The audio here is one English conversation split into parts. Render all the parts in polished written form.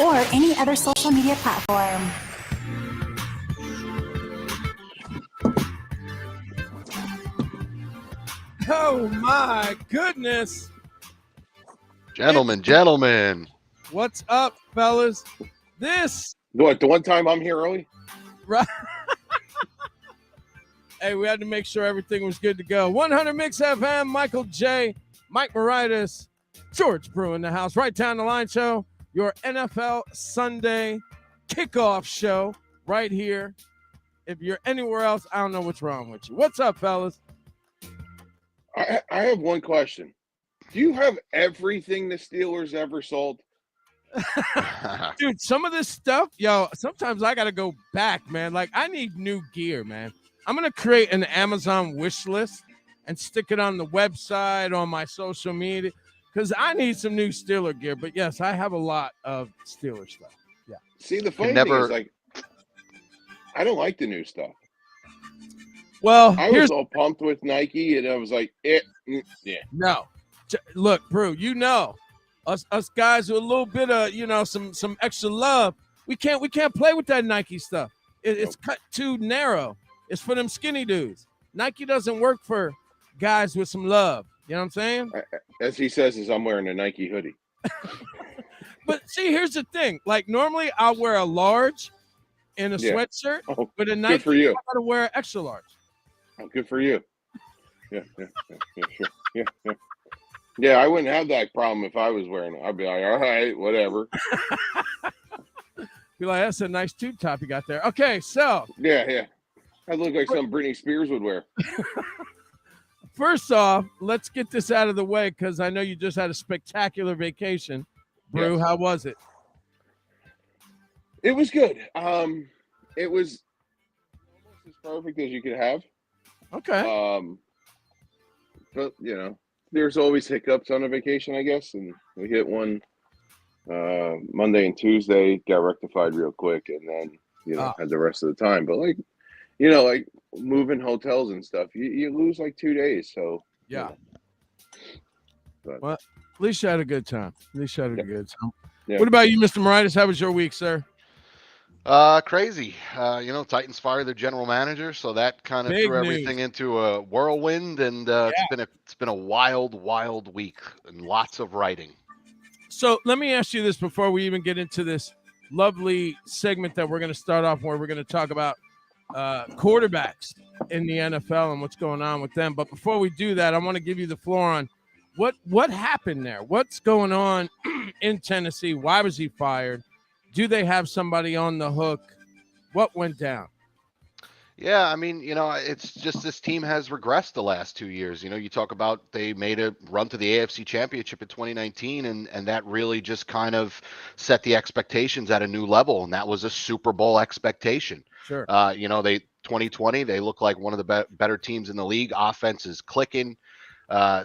or any other social media platform. Oh my goodness. Gentlemen. What's up, fellas? This What, the one time I'm here early? right. Hey, we had to make sure everything was good to go. 100 Mix FM, Michael J, Mike Moritas, George Brew in the house. Right Down the Line Show, your NFL Sunday kickoff show right here. If you're anywhere else, I don't know what's wrong with you. What's up, fellas? I have one question. Do you have everything the Steelers ever sold? Dude, some of this stuff, sometimes I got to go back, man. Like, I need new gear, man. I'm going to create an Amazon wish list and stick it on the website, on my social media, because I need some new Steeler gear. But, yes, I have a lot of Steeler stuff. Yeah. See, the funny thing is, like, I don't like the new stuff. Well, I was all pumped with Nike, and I was like, yeah. No. Look, Brew, us guys with a little bit of, some extra love, we can't play with that Nike stuff. It's cut too narrow. It's for them skinny dudes. Nike doesn't work for guys with some love. You know what I'm saying? As he says, is I'm wearing a Nike hoodie. But see, here's the thing. Like, normally I'll wear a large in a sweatshirt. With a Nike, good for you. I gotta wear extra large. Oh, good for you. Yeah, sure. Yeah. Yeah, I wouldn't have that problem if I was wearing it. I'd be like, all right, whatever. Be like, that's a nice tube top you got there. Okay, so. Yeah. I look like something Britney Spears would wear. First off, let's get this out of the way because I know you just had a spectacular vacation. Brew, How was it? It was good. It was almost as perfect as you could have. Okay. But, there's always hiccups on a vacation, I guess, and we hit one Monday and Tuesday, got rectified real quick, and then, had the rest of the time. But, like moving hotels and stuff, you lose like 2 days, so. Yeah. Well, at least you had a good time. Yeah. What about you, Mr. Moritas? How was your week, sir? Crazy. Titans fired their general manager, so that kind of threw everything into a whirlwind, and it's been a wild week and lots of writing. So let me ask you this before we even get into this lovely segment that we're going to start off where we're going to talk about quarterbacks in the NFL and what's going on with them. But before we do that, I want to give you the floor on what happened there. What's going on in Tennessee? Why was he fired? Do they have somebody on the hook? What went down? Yeah, I mean, it's just this team has regressed the last 2 years. You talk about they made a run to the AFC Championship in 2019, and that really just kind of set the expectations at a new level, and that was a Super Bowl expectation. Sure. 2020, they look like one of the better teams in the league. Offense is clicking.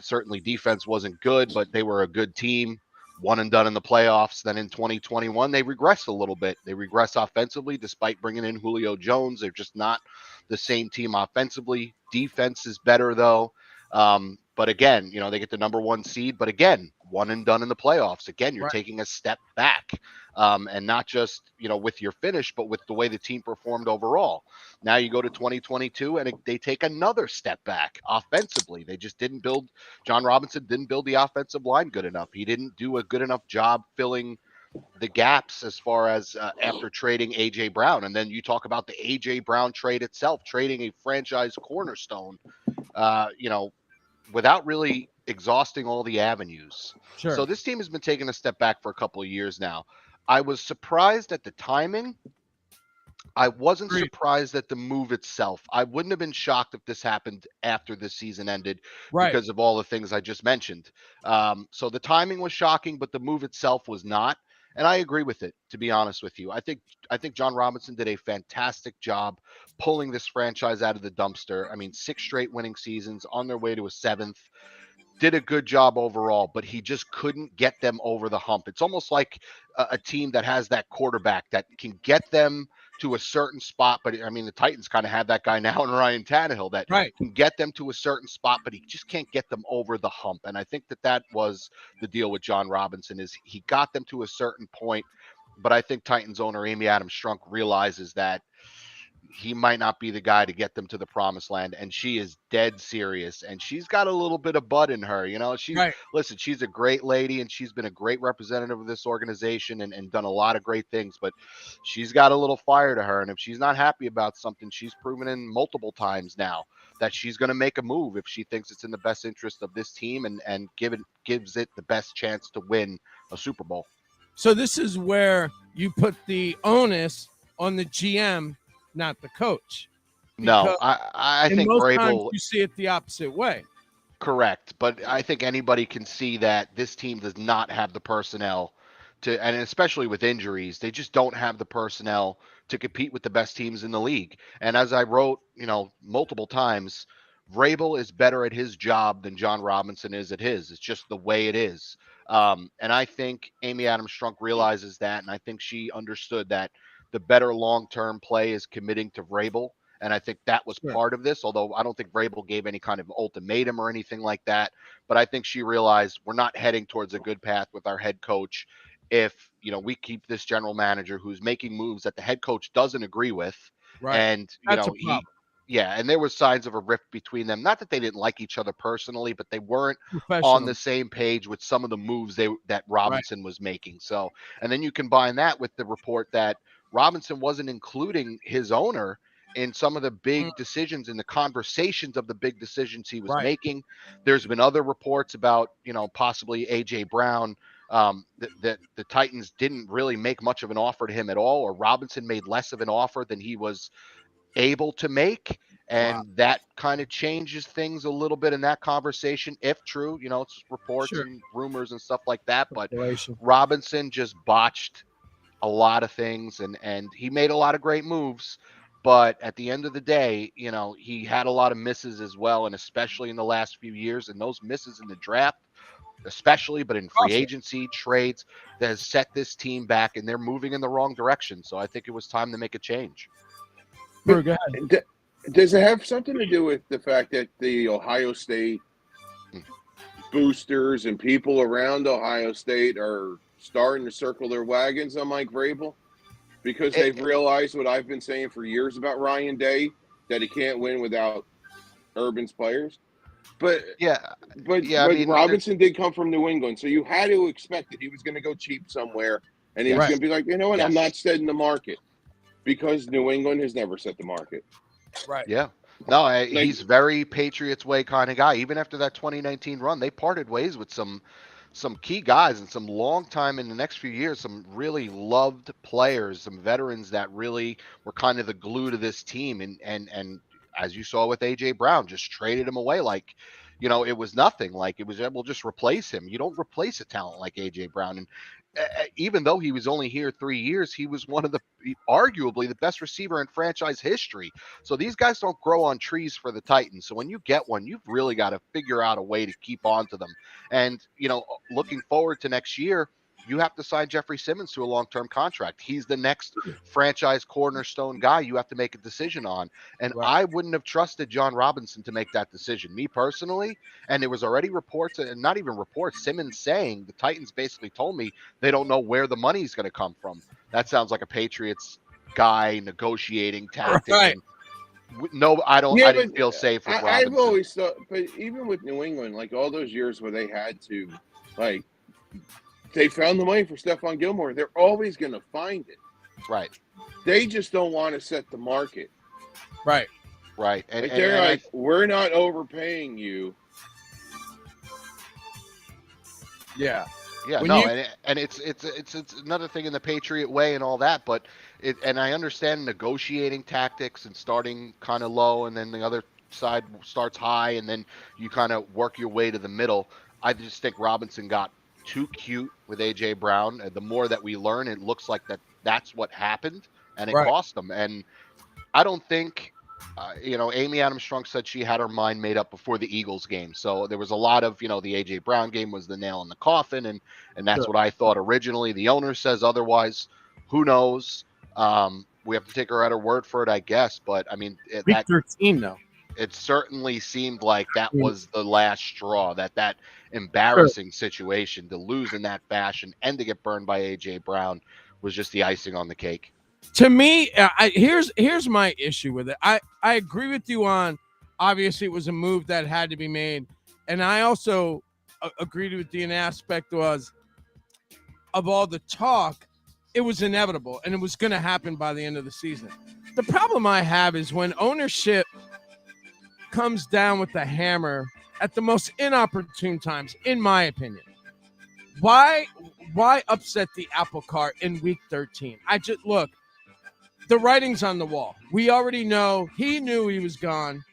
Certainly defense wasn't good, but they were a good team. One and done in the playoffs. Then in 2021, they regressed a little bit. They regress offensively despite bringing in Julio Jones. They're just not the same team offensively. Defense is better, though. But again, they get the number one seed. But again, one and done in the playoffs. Again, you're taking a step back. And not just, with your finish, but with the way the team performed overall. Now you go to 2022 and they take another step back offensively. They just didn't build – John Robinson didn't build the offensive line good enough. He didn't do a good enough job filling the gaps as far as after trading A.J. Brown. And then you talk about the A.J. Brown trade itself, trading a franchise cornerstone, without really exhausting all the avenues. Sure. So this team has been taking a step back for a couple of years now. I was surprised at the timing. I wasn't surprised at the move itself. I wouldn't have been shocked if this happened after the season ended because of all the things I just mentioned. So the timing was shocking, but the move itself was not. And I agree with it, to be honest with you. I think John Robinson did a fantastic job pulling this franchise out of the dumpster. I mean, 6 straight winning seasons, on their way to a 7th. Did a good job overall, but he just couldn't get them over the hump. It's almost like a team that has that quarterback that can get them to a certain spot. But I mean, the Titans kind of have that guy now in Ryan Tannehill that can get them to a certain spot, but he just can't get them over the hump. And I think that was the deal with John Robinson is he got them to a certain point but I think Titans owner Amy Adams Strunk realizes that he might not be the guy to get them to the promised land, and she is dead serious, and she's got a little bit of bud in her. Right. Listen, she's a great lady, and she's been a great representative of this organization and done a lot of great things, but she's got a little fire to her, and if she's not happy about something, she's proven in multiple times now that she's going to make a move if she thinks it's in the best interest of this team and gives it the best chance to win a Super Bowl. So this is where you put the onus on the GM, not the coach. No, I think most times Vrabel. you see it the opposite way. Correct, but I think anybody can see that this team does not have the personnel to, and especially with injuries, they just don't have the personnel to compete with the best teams in the league. And as I wrote, multiple times, Vrabel is better at his job than John Robinson is at his. It's just the way it is. And I think Amy Adams Strunk realizes that, and I think she understood that the better long-term play is committing to Vrabel. And I think that was part of this, although I don't think Vrabel gave any kind of ultimatum or anything like that. But I think she realized we're not heading towards a good path with our head coach if, we keep this general manager who's making moves that the head coach doesn't agree with. Right. And, That's a problem. and there was signs of a rift between them. Not that they didn't like each other personally, but they weren't on the same page with some of the moves that Robinson was making. So, and then you combine that with the report that Robinson wasn't including his owner in some of the big decisions, in the conversations of the big decisions he was making. There's been other reports about, possibly AJ Brown, that the Titans didn't really make much of an offer to him at all, or Robinson made less of an offer than he was able to make. And that kind of changes things a little bit in that conversation, if true. It's reports and rumors and stuff like that. But Robinson just botched a lot of things, and he made a lot of great moves. But at the end of the day, he had a lot of misses as well, and especially in the last few years. And those misses in the draft, especially, but in free agency, trades, that has set this team back, and they're moving in the wrong direction. So I think it was time to make a change. Go ahead. Does it have something to do with the fact that the Ohio State boosters and people around Ohio State are starting to circle their wagons on Mike Vrabel? Because they've realized what I've been saying for years about Ryan Day, that he can't win without Urban's players. But Robinson did come from New England, so you had to expect that he was going to go cheap somewhere, and he was going to be like, you know what, I'm not setting the market, because New England has never set the market. Right. Yeah. No, he's very Patriots way kind of guy. Even after that 2019 run, they parted ways with some key guys and some long time in the next few years, some really loved players, some veterans that really were kind of the glue to this team. And as you saw with AJ Brown, just traded him away like, it was nothing. Like, it was, we'll just replace him. You don't replace a talent like AJ Brown. And even though he was only here 3 years, he was arguably the best receiver in franchise history. So these guys don't grow on trees for the Titans. So when you get one, you've really got to figure out a way to keep on to them. And, looking forward to next year, you have to sign Jeffrey Simmons to a long-term contract. He's the next franchise cornerstone guy you have to make a decision on. And I wouldn't have trusted John Robinson to make that decision, me personally. And there was already reports, and not even reports, Simmons saying the Titans basically told me they don't know where the money's going to come from. That sounds like a Patriots guy negotiating tactic. Right. No, I didn't feel safe with Robinson. I've always thought, but even with New England, like all those years where they had to, like, they found the money for Stephon Gilmore. They're always going to find it. Right. They just don't want to set the market. Right. Right. And they're like, we're not overpaying you. Yeah. Yeah, and it's another thing in the Patriot way and all that, but and I understand negotiating tactics and starting kind of low, and then the other side starts high, and then you kind of work your way to the middle. I just think Robinson got too cute with AJ Brown. And the more that we learn, it looks like that's what happened, and it cost them. And I don't think, Amy Adams Strunk said she had her mind made up before the Eagles game. So there was a lot of, the AJ Brown game was the nail in the coffin, and that's what I thought originally. The owner says otherwise. Who knows? We have to take her at her word for it, I guess. But I mean, Week 13 though. It certainly seemed like that was the last straw, that embarrassing situation to lose in that fashion and to get burned by AJ Brown was just the icing on the cake. To me, here's my issue with it. I agree with you on, obviously it was a move that had to be made, and I also agreed with you in aspect was of all the talk, it was inevitable and it was going to happen by the end of the season. The problem I have is when ownership comes down with the hammer at the most inopportune times, in my opinion. Why upset the apple cart in week 13? Look, the writing's on the wall. We already know he knew he was gone,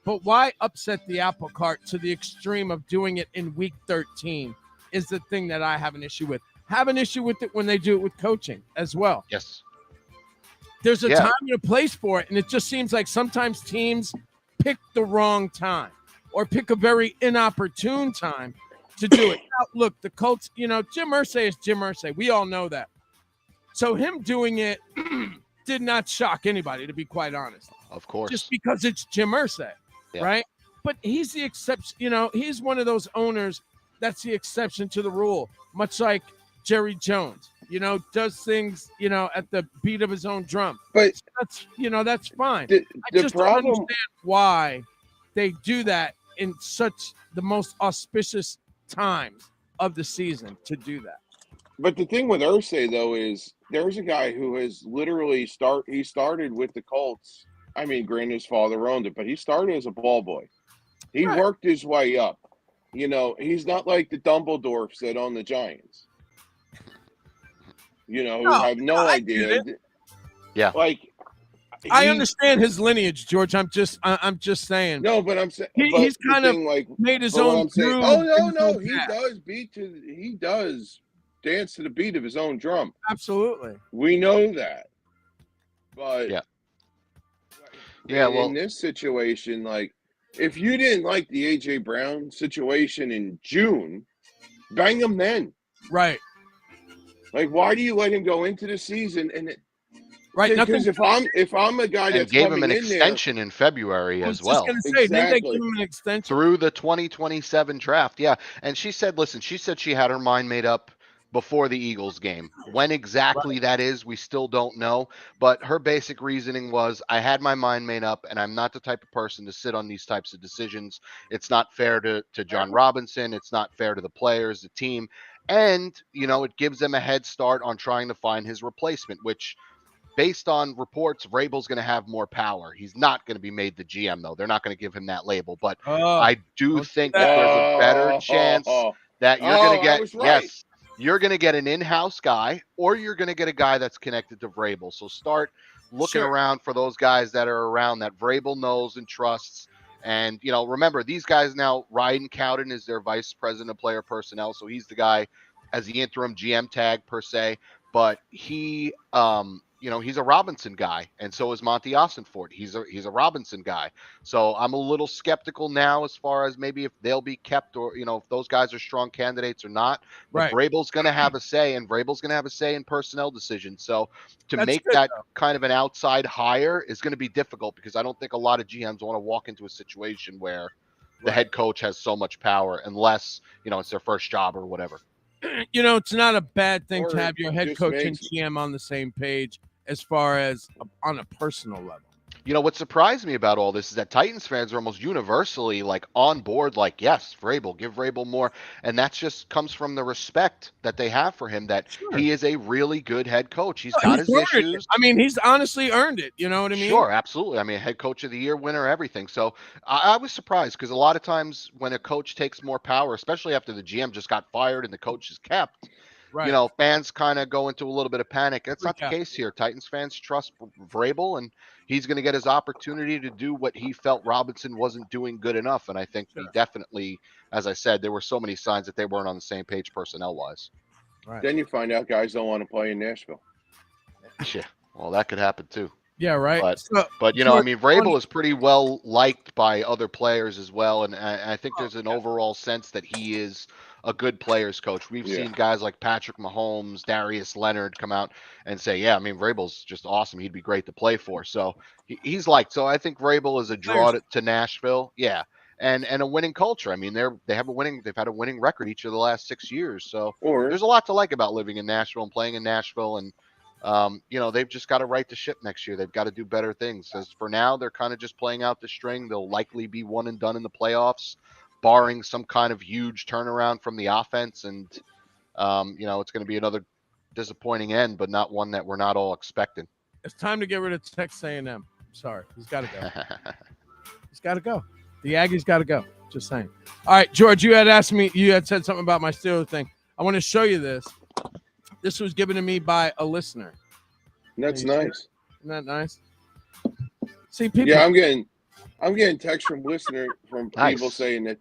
but why upset the apple cart to the extreme of doing it in week 13 is the thing that I have an issue with. Have an issue with it when they do it with coaching as well. Yes. There's a time and a place for it, and it just seems like sometimes teams pick the wrong time or pick a very inopportune time to do it. Now, look, the Colts, Jim Irsay is Jim Irsay. We all know that. So him doing it did not shock anybody, to be quite honest. Of course. Just because it's Jim Irsay, right? But he's the exception. He's one of those owners that's the exception to the rule, much like Jerry Jones. Does things, at the beat of his own drum. But that's fine. The I just problem, don't understand why they do that in such the most auspicious times of the season to do that. But the thing with Irsay, though, is there's a guy who has literally he started with the Colts. I mean, granted, his father owned it, but he started as a ball boy. He worked his way up. He's not like the Dumbledores that own the Giants. Who have no idea. Yeah. Like, I understand his lineage, George. I'm just saying. No, but I'm saying he's kind of made his own groove. Oh no, he does dance to the beat of his own drum. Absolutely. We know that. But well, in this situation, like, if you didn't like the AJ Brown situation in June, bang him then. Right. Like, why do you let him go into the season right? Because if I'm a guy that gave him an extension in February as well. I was just going to say, didn't they give him an extension through the 2027 draft? Yeah, and she said she had her mind made up before the Eagles game. When exactly that is, we still don't know. But her basic reasoning was, I had my mind made up, and I'm not the type of person to sit on these types of decisions. It's not fair to John Robinson. It's not fair to the players, the team. And, it gives them a head start on trying to find his replacement, which, based on reports, Vrabel's going to have more power. He's not going to be made the GM, though. They're not going to give him that label. But I do think that there's a better chance that you're going to get, you're going to get an in-house guy, or you're going to get a guy that's connected to Vrabel. So start looking around for those guys that are around that Vrabel knows and trusts. And, remember, these guys now, Ryan Cowden is their vice president of player personnel. So he's the guy as the interim GM tag per se. But he, he's a Robinson guy. And so is Monty Ossenfort. He's a Robinson guy. So I'm a little skeptical now as far as maybe if they'll be kept or, if those guys are strong candidates or not. But Vrabel's going to have a say, and Vrabel's going to have a say in personnel decisions. So to make that kind of an outside hire is going to be difficult, because I don't think a lot of GMs want to walk into a situation where the head coach has so much power, unless, it's their first job or whatever. It's not a bad thing to have your head coach and GM on the same page as far as on a personal level. What surprised me about all this is that Titans fans are almost universally on board, yes, Vrabel, give Vrabel more. And that just comes from the respect that they have for him, that he is a really good head coach. He's got his issues. I mean, he's honestly earned it. You know what I mean? Sure, absolutely. I mean, head coach of the year winner, everything. So I was surprised, because a lot of times when a coach takes more power, especially after the GM just got fired and the coach is kept, fans kind of go into a little bit of panic. That's not the case here. Titans fans trust Vrabel, and he's going to get his opportunity to do what he felt Robinson wasn't doing good enough. And I think he definitely, as I said, there were so many signs that they weren't on the same page personnel-wise. Right. Then you find out guys don't want to play in Nashville. Yeah, well, that could happen too. Yeah, right. But Vrabel is pretty well liked by other players as well, and I think there's an overall sense that he is a good players coach. We've seen guys like Patrick Mahomes, Darius Leonard come out and say, Vrabel's just awesome. He'd be great to play for. So he's liked. So I think Vrabel is a draw to Nashville. Yeah. And a winning culture. I mean, they've had a winning record each of the last 6 years. So there's a lot to like about living in Nashville and playing in Nashville. And they've just got to right the ship next year. They've got to do better things. As for now, they're kind of just playing out the string. They'll likely be one and done in the playoffs, barring some kind of huge turnaround from the offense. And, it's going to be another disappointing end, but not one that we're not all expecting. It's time to get rid of Texas A&M. Sorry, he's got to go. He's got to go. The Aggies got to go. Just saying. All right, George, you had said something about my Steelers thing. I want to show you this. This was given to me by a listener. That's nice. Isn't that nice? See, people. Yeah, I'm getting texts from people Nice. saying that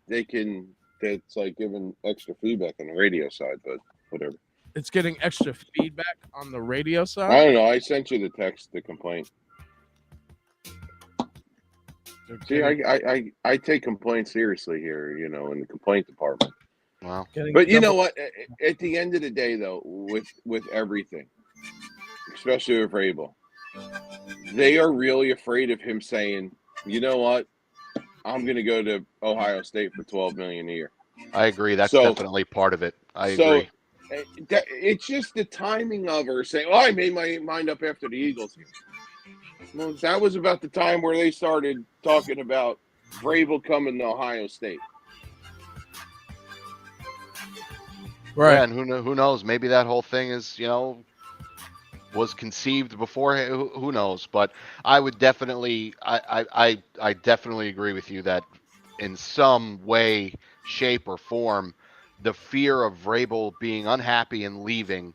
that's like giving extra feedback on the radio side, but whatever. It's getting extra feedback on the radio side. I don't know. I sent you the text, the complaint. See, I take complaints seriously here, in the complaint department. Wow. But you know what? At the end of the day, though, with everything, especially with Vrabel, they are really afraid of him saying, "You know what? I'm going to go to Ohio State for $12 million a year." I agree. That's definitely part of it. I agree. It's just the timing of her saying, "Oh, I made my mind up after the Eagles." Well, that was about the time where they started talking about Vrabel coming to Ohio State. Right. Yeah, and who knows? Maybe that whole thing is, was conceived before. Who knows? But I would definitely, I definitely agree with you that in some way, shape, or form, the fear of Vrabel being unhappy and leaving,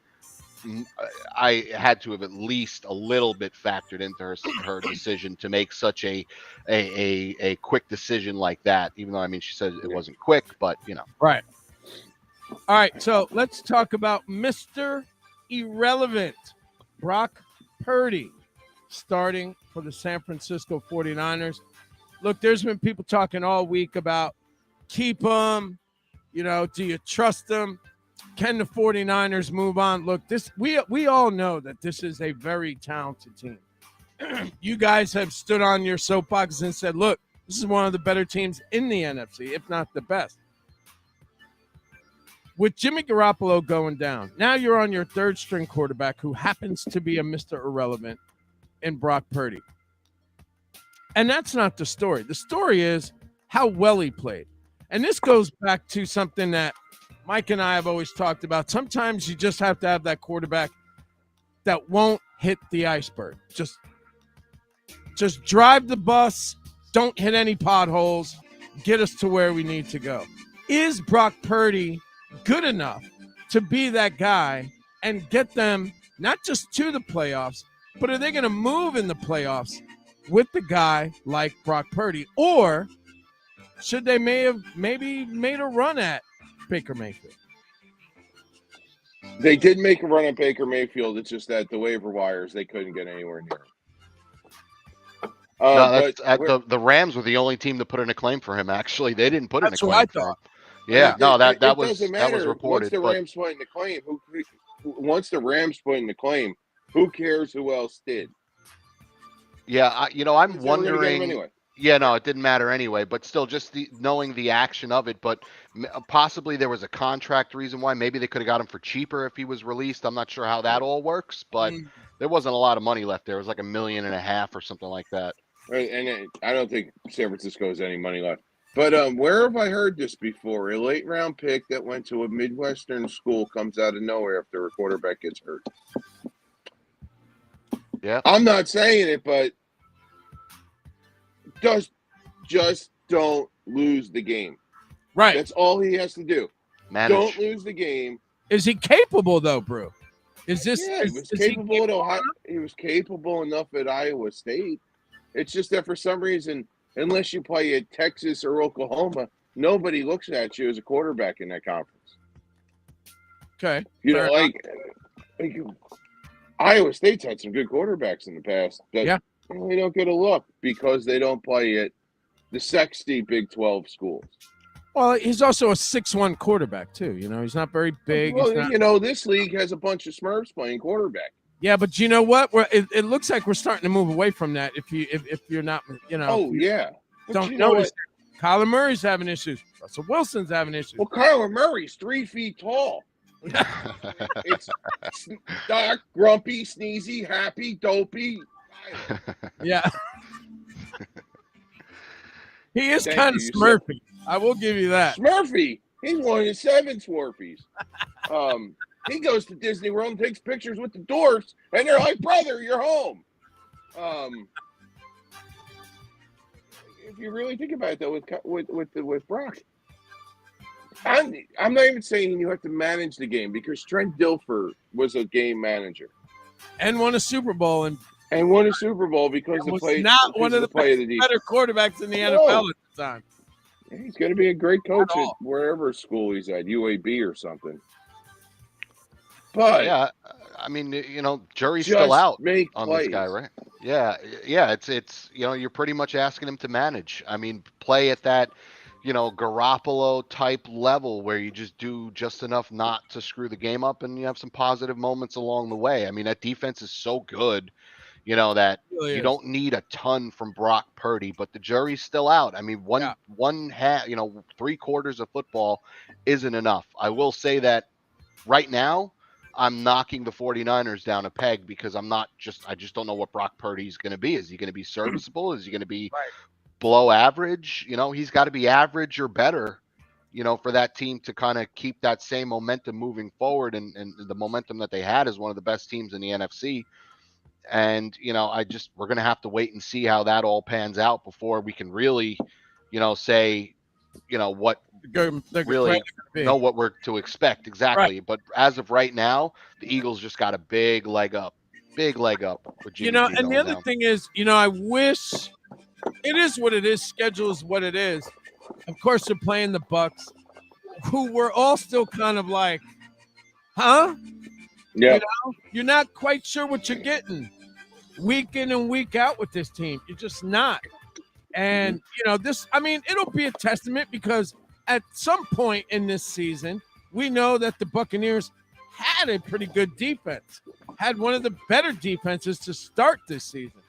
I had to have at least a little bit factored into her decision to make such a quick decision like that. Even though, she said it wasn't quick, but Right. All right, so let's talk about Mr. Irrelevant, Brock Purdy, starting for the San Francisco 49ers. Look, there's been people talking all week about keep him, do you trust him? Can the 49ers move on? Look, we all know that this is a very talented team. You guys have stood on your soapbox and said, look, this is one of the better teams in the NFC, if not the best. With Jimmy Garoppolo going down, now you're on your third-string quarterback who happens to be a Mr. Irrelevant in Brock Purdy. And that's not the story. The story is how well he played. And this goes back to something that Mike and I have always talked about. Sometimes you just have to have that quarterback that won't hit the iceberg. Just drive the bus, don't hit any potholes, get us to where we need to go. Is Brock Purdy good enough to be that guy and get them not just to the playoffs, but are they going to move in the playoffs with the guy like Brock Purdy? Or should they maybe made a run at Baker Mayfield? They did make a run at Baker Mayfield. It's just that the waiver wires, they couldn't get anywhere near him. The Rams were the only team that put in a claim for him. Actually, they didn't put in a claim. That's what I thought. Yeah, that was reported. Once the Rams put in the claim, who cares who else did? Yeah, I'm wondering. Anyway. Yeah, no, it didn't matter anyway. But still, just knowing the action of it. But possibly there was a contract reason why. Maybe they could have got him for cheaper if he was released. I'm not sure how that all works, but there wasn't a lot of money left there. It was like $1.5 million or something like that. And I don't think San Francisco has any money left. But where have I heard this before? A late round pick that went to a Midwestern school comes out of nowhere after a quarterback gets hurt. Yeah. I'm not saying it, but just don't lose the game. Right. That's all he has to do. Manage. Don't lose the game. Is he capable though, Brew? Is this? Yeah, he was capable at Ohio. He was capable enough at Iowa State. It's just that for some reason, unless you play at Texas or Oklahoma, nobody looks at you as a quarterback in that conference. Okay. Like Iowa State's had some good quarterbacks in the past. But they don't get a look because they don't play at the sexy Big 12 schools. Well, he's also a 6'1" quarterback too. He's not very big. Well, this league has a bunch of Smurfs playing quarterback. Yeah, but you know what? It looks like we're starting to move away from that. If you're not, Oh yeah. Don't notice. Kyler Murray's having issues. Russell Wilson's having issues. Well, Kyler Murray's 3 feet tall. It's dark, grumpy, sneezy, happy, dopey. Yeah. He is Thank kind of you. You Smurfy. I will give you that. Smurfy. He's one of the 7 Smurfies. He goes to Disney World and takes pictures with the dwarfs, and they're like, "Brother, you're home." If you really think about it, though, with Brock, I'm not even saying you have to manage the game, because Trent Dilfer was a game manager And won a Super Bowl and won a Super Bowl because was play not because one of the play of the defense. better quarterbacks in the No. NFL at the time. He's going to be a great coach At at all. wherever school he's at, UAB or something. But Yeah, I mean, jury's just still out make on plays. this guy, right? Yeah. It's you're pretty much asking him to manage. I mean, play at that, Garoppolo type level where you just do just enough not to screw the game up, and you have some positive moments along the way. I mean, that defense is so good, that Really you is. don't need a ton from Brock Purdy, but the jury's still out. I mean, Yeah. one half, 3/4 of football isn't enough. I will say that right now, I'm knocking the 49ers down a peg because I just don't know what Brock Purdy's going to be. Is he going to be serviceable? Is he going to be Right. below average? He's got to be average or better, for that team to kind of keep that same momentum moving forward, and the momentum that they had as one of the best teams in the NFC. And, we're going to have to wait and see how that all pans out before we can really, say, what They're really great to be. know what we're to expect exactly. But as of right now, the Eagles just got a big leg up with Jimmy G And the going other down. thing is, I wish it is what it is. Schedule is what it is. Of course, they're playing the Bucks, who were all still kind of like, huh? Yeah. You're not quite sure what you're getting week in and week out with this team. You're just not. And, it'll be a testament because at some point in this season, we know that the Buccaneers had a pretty good defense, had one of the better defenses to start this season.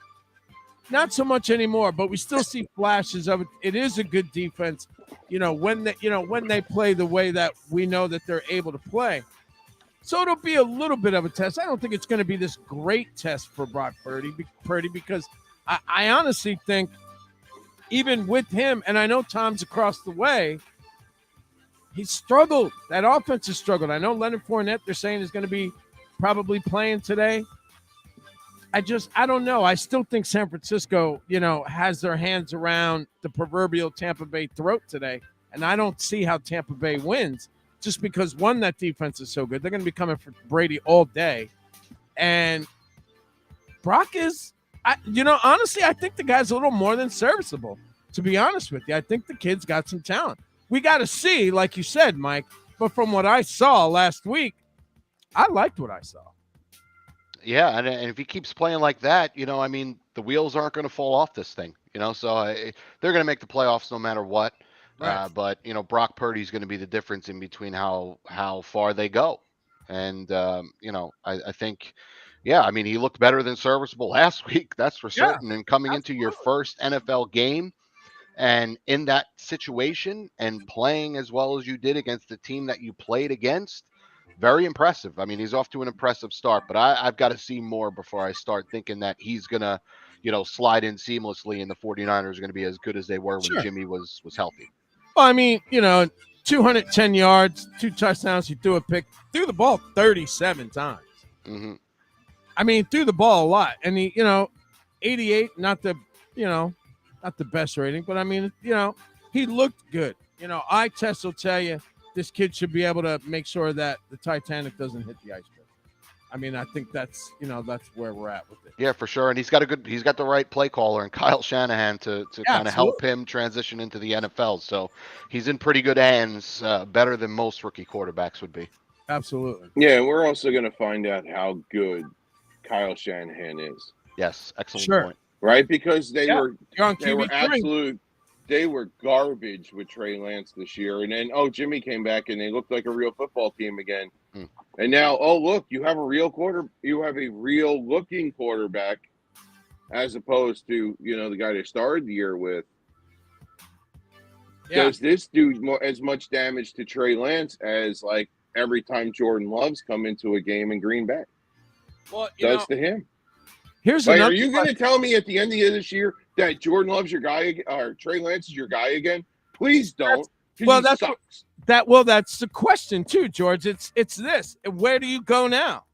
Not so much anymore, but we still see flashes of it. It is a good defense, when they play the way that we know that they're able to play. So it'll be a little bit of a test. I don't think it's going to be this great test for Brock Purdy because I honestly think even with him, and I know Tom's across the way, he struggled. That offense has struggled. I know Leonard Fournette, they're saying, is going to be probably playing today. I don't know. I still think San Francisco, has their hands around the proverbial Tampa Bay throat today. And I don't see how Tampa Bay wins just because, one, that defense is so good. They're going to be coming for Brady all day. And Brock is, honestly, I think the guy's a little more than serviceable, to be honest with you. I think the kid's got some talent. We got to see, like you said, Mike, but from what I saw last week, I liked what I saw. Yeah, and if he keeps playing like that, the wheels aren't going to fall off this thing, so they're going to make the playoffs no matter what. Right. But, Brock Purdy's going to be the difference in between how far they go. And, I think, he looked better than serviceable last week. That's for certain. And coming into your first NFL game and in that situation and playing as well as you did against the team that you played against, very impressive. I mean, he's off to an impressive start, but I've got to see more before I start thinking that he's going to, slide in seamlessly and the 49ers are going to be as good as they were when Jimmy was healthy. Well, I mean, 210 yards, 2 touchdowns. He threw a pick, threw the ball 37 times. Mm-hmm. I mean, threw the ball a lot. And he, 88, not the best rating, but I mean, he looked good. Eye test will tell you this kid should be able to make sure that the Titanic doesn't hit the iceberg. I mean, I think that's where we're at with it. Yeah, for sure. And he's got the right play caller and Kyle Shanahan to kind of help him transition into the NFL. So he's in pretty good hands, better than most rookie quarterbacks would be. Absolutely. Yeah, and we're also going to find out how good Kyle Shanahan is. Yes, excellent point. Right? Because they were they were garbage with Trey Lance this year. And then, Jimmy came back and they looked like a real football team again. And now, look, you have a real looking quarterback as opposed to, the guy they started the year with. Yeah. Does this do as much damage to Trey Lance as, like, every time Jordan Love's come into a game in Green Bay. Well, Does to him. here's Like, another are you going to tell me at the end of this year that Jordan Love's your guy or Trey Lance is your guy again? Please don't. That's the question too, George. It's this. Where do you go now?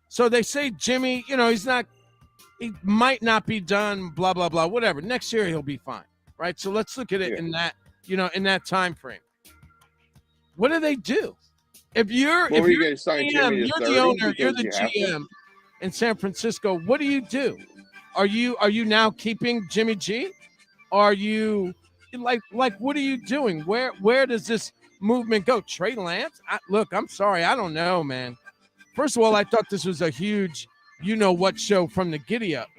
So they say Jimmy, he might not be done, blah, blah, blah, whatever. Next year he'll be fine. Right. So let's look at it in that, in that time frame. What do they do? If you're going to sign Jimmy to you're 30 the owner, you're because the you have GM in San Francisco, what do you do? Are you now keeping Jimmy G? Are you like what are you doing? Where does this movement go? Trey Lance? Look, I'm sorry, I don't know, man. First of all, I thought this was a huge, what show from the giddy up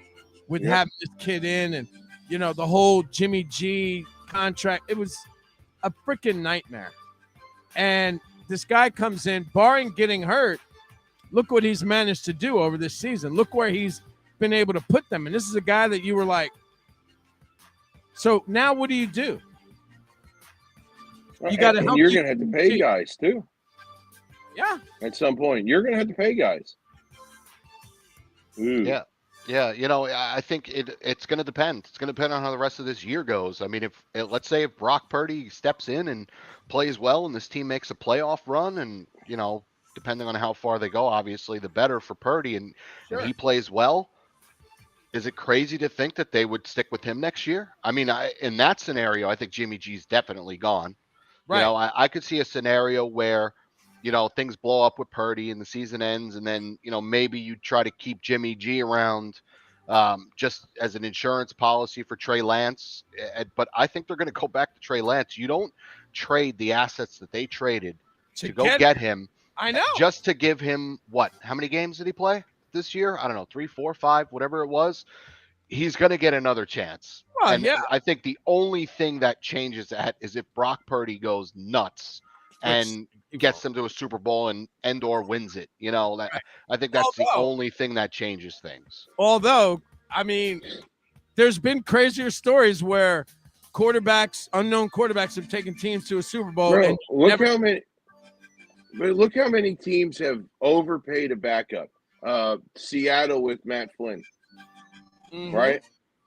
with having this kid in and the whole Jimmy G contract. It was a freaking nightmare. And this guy comes in, barring getting hurt. Look what he's managed to do over this season. Look where he's been able to put them. And this is a guy that you were like, so now what do? You got to help. You're going to have to pay guys too. Yeah. At some point, you're going to have to pay guys. Ooh. Yeah. I think it's going to depend. It's going to depend on how the rest of this year goes. I mean, let's say if Brock Purdy steps in and plays well and this team makes a playoff run and, depending on how far they go, obviously the better for Purdy and he plays well. Is it crazy to think that they would stick with him next year? I mean, in that scenario, I think Jimmy G's definitely gone. Right. I could see a scenario where, things blow up with Purdy and the season ends, and then, maybe you try to keep Jimmy G around just as an insurance policy for Trey Lance. But I think they're going to go back to Trey Lance. You don't trade the assets that they traded to go get him. I know. Just to give him what? How many games did he play this year? I don't know, 3, 4, 5, whatever it was. He's going to get another chance. Well, and I think the only thing that changes that is if Brock Purdy goes nuts and gets them to a Super Bowl and or wins it. I think that's the only thing that changes things. Although, I mean, there's been crazier stories where unknown quarterbacks have taken teams to a Super Bowl. Bro, And look how many teams have overpaid a backup. Seattle with Matt Flynn. Mm-hmm. Right?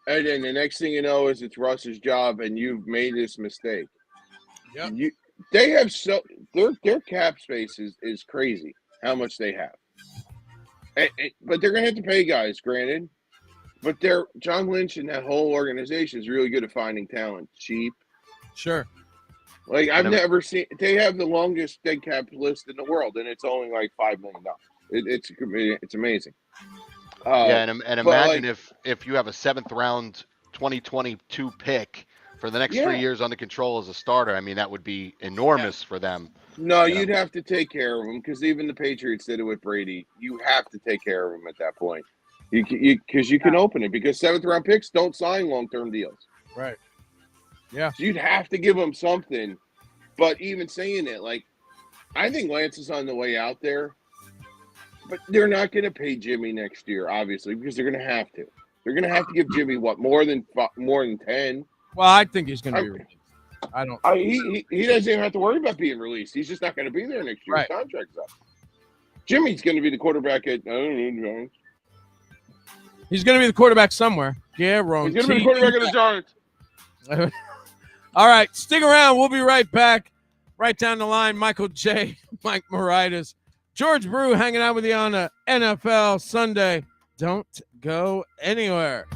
And then the next thing you know is it's Russ's job and you've made this mistake. Yep. They have their cap space is crazy how much they have. But they're going to have to pay guys, granted. But John Lynch and that whole organization is really good at finding talent cheap. Sure. Like I've never seen. They have the longest dead cap list in the world, and it's only like $5 million. It's amazing. And imagine if you have a 7th round 2022 pick for the next 3 years under control as a starter. I mean, that would be enormous for them. No, you'd have to take care of him because even the Patriots did it with Brady. You have to take care of him at that point. Because you can open it because 7th round picks don't sign long-term deals. Right. Yeah. So you'd have to give them something. But even saying it, like, I think Lance is on the way out there. But they're not going to pay Jimmy next year, obviously, because they're going to have to. They're going to have to give Jimmy more than 10. Well, I think he's going to be released. I don't. He doesn't even have to worry about being released. He's just not going to be there next year. Right. His contract's up. Jimmy's going to be the quarterback at I don't know. He's going to be the quarterback somewhere. Yeah, wrong. He's going to be the quarterback of the Giants. All right, stick around. We'll be right back. Right down the line, Michael J. Mike Moritas. George Brew hanging out with you on a NFL Sunday. Don't go anywhere.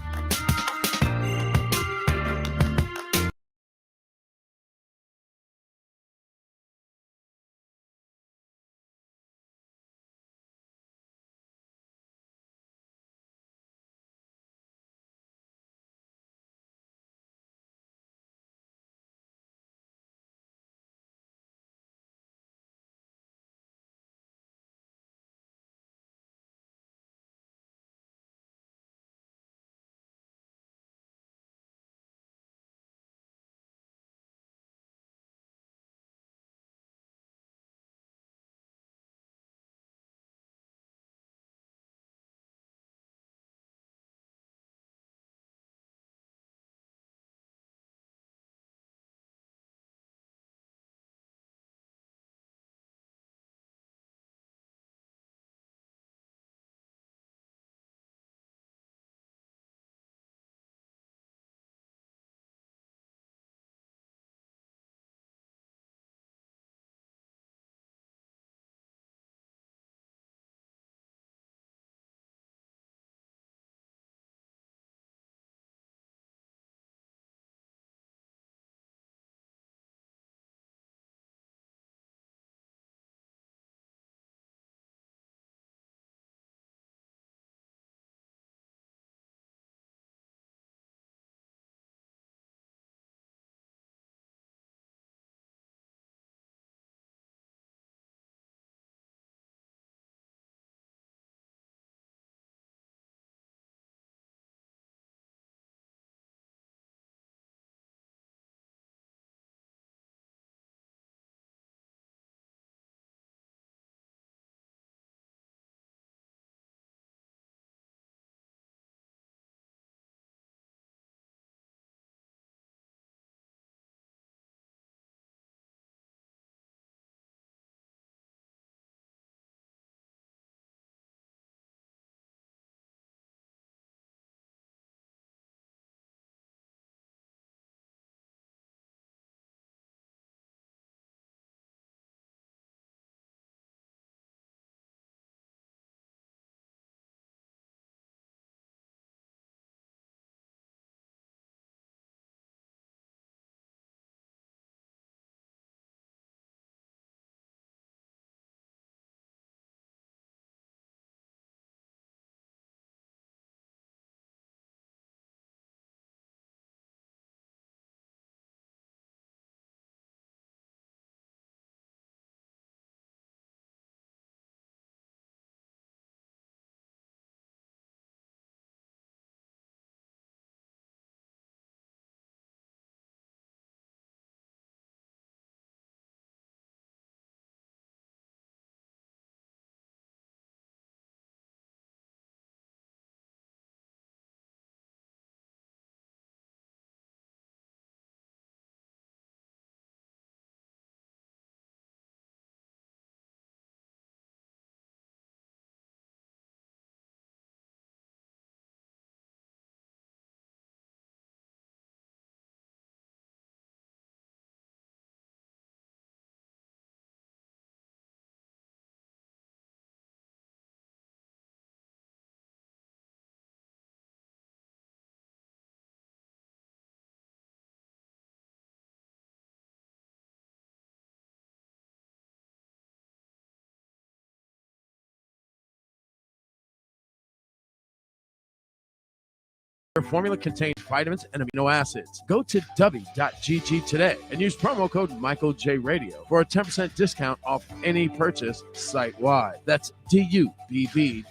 formula contains vitamins and amino acids. Go to W.GG today and use promo code Michael J Radio for a 10% discount off any purchase site-wide. That's DUBB.GG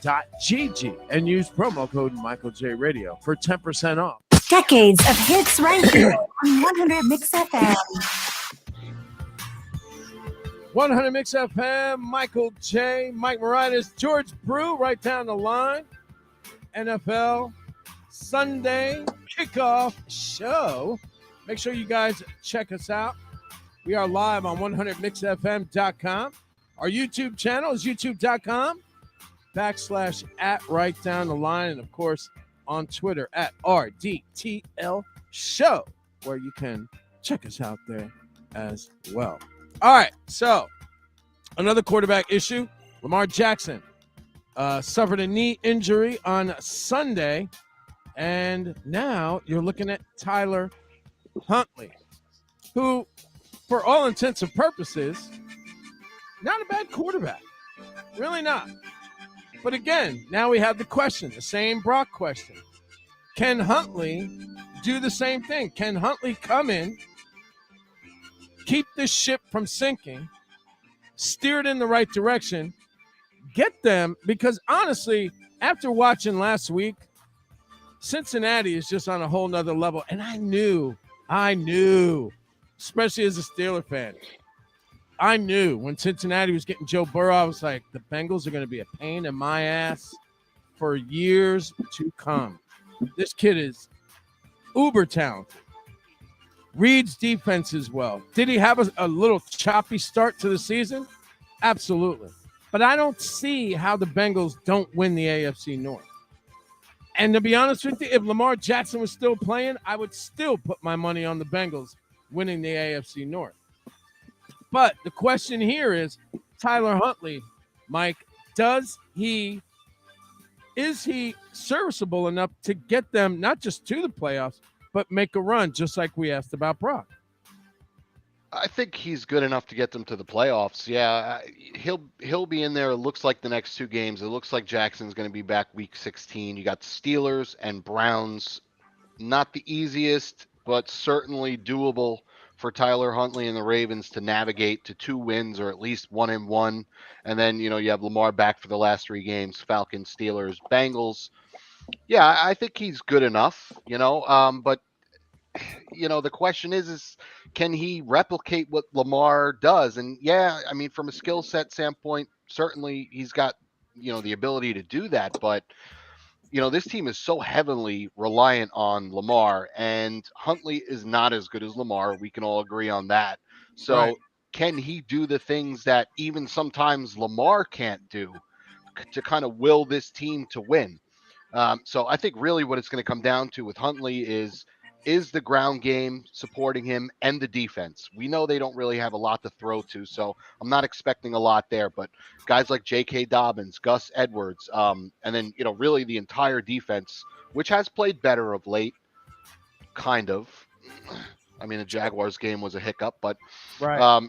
and use promo code Michael J Radio for 10% off. Decades of hits right here on 100 Mix FM. 100 Mix FM, Michael J, Mike Moritas, George Brew right down the line. NFL Sunday kickoff show. Make sure you guys check us out. We are live on 100mixfm.com. Our YouTube channel is youtube.com/at right down the line. And of course, on Twitter at RDTL Show, where you can check us out there as well. All right, so another quarterback issue. Lamar Jackson suffered a knee injury on Sunday, and now you're looking at Tyler Huntley, who, for all intents and purposes, not a bad quarterback. Really not. But again, now we have the question, the same Brock question. Can Huntley do the same thing? Can Huntley come in, keep this ship from sinking, steer it in the right direction, get them? Because honestly, after watching last week, Cincinnati is just on a whole nother level. And I knew, especially as a Steeler fan, I knew when Cincinnati was getting Joe Burrow, I was like, the Bengals are going to be a pain in my ass for years to come. This kid is uber talented. Reads defenses well. Did he have a little choppy start to the season? Absolutely. But I don't see how the Bengals don't win the AFC North. And to be honest with you, if Lamar Jackson was still playing, I would still put my money on the Bengals winning the AFC North. But the question here is, Tyler Huntley, Mike, is he serviceable enough to get them not just to the playoffs, but make a run, just like we asked about Brock? I think he's good enough to get them to the playoffs. Yeah, he'll be in there. It looks like the next two games. It looks like Jackson's going to be back week 16. You got the Steelers and Browns. Not the easiest, but certainly doable for Tyler Huntley and the Ravens to navigate to 2 wins or at least 1-1. And then, you have Lamar back for the last 3 games, Falcons, Steelers, Bengals. Yeah, I think he's good enough, but the question is can he replicate what Lamar does? And yeah, I mean, from a skill set standpoint, certainly he's got, the ability to do that. But, this team is so heavily reliant on Lamar, and Huntley is not as good as Lamar. We can all agree on that. So Right. Can he do the things that even sometimes Lamar can't do to kind of will this team to win? So I think really what it's going to come down to with Huntley is the ground game supporting him and the defense. We know they don't really have a lot to throw to, so I'm not expecting a lot there. But guys like J.K. Dobbins, Gus Edwards, and then, really the entire defense, which has played better of late, kind of. I mean, the Jaguars game was a hiccup, but, Right.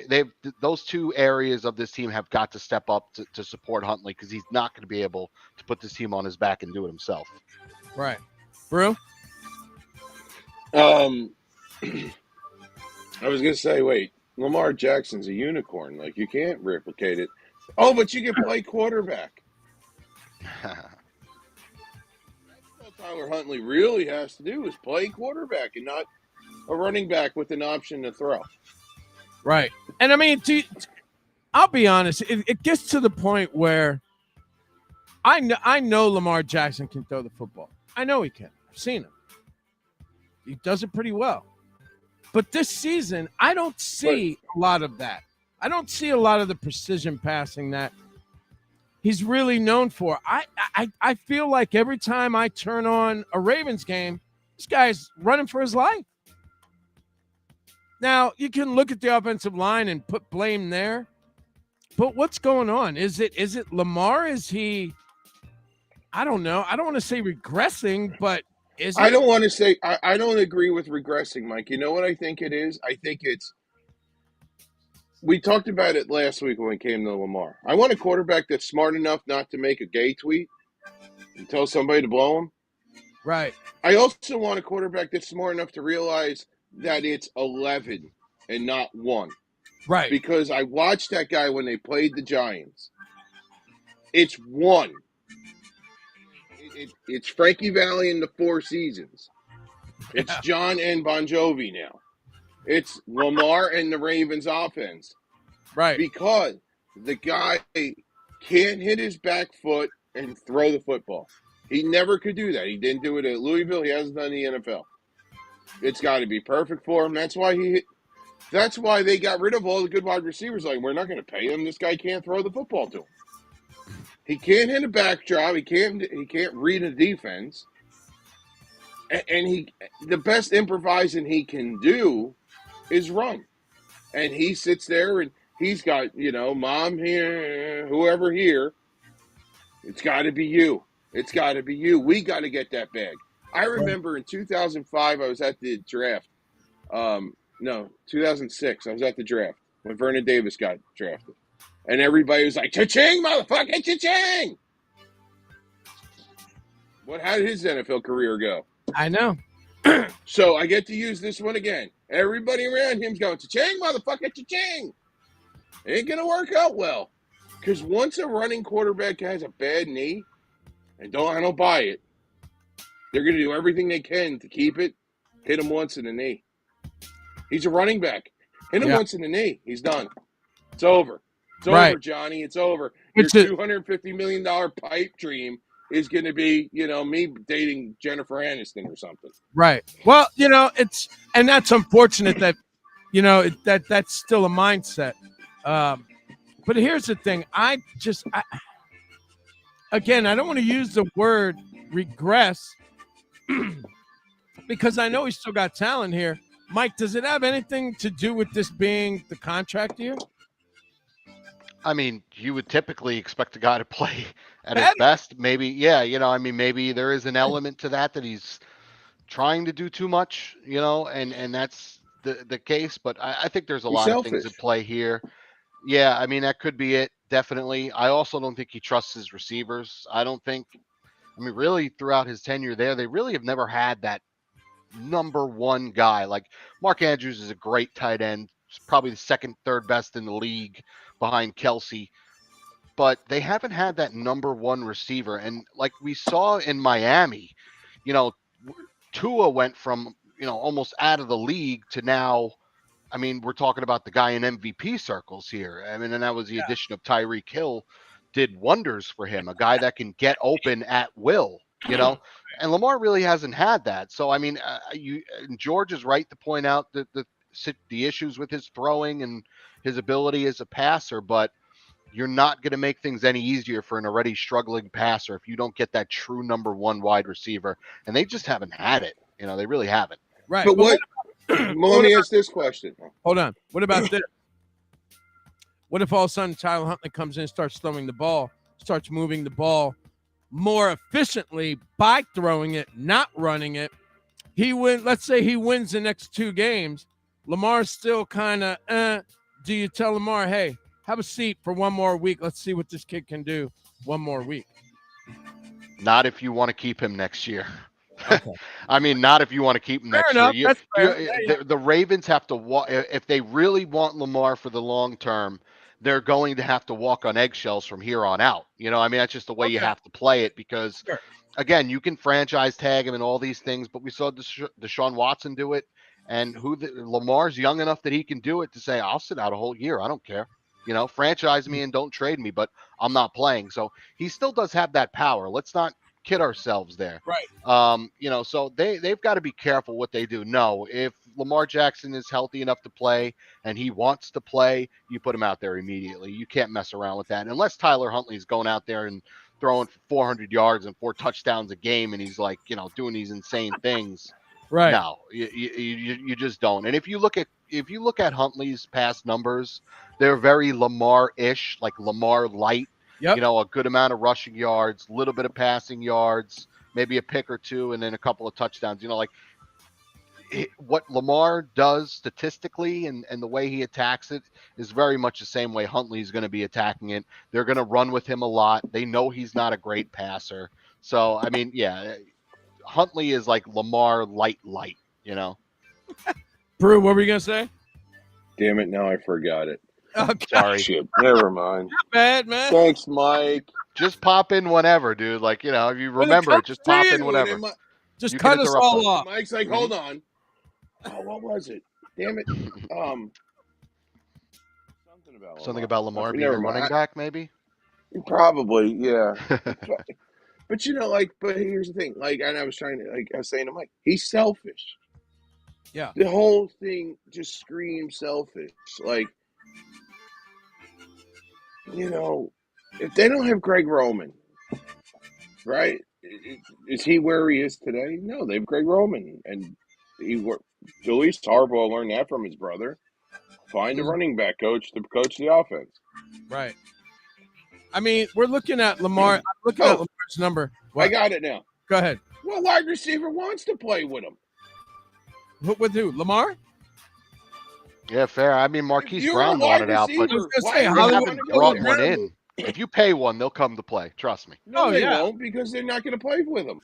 they've those 2 areas of this team have got to step up to support Huntley, because he's not going to be able to put this team on his back and do it himself. Right. Brew? I was gonna say, wait, Lamar Jackson's a unicorn. Like, you can't replicate it. Oh, but you can play quarterback. That's all Tyler Huntley really has to do is play quarterback and not a running back with an option to throw. Right. And I mean, I'll be honest, it gets to the point where I know Lamar Jackson can throw the football. I know he can. I've seen him. He does it pretty well. But this season, I don't see a lot of that. I don't see a lot of the precision passing that he's really known for. I feel like every time I turn on a Ravens game, this guy's running for his life. Now, you can look at the offensive line and put blame there. But what's going on? Is it Lamar? Is he, I don't know. I don't want to say regressing, but is it? I don't want to say I don't agree with regressing, Mike. You know what I think it is? I think it's we talked about it last week when it came to Lamar. I want a quarterback that's smart enough not to make a gay tweet and tell somebody to blow him. Right. I also want a quarterback that's smart enough to realize that it's 11 and not 1. Right. Because I watched that guy when they played the Giants. It's 1. It's Frankie Valli in the Four Seasons. It's John and Bon Jovi now. It's Lamar and the Ravens offense. Right. Because the guy can't hit his back foot and throw the football. He never could do that. He didn't do it at Louisville. He hasn't done it in the NFL. It's got to be perfect for him. That's why they got rid of all the good wide receivers. Like, we're not going to pay him. This guy can't throw the football to him. He can't hit a backdrop. He can't read a defense. And the best improvising he can do is run. And he sits there and he's got, mom here, whoever here. It's got to be you. It's got to be you. We got to get that bag. I remember in 2005, I was at the draft. 2006, I was at the draft when Vernon Davis got drafted. And everybody was like, cha-ching, motherfucker, cha-ching! How did his NFL career go? I know. So I get to use this one again. Everybody around him's going, cha-ching, motherfucker, cha-ching! It ain't going to work out well. Because once a running quarterback has a bad knee, and I don't buy it, they're going to do everything they can to keep it. Hit him once in the knee. He's a running back. Hit him once in the knee. He's done. It's over. It's over, Johnny. It's over. Your $250 million pipe dream is going to be, me dating Jennifer Aniston or something. Right. Well, that's unfortunate that, that's still a mindset. But here's the thing. Again, I don't want to use the word regress because I know he's still got talent here. Mike, does it have anything to do with this being the contract year? I mean, you would typically expect a guy to play at his best. Maybe, maybe there is an element to that he's trying to do too much, and that's the case. But I think there's a lot of things at play here. Yeah, I mean, that could be it, definitely. I also don't think he trusts his receivers. Really, throughout his tenure there, they really have never had that number one guy. Like, Mark Andrews is a great tight end. He's probably the second, third best in the league behind Kelsey. But they haven't had that number one receiver. And like we saw in Miami, Tua went from, almost out of the league to now, we're talking about the guy in MVP circles here. And that was the addition of Tyreek Hill did wonders for him, a guy that can get open at will, and Lamar really hasn't had that. So, George is right to point out that the issues with his throwing and his ability as a passer, but you're not going to make things any easier for an already struggling passer if you don't get that true number one wide receiver. And they just haven't had it. They really haven't. Right. But let me ask this question. Hold on. What about this? What if all of a sudden Tyler Huntley comes in and starts throwing the ball, starts moving the ball more efficiently by throwing it, not running it? Let's say he wins the next 2 games. Lamar's still kind of, do you tell Lamar, hey, have a seat for one more week. Let's see what this kid can do one more week. Not if you want to keep him next year. Okay. Not if you want to keep him next year. That's fair. The Ravens have to walk. If they really want Lamar for the long term, they're going to have to walk on eggshells from here on out. That's just the way you have to play it because, again, you can franchise tag him and all these things, but we saw Deshaun Watson do it. And Lamar's young enough that he can do it to say, I'll sit out a whole year. I don't care. Franchise me and don't trade me, but I'm not playing. So he still does have that power. Let's not kid ourselves there. Right. So they've got to be careful what they do. No, if Lamar Jackson is healthy enough to play and he wants to play, you put him out there immediately. You can't mess around with that. Unless Tyler Huntley's going out there and throwing 400 yards and 4 touchdowns a game and he's like, doing these insane things. Right. No, you just don't. And if you look at Huntley's past numbers, they're very Lamar-ish, like Lamar light. Yep. A good amount of rushing yards, a little bit of passing yards, maybe a pick or two, and then a couple of touchdowns. What Lamar does statistically and the way he attacks it is very much the same way Huntley's going to be attacking it. They're going to run with him a lot. They know he's not a great passer. So, Huntley is like Lamar light, you know. Brew, what were you gonna say? Damn it! Now I forgot it. Okay, Sorry. Shit. Never mind. bad man. Thanks, Mike. Just pop in whenever, dude. Like, you know, if you When it remember, comes just to pop you, in whenever. Just You can cut us interrupt all us. off. Mike's like, hold on. Oh, what was it? Damn it. Something about Lamar being Never a running mind. back, maybe. Probably, yeah. But you know, like, but here's the thing. Like, and I was saying to Mike, he's selfish. Yeah. The whole thing just screams selfish. Like, you know, if they don't have Greg Roman, right? Is he where he is today? No, they have Greg Roman, and at least Harbaugh learned that from his brother. Find a running back coach to coach the offense. Right. I mean, we're looking at Lamar. I'm looking at Lamar's number. What? I got it now. Go ahead. What wide receiver wants to play with him? With who? Lamar? Yeah, fair. I mean, Marquise You're Brown a wide wanted out, but receiver. I was gonna say, Why they Hollywood haven't wanna go brought there? one in. If you pay one, they'll come to play. Trust me. No, they yeah. won't because they're not going to play with him.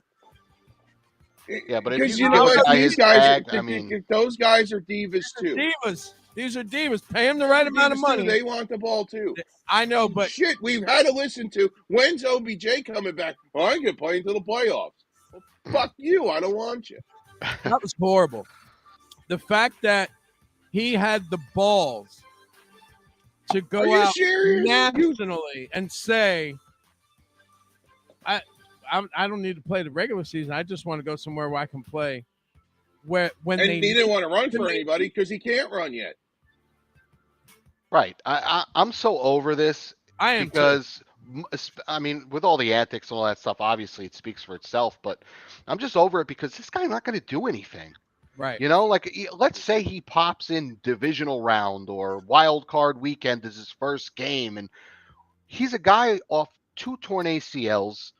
Yeah, but if Because you you give know a what, guy these his guys, bag, I mean, those guys are divas too. Divas. These are divas. Pay him the right amount of Divas, too. money. They want the ball too. I know, but Shit, we've had to listen to when's OBJ coming back? Oh, I'm going to play until the playoffs. Well, fuck you. I don't want you. that was horrible. The fact that he had the balls to Are go you out serious? nationally and say, I don't need to play the regular season. I just want to go somewhere where I can play. When And they he didn't want to run for they- anybody because he can't run yet. right. I'm so over this I am too. because, I mean, with all the antics and all that stuff, obviously it speaks for itself, but I'm just over it because this guy's not going to do anything. Right. You know, like, let's say he pops in divisional round or wild card weekend as his first game, and he's a guy off 2 torn ACLs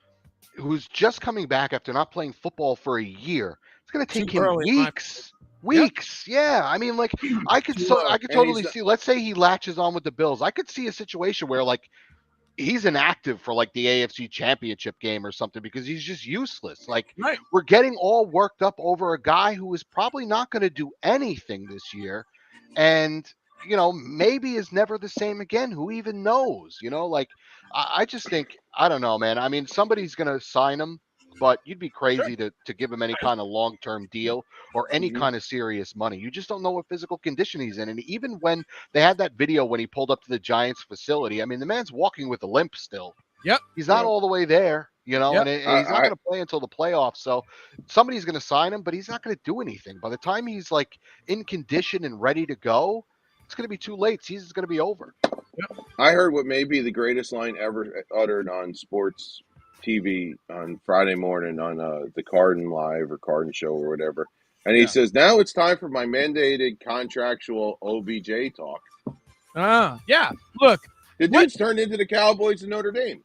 who's just coming back after not playing football for a year. It's going to take Too him early, in my weeks. Weeks, yeah. I mean, like, I could And totally he's see. Let's say he latches on with the Bills. I could see a situation where, like, he's inactive for like the AFC Championship game or something because he's just useless. Like, Right. we're getting all worked up over a guy who is probably not going to do anything this year, and you know, maybe is never the same again. Who even knows? You know, like, I just think, I don't know, man. I mean, somebody's going to sign him, but you'd be crazy to give him any kind of long-term deal or any kind of serious money. You just don't know what physical condition he's in. And even when they had that video when he pulled up to the Giants facility, I mean, the man's walking with a limp still. Yep. He's not Yep. all the way there, you know, Yep. and he's not going to play until the playoffs. So somebody's going to sign him, but he's not going to do anything. By the time he's like in condition and ready to go, it's going to be too late. Season's going to be over. I heard what may be the greatest line ever uttered on sports TV on Friday morning on the Carden Live or Carden Show or whatever. And he says, now it's time for my mandated contractual OBJ talk. Yeah. Look, The dude's turned into the Cowboys of Notre Dame.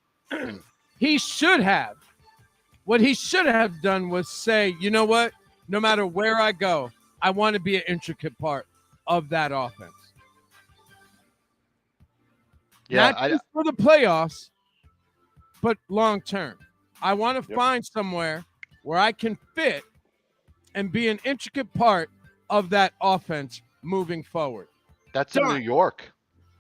he should have. What he should have done was say, you know what? No matter where I go, I want to be an intricate part of that offense. Yeah, Not just for the playoffs, but long term. I want to find somewhere where I can fit and be an intricate part of that offense moving forward. That's in New York.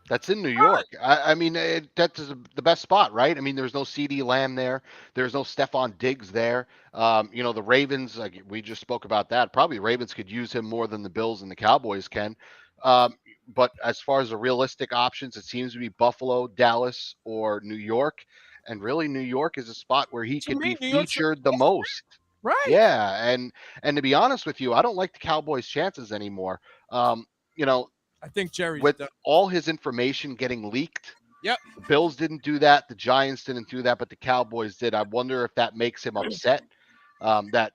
That's in New York. I mean, that's the best spot, right? I mean, there's no CeeDee Lamb there. There's no Stephon Diggs there. You know, the Ravens, like we just spoke about that. Probably Ravens could use him more than the Bills and the Cowboys can. But as far as the realistic options, it seems to be Buffalo, Dallas, or New York. And really, New York is a spot where he could be featured the most. Right. Yeah. And to be honest with you, I don't like the Cowboys' chances anymore. You know, I think Jerry's with done. all his information getting leaked. Yep. The Bills didn't do that. The Giants didn't do that, but the Cowboys did. I wonder if that makes him upset. That's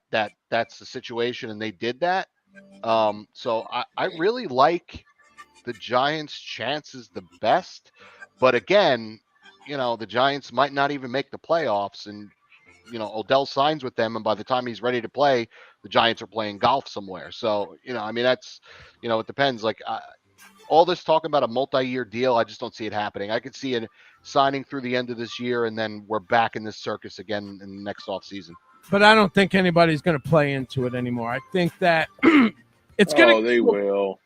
the situation, and they did that. So I really like the Giants' chances the best, but again, you know, the Giants might not even make the playoffs, and you know, Odell signs with them, and by the time he's ready to play, the Giants are playing golf somewhere. So, you know, I mean, that's, you know, it depends. Like, all this talking about a multi-year deal, I just don't see it happening. I could see it signing through the end of this year, and then we're back in this circus again in the next offseason. but I don't think anybody's going to play into it anymore. I think that it's going to. Oh, they will.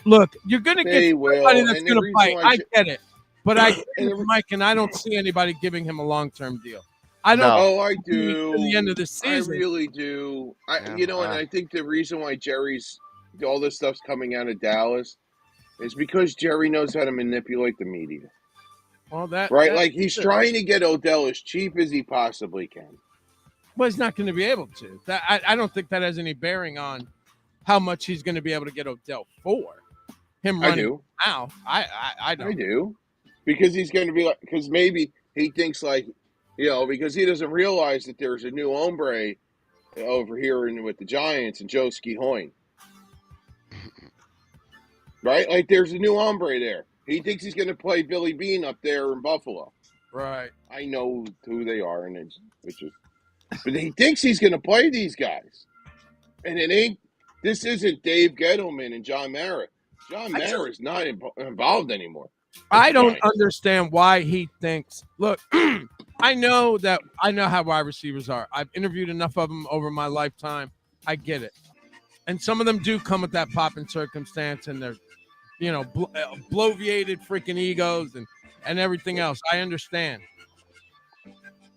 Look, you're going to get They will. somebody that's And the going to reason fight. why I get it, but I, and Mike, and I don't see anybody giving him a long-term deal. I don't. No. Oh, I To do. the end of the season. I really do. Yeah, And I think the reason why all this stuff's coming out of Dallas is because Jerry knows how to manipulate the media. Well, that Right? that- Like, he's trying to get Odell as cheap as he possibly can. Well, he's not going to be able to. I don't think that has any bearing on how much he's going to be able to get Odell for. Him I running do. now, I don't. I do. Because he's going to be like, because maybe he thinks like, because he doesn't realize that there's a new hombre over here with the Giants and Joe Skihoin. Right? Like, there's a new hombre there. He thinks he's going to play Billy Bean up there in Buffalo. Right. I know who they are, and but he thinks he's going to play these guys. And it ain't, this isn't Dave Gettleman and John Mara. John Mara is not involved anymore. I don't understand why he thinks. Look, I know how wide receivers are. I've interviewed enough of them over my lifetime. I get it, and some of them do come with that popping circumstance, and they're, bloviated freaking egos and everything else. I understand,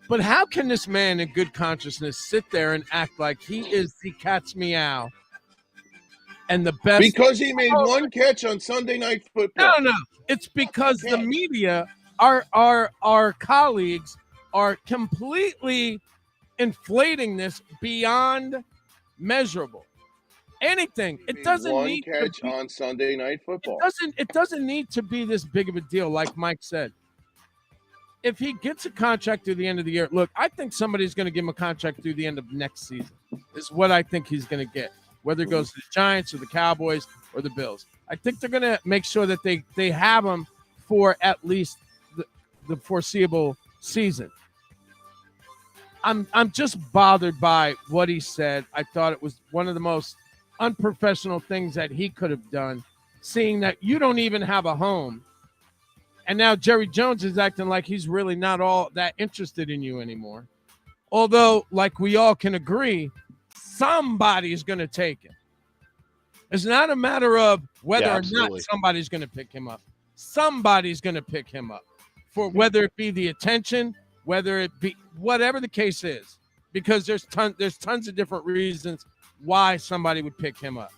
but how can this man in good consciousness sit there and act like he is the cat's meow and the best? Because he made one catch on Sunday Night Football. No. It's because the media, our colleagues, are completely inflating this beyond measurable. Anything. It doesn't one need catch to be, on Sunday Night Football. It doesn't need to be this big of a deal, like Mike said. If he gets a contract through the end of the year, look, I think somebody's going to give him a contract through the end of next season. Is what I think he's going to get, whether it goes to the Giants or the Cowboys or the Bills. I think they're going to make sure that they have him for at least the foreseeable season. I'm just bothered by what he said. I thought it was one of the most unprofessional things that he could have done, seeing that you don't even have a home. And now Jerry Jones is acting like he's really not all that interested in you anymore. Although, like we all can agree, somebody is going to take him. It's not a matter of whether or not somebody's going to pick him up. Somebody's going to pick him up, for whether it be the attention, whether it be whatever the case is, because there's tons of different reasons why somebody would pick him up.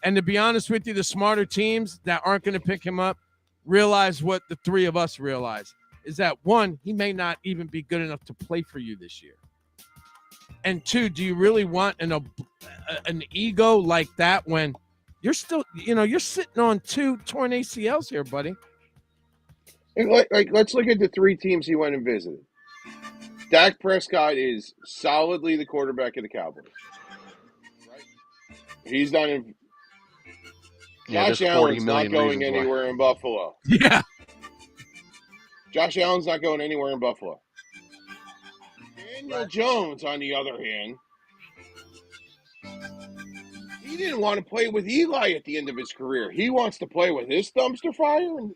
And to be honest with you, the smarter teams that aren't going to pick him up realize what the three of us realize, is that one, he may not even be good enough to play for you this year. And two, do you really want an ego like that when you're still, you're sitting on 2 torn ACLs here, buddy? And let's look at the 3 teams he went and visited. Dak Prescott is solidly the quarterback of the Cowboys. Right? He's not in. Josh Allen's not going anywhere in Buffalo. Yeah. Josh Allen's not going anywhere in Buffalo. Daniel Jones, on the other hand, he didn't want to play with Eli at the end of his career. He wants to play with his dumpster fire and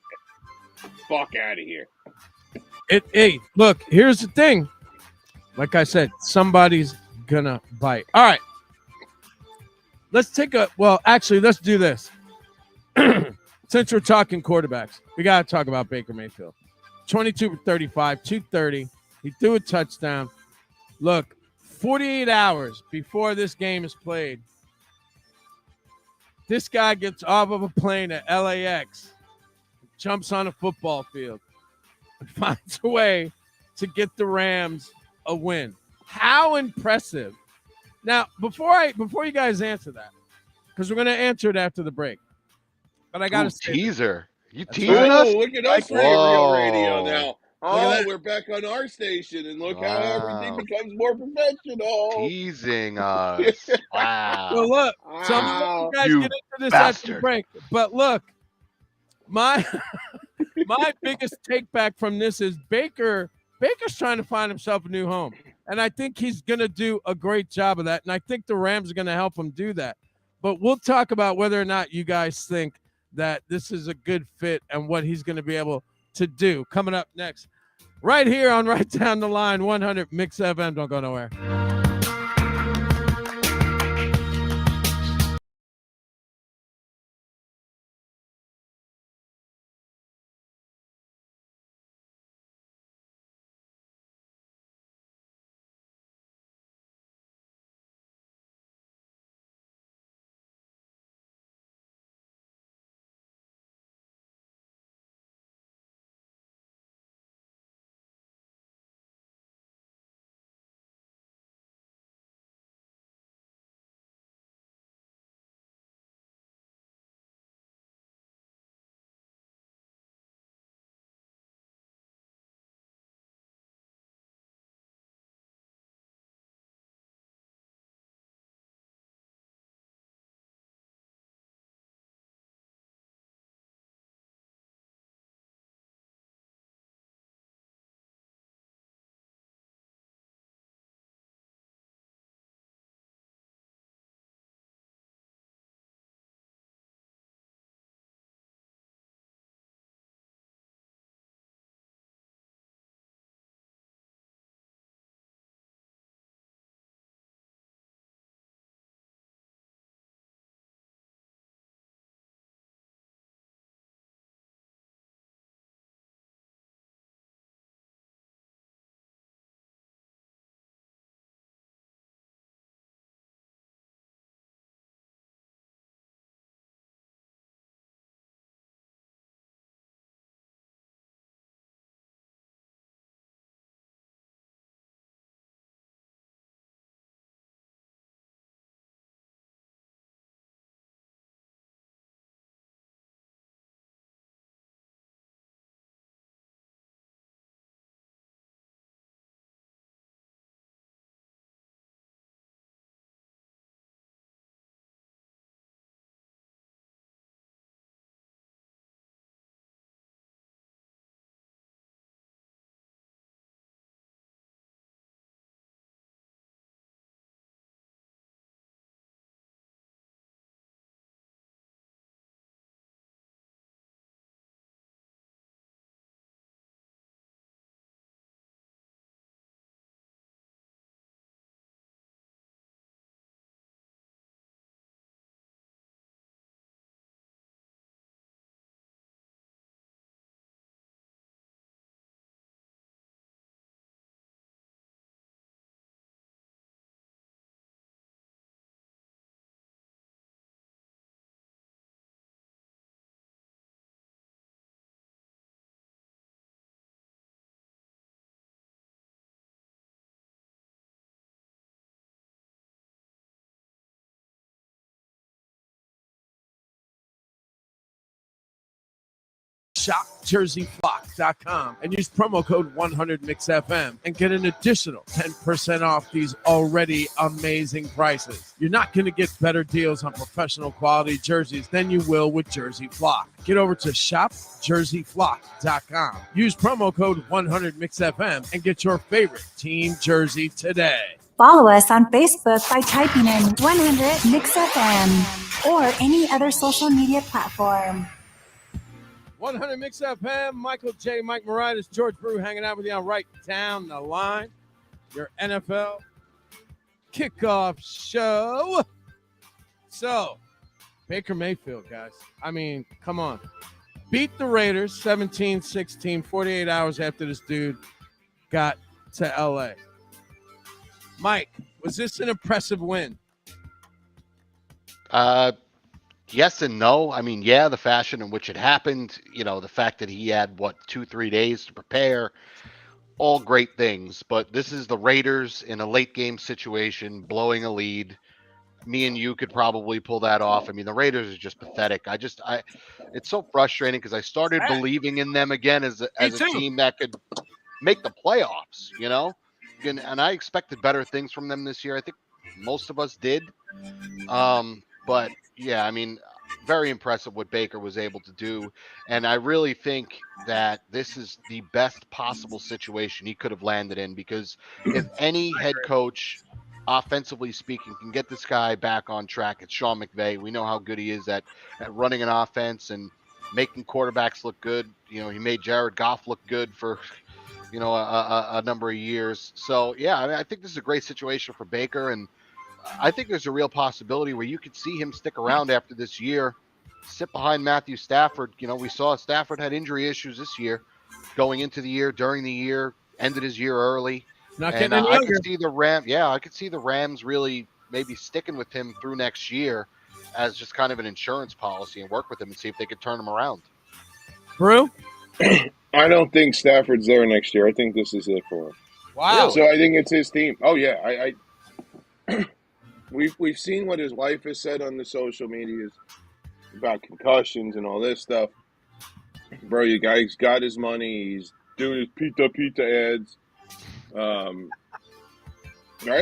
fuck out of here. Hey, look, here's the thing. Like I said, somebody's gonna bite. All right. Let's do this. Since we're talking quarterbacks, we got to talk about Baker Mayfield. 22 for 35, 230. He threw a touchdown. Look, 48 hours before this game is played, this guy gets off of a plane at LAX, jumps on a football field, and finds a way to get the Rams a win. How impressive. Now, before you guys answer that, because we're going to answer it after the break, but I got to say teaser. You teasing Oh, us? look at us for real radio now. Oh, we're back on our station, and look how everything becomes more professional. Teasing us. Wow. Well, look, some of you guys get into this after the break, but look, my biggest take back from this is Baker's trying to find himself a new home, and I think he's going to do a great job of that, and I think the Rams are going to help him do that. But we'll talk about whether or not you guys think that this is a good fit and what he's going to be able to do coming up next, right here on Right Down the Line 100 Mix FM. Don't go nowhere. shopjerseyflock.com and use promo code 100MixFM and get an additional 10% off these already amazing prices. You're not going to get better deals on professional quality jerseys than you will with Jersey Flock. Get over to shopjerseyflock.com. Use promo code 100MixFM and get your favorite team jersey today. Follow us on Facebook by typing in 100MixFM or any other social media platform. 100 Mix FM, Michael J. Mike Moritas, George Brew hanging out with you on Right Down the Line, your NFL kickoff show. So, Baker Mayfield, guys. I mean, come on. Beat the Raiders 17-16, 48 hours after this dude got to L.A. Mike, was this an impressive win? Yes and no. I mean, yeah, the fashion in which it happened, the fact that he had, 2-3 days to prepare, all great things. But this is the Raiders in a late game situation, blowing a lead. Me and you could probably pull that off. I mean, the Raiders are just pathetic. It's so frustrating because I started believing in them again as a team that could make the playoffs, and I expected better things from them this year. I think most of us did. But yeah, I mean, very impressive what Baker was able to do. And I really think that this is the best possible situation he could have landed in, because if any head coach, offensively speaking, can get this guy back on track, it's Sean McVay. We know how good he is at running an offense and making quarterbacks look good. He made Jared Goff look good for, a number of years. So, yeah, I think this is a great situation for Baker. And I think there's a real possibility where you could see him stick around after this year, sit behind Matthew Stafford. We saw Stafford had injury issues this year, going into the year, during the year, ended his year early. Not getting and any I younger. could see the Rams really maybe sticking with him through next year as just kind of an insurance policy and work with him and see if they could turn him around. Brew? I don't think Stafford's there next year. I think this is it for him. Wow. So I think it's his team. Oh yeah, we've seen what his wife has said on the social medias about concussions and all this stuff. Bro, you guys got his money. He's doing his pizza ads. Right?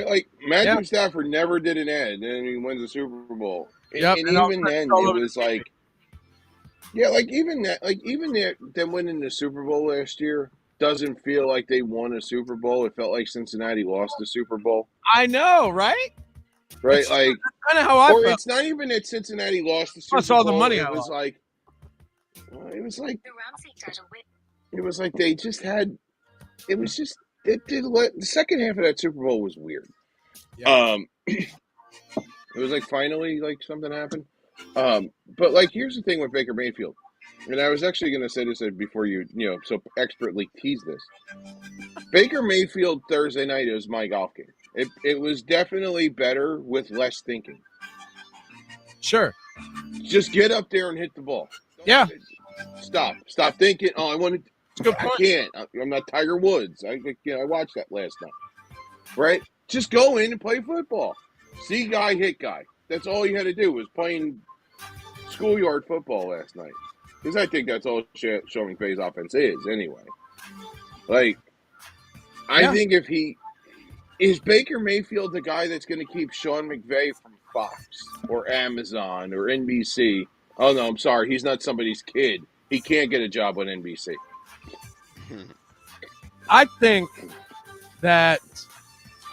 Like Matthew Stafford never did an ad, and then he wins the Super Bowl. Yep, And even then, it was like, yeah, them winning the Super Bowl last year doesn't feel like they won a Super Bowl. It felt like Cincinnati lost the Super Bowl. I know, right? Right? That's like, kind of how I felt. it's not even that Cincinnati lost the Super Plus all Bowl. the money It I was lost. like, they just had. It was just the second half of that Super Bowl was weird. Yeah. It was like finally like something happened. But like here's the thing with Baker Mayfield, and I was actually going to say this before you so expertly teased this. Baker Mayfield Thursday night is my golf game. It was definitely better with less thinking. Sure. Just get up there and hit the ball. Yeah. Stop thinking. Oh, I want to. Good I point. can't. I'm not Tiger Woods. I watched that last night. Right? Just go in and play football. See guy, hit guy. That's all you had to do was playing schoolyard football last night. Because I think that's all Sean McVay's offense is anyway. Like, I think if is Baker Mayfield the guy that's going to keep Sean McVay from Fox or Amazon or NBC? Oh, no, I'm sorry. He's not somebody's kid. He can't get a job on NBC. I think that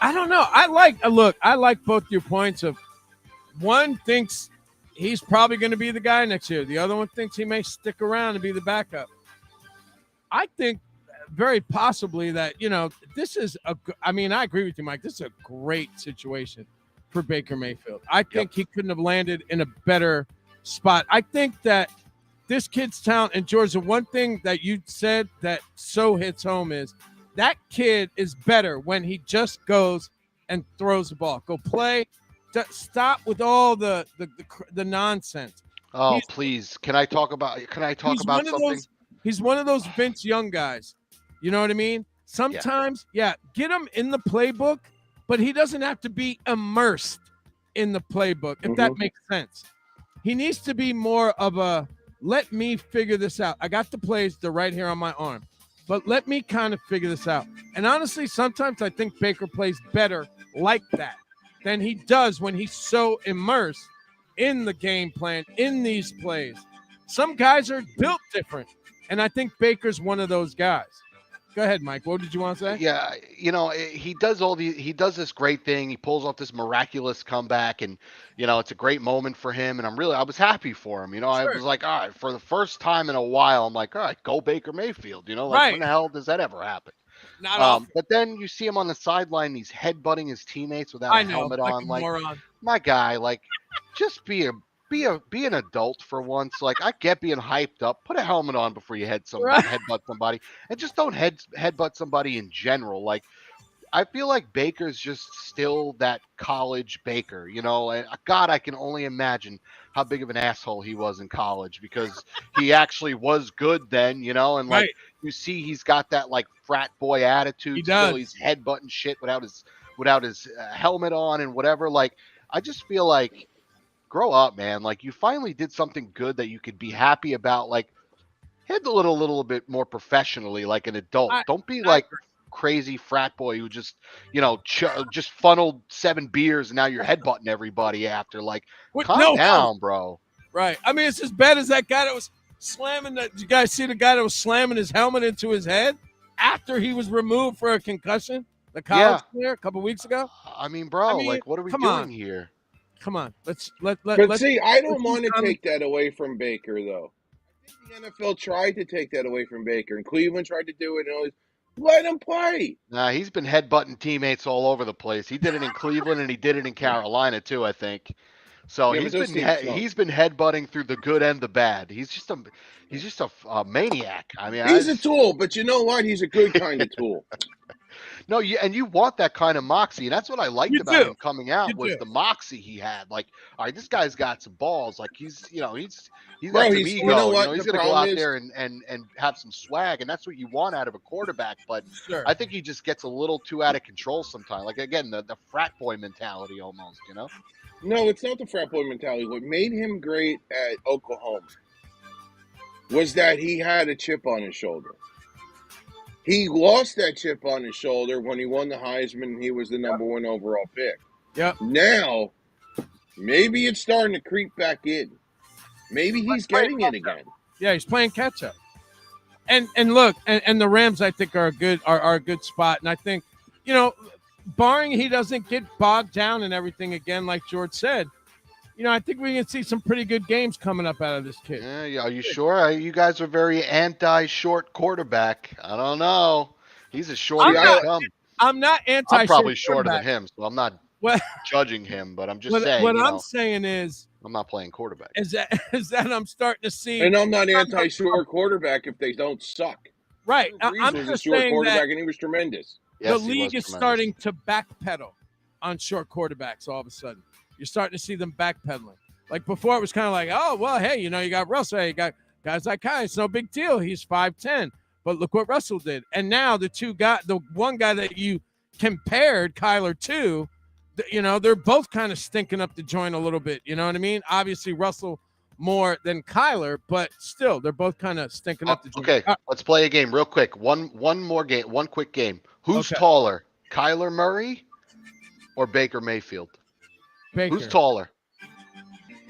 I don't know. I like both your points of one thinks he's probably going to be the guy next year. The other one thinks he may stick around and be the backup. I think very possibly that, this is I agree with you, Mike. This is a great situation for Baker Mayfield. I think he couldn't have landed in a better spot. I think that this kid's talent, and George, the one thing that you said that so hits home is that kid is better when he just goes and throws the ball. Go play. Stop with all the nonsense. Oh, please. Can I talk about something? He's one of those Vince Young guys. You know what I mean? Sometimes, get him in the playbook, but he doesn't have to be immersed in the playbook, if that makes sense. He needs to be more of a let me figure this out. I got the plays. They're right here on my arm. But let me kind of figure this out. And honestly, sometimes I think Baker plays better like that than he does when he's so immersed in the game plan, in these plays. Some guys are built different, and I think Baker's one of those guys. Go ahead, Mike. What did you want to say? Yeah, he does he does this great thing. He pulls off this miraculous comeback, and it's a great moment for him. And I was happy for him. I Sure. was like, all right, for the first time in a while, I'm like, all right, go Baker Mayfield. Right. When the hell does that ever happen? Not often. But then you see him on the sideline, he's headbutting his teammates without a helmet on. Like, my guy, like, just be an adult for once. Like, I get being hyped up. Put a helmet on before you headbutt somebody, and just don't headbutt somebody in general. Like, I feel like Baker's just still that college Baker, and God, I can only imagine how big of an asshole he was in college, because he actually was good then, and like, Right. you see he's got that like frat boy attitude. He still. does. He's headbutting shit without his helmet on and whatever. Like, I just feel like, grow up, man. Like, you finally did something good that you could be happy about. Like, head a little bit more professionally, like an adult. Don't be like crazy frat boy who just just funneled 7 beers and now you're headbutting everybody after. Like, calm down, bro. Right. I mean, it's as bad as that guy that was slamming. Did you guys see the guy that was slamming his helmet into his head after he was removed for a concussion? The college player a couple weeks ago. I mean, bro, like, what are we doing here? Come on, let's. See, I don't want to take that away from Baker, though. I think the NFL tried to take that away from Baker, and Cleveland tried to do it, and always let him play. Nah, he's been headbutting teammates all over the place. He did it in Cleveland, and he did it in Carolina too, I think. So he's been headbutting through the good and the bad. He's just a maniac. I mean, he's a tool, but you know what? He's a good kind of tool. No, you want that kind of moxie, and that's what I liked about him coming out was the moxie he had. Like, all right, this guy's got some balls. Like, he's got some ego. You know what? He's gonna go out there and have some swag, and that's what you want out of a quarterback. But I think he just gets a little too out of control sometimes. Like, again, the frat boy mentality almost. No, it's not the frat boy mentality. What made him great at Oklahoma was that he had a chip on his shoulder. He lost that chip on his shoulder when he won the Heisman and he was the number 1 overall pick. Yep. Now, maybe it's starting to creep back in. Maybe he's getting it again. Yeah, he's playing catch up. And look, and the Rams, I think, are a good spot. And I think, barring he doesn't get bogged down and everything again, like George said, I think we can see some pretty good games coming up out of this kid. Yeah, are you sure? You guys are very anti-short quarterback. I don't know. He's a short guy. I'm not anti-short. I'm probably shorter than him, so I'm not judging him. But I'm just saying. What I'm saying is, I'm not playing quarterback. Is that I'm starting to see, and I'm not anti-short quarterback if they don't suck. Right. I'm was just a short saying quarterback, that and he was tremendous. Yes, the league is starting to backpedal on short quarterbacks all of a sudden. You're starting to see them backpedaling. Like before, it was kind of like, oh, well, hey, you got Russell. Hey, you got guys like Kai. It's no big deal. He's 5'10". But look what Russell did. And now the one guy that you compared Kyler to, they're both kind of stinking up the joint a little bit. You know what I mean? Obviously, Russell more than Kyler, but still, they're both kind of stinking up the joint. Okay, let's play a game real quick. One more game, one quick game. Who's taller, Kyler Murray or Baker Mayfield? Baker. Who's taller?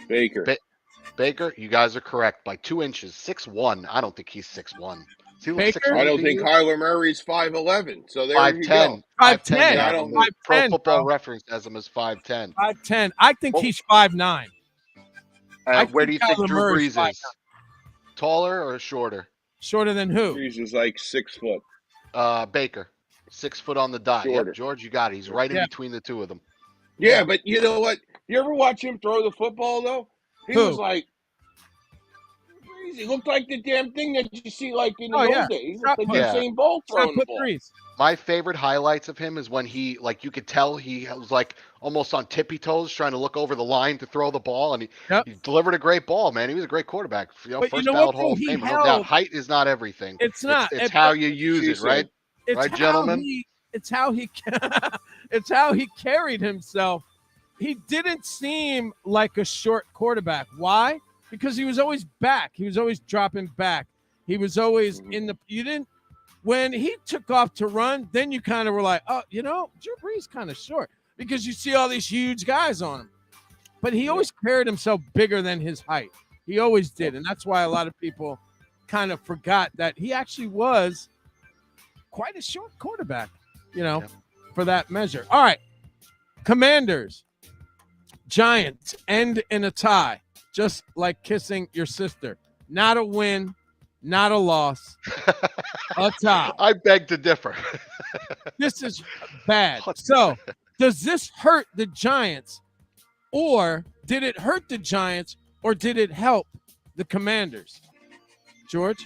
Baker. Baker, you guys are correct by 2 inches. 6'1". I don't think he's 6'1". Baker? I don't think Kyler Murray's 5'11". So there 5'10". you go. 5'10". I don't Pro Football Reference has him as 5'10". 5'10". I think he's 5'9". Where do you think Kyler Drew Murray's Brees is? Taller or shorter? Shorter than who? Brees is like 6 foot. Baker. 6 foot on the dot. Shorter. Yep, George, you got it. He's right in between the two of them. Yeah, but you know what? You ever watch him throw the football, though? He was like, crazy. He looked like the damn thing that you see like in the old days. He looked like Usain Bolt throwing the ball. My favorite highlights of him is when he, like, you could tell he was like almost on tippy toes trying to look over the line to throw the ball, and he delivered a great ball, man. He was a great quarterback. First ballot Hall of Famer, no doubt. Height is not everything. It's not. It's how you use it, right? Right, gentlemen? It's how he carried himself. He didn't seem like a short quarterback. Why? because he was always back. He was always dropping back. He was always Mhm. in the. You didn't. When he took off to run, then you kind of were like, oh, Drew Brees kind of short because you see all these huge guys on him. But he always carried himself bigger than his height. He always did. And that's why a lot of people kind of forgot that he actually was quite a short quarterback, for that measure. All right. Commanders, Giants end in a tie, just like kissing your sister. Not a win, not a loss, a tie. I beg to differ. This is bad. So, does this hurt the Giants, or did it hurt the Giants, or did it help the Commanders? George?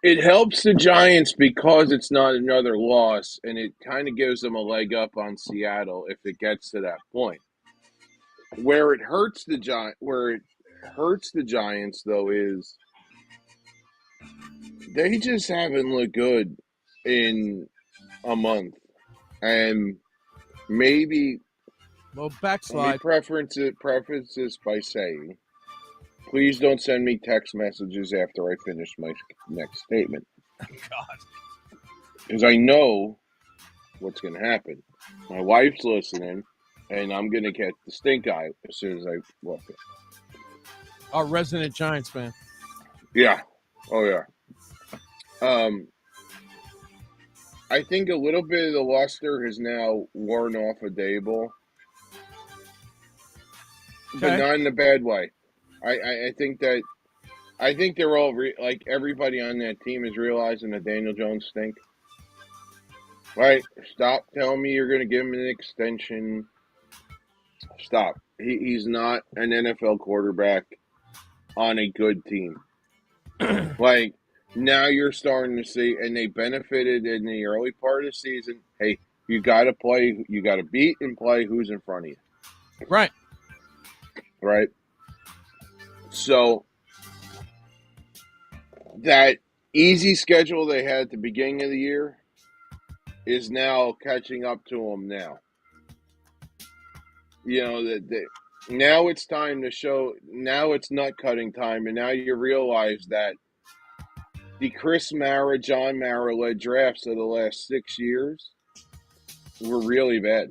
It helps the Giants because it's not another loss, and it kind of gives them a leg up on Seattle if it gets to that point. Where it hurts the Giants, though, is they just haven't looked good in a month, and maybe Well, let me backslide. preface this by saying, please don't send me text messages after I finish my next statement. God. Because I know what's going to happen. My wife's listening, and I'm going to get the stink eye as soon as I walk in. Our resident Giants fan. Yeah. Oh, yeah. I think a little bit of the luster has now worn off of Dable, but Okay. not in a bad way. I think they're all like everybody on that team is realizing that Daniel Jones stink. Right? Stop telling me you're going to give him an extension. Stop. He's not an NFL quarterback on a good team. Like, now you're starting to see, and they benefited in the early part of the season. Hey, you got to play, you got to beat and play who's in front of you. Right. Right? So, that easy schedule they had at the beginning of the year is now catching up to them now. Now it's time to show, now it's nut cutting time, and now you realize that the Chris Mara, John Mara led drafts of the last 6 years were really bad.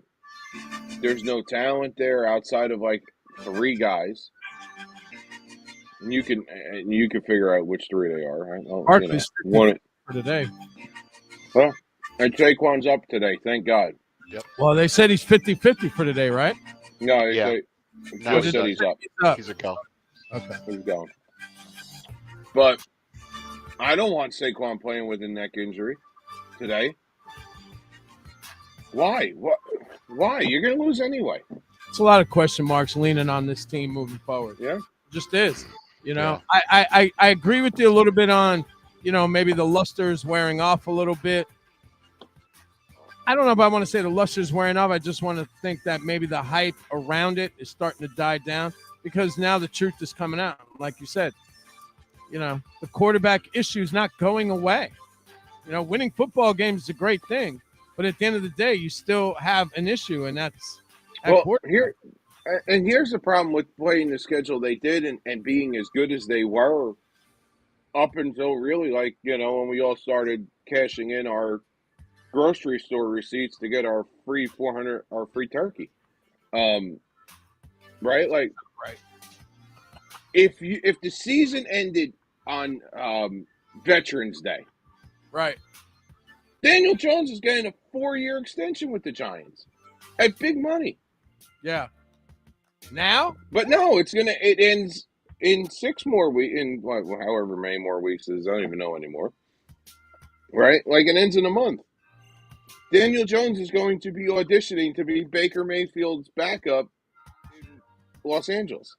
There's no talent there outside of like 3 guys. And you can figure out which 3 they are. Barkley's One, for today. and Saquon's up today, thank God. Well, they said he's 50-50 for today, right? No, Yeah. Joe said he's up. He's a go. Okay. He's going. But I don't want Saquon playing with a neck injury today. Why? What? Why? You're going to lose anyway. It's a lot of question marks leaning on this team moving forward. Yeah. It just is. I agree with you a little bit on, maybe the luster is wearing off a little bit. I don't know if I want to say the luster is wearing off. I just want to think that maybe the hype around it is starting to die down because now the truth is coming out. Like you said, the quarterback issue is not going away. Winning football games is a great thing, but at the end of the day, you still have an issue, and that's here's the problem with playing the schedule they did and being as good as they were up until really when we all started cashing in our grocery store receipts to get our free free turkey. Right? Like, right. If the season ended on Veterans Day, right, Daniel Jones is getting a 4-year extension with the Giants at big money. Yeah. Now? But no, it ends in 6 more weeks, however many more weeks it is, I don't even know anymore. Right? Like, it ends in a month. Daniel Jones is going to be auditioning to be Baker Mayfield's backup in Los Angeles.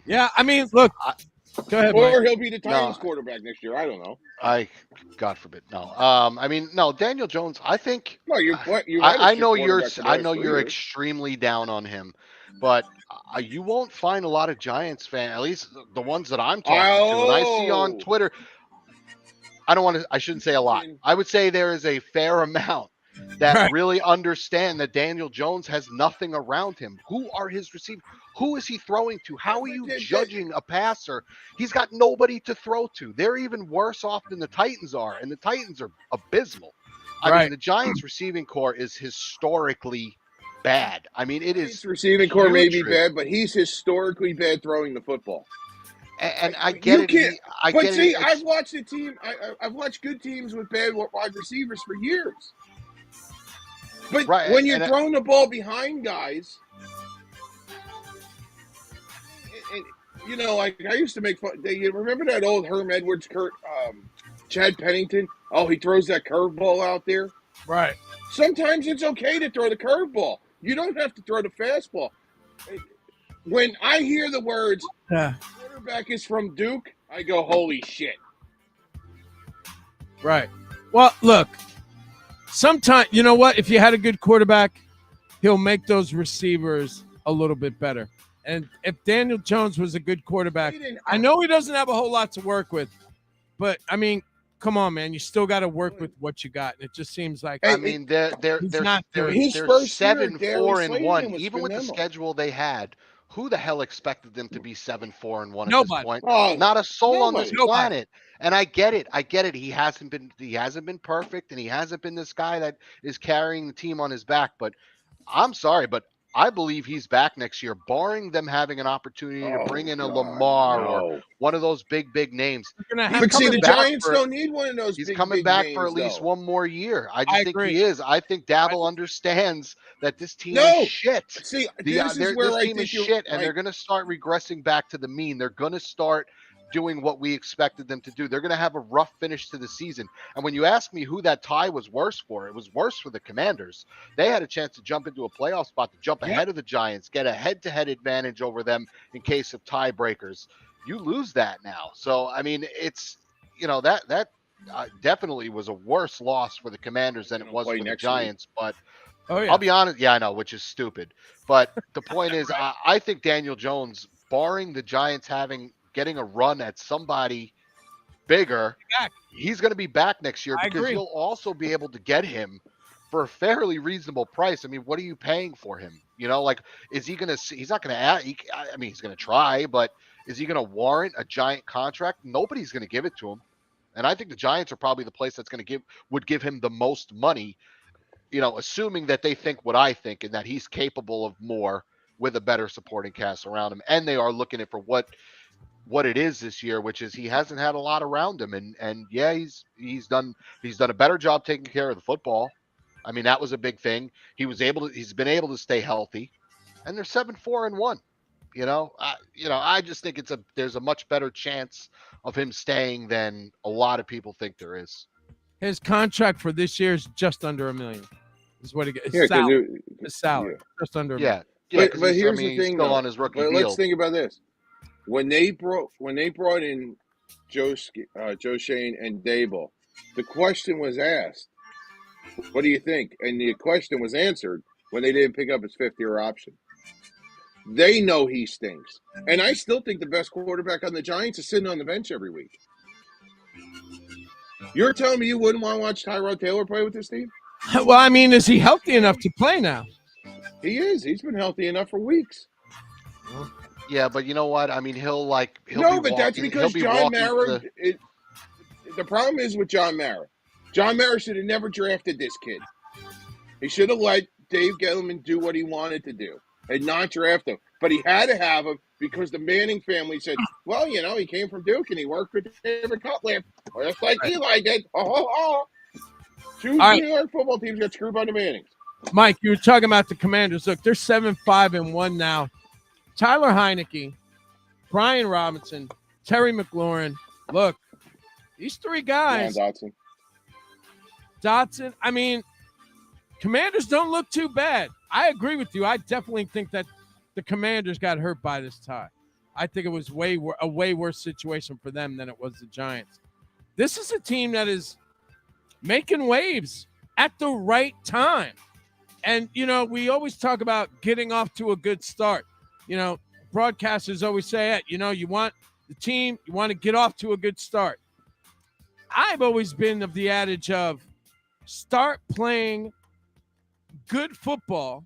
Yeah, I mean, look. Go ahead, Or Mike. he'll be the Titans quarterback next year. I don't know. God forbid, no. No. Daniel Jones. I think. No, I know you're extremely down on him, but you won't find a lot of Giants fans, at least the ones that I'm talking to, and I see on Twitter. I shouldn't say a lot. I would say there is a fair amount that Right. really understand that Daniel Jones has nothing around him. Who are his receivers? Who is he throwing to? How are you judging a passer? He's got nobody to throw to. They're even worse off than the Titans are, and the Titans are abysmal. I Right. mean, the Giants receiving core is historically bad. I mean, it is His receiving core may be putrid. bad, but he's historically bad throwing the football. And I You get it. can't- I But get see, it. I've watched a team. I've watched good teams with bad wide receivers for years. But Right, when you're and throwing the ball behind guys, and you know, like I used to make fun. You remember that old Herm Edwards, Chad Pennington? Oh, he throws that curveball out there. Right. Sometimes it's okay to throw the curveball. You don't have to throw the fastball. When I hear the words Yeah. quarterback is from Duke, I go, holy shit. Right. Well, look, sometimes, you know what? If you had a good quarterback, he'll make those receivers a little bit better. And if Daniel Jones was a good quarterback, I know he doesn't have a whole lot to work with, but I mean, come on, man, you still got to work with what you got. And it just seems like, I mean, they're not doing His they're first year, 7-4 Darius and Slayton 1. was Even with the phenomenal. schedule they had, who the hell expected them to be 7-4 and 1 at Nobody. this point? Oh, Not a soul on this nobody. planet. And I get it. He hasn't been perfect, and he hasn't been this guy that is carrying the team on his back. But I'm sorry, but I believe he's back next year, barring them having an opportunity to bring in a Lamar or one of those big names. Gonna He's have But see, coming the back Giants for- don't need one of those He's big, coming big back names, for at least though. one more year. I I just think agree. he is. I think Dabble understands that this team No. is shit. See, This this is where I team think is you're shit, and right. they're going to start regressing back to the mean. They're going to start doing what we expected them to do. They're going to have a rough finish to the season. And when you ask me who that tie was worse for, it was worse for the Commanders. They had a chance to jump into a playoff spot, to jump ahead of the Giants, get a head-to-head advantage over them in case of tiebreakers. You lose that now. So, I mean, it's, that definitely was a worse loss for the Commanders than it was play for the next week. Giants. But oh, yeah. I'll be honest. Yeah, I know, which is stupid. But the point is, I think Daniel Jones, barring the Giants getting a run at somebody bigger, he's going to be back next year, I because agree. you'll also be able to get him for a fairly reasonable price. I mean, what are you paying for him? Like, is he going to? He's not going to. I mean, he's going to try, but is he going to warrant a giant contract? Nobody's going to give it to him. And I think the Giants are probably the place that's going to would give him the most money, assuming that they think what I think and that he's capable of more with a better supporting cast around him. And they are looking at for what it is this year, which is he hasn't had a lot around him. And yeah, he's done a better job taking care of the football. I mean, that was a big thing. He's been able to stay healthy, and they're 7-4 and 1. I just think there's a much better chance of him staying than a lot of people think there is. His contract for this year is just under $1 million. Is what he gets. Yeah, 'cause His salary just under $1 Yeah, million. yeah. But here's the he's thing, still though. on his rookie But deal. let's think about this: when they brought in Joe Shane and Dable, the question was asked, "What do you think?" And the question was answered when they didn't pick up his fifth-year option. They know he stinks, and I still think the best quarterback on the Giants is sitting on the bench every week. You're telling me you wouldn't want to watch Tyrod Taylor play with this team? Well, I mean, is he healthy enough to play now? He is. He's been healthy enough for weeks. Yeah, but you know what? I mean, he'll No, be but that's walking- because he'll be John walking Mara. to The problem is with John Mara. John Mara should have never drafted this kid. He should have let Dave Gettleman do what he wanted to do and not draft him. But he had to have him because the Manning family said, well, he came from Duke and he worked with David Cutler. Just like Eli did. Two right. New York football teams got screwed by the Mannings. Mike, you were talking about the Commanders. Look, they're 7-5 and 1 now. Tyler Heineke, Brian Robinson, Terry McLaurin. Look, these three guys. John Dotson. Dotson. I mean, Commanders don't look too bad. I agree with you. I definitely think that the Commanders got hurt by this tie. I think it was a way worse situation for them than it was the Giants. This is a team that is making waves at the right time. And, we always talk about getting off to a good start. Broadcasters always say it. You want the team, you want to get off to a good start. I've always been of the adage of start playing good football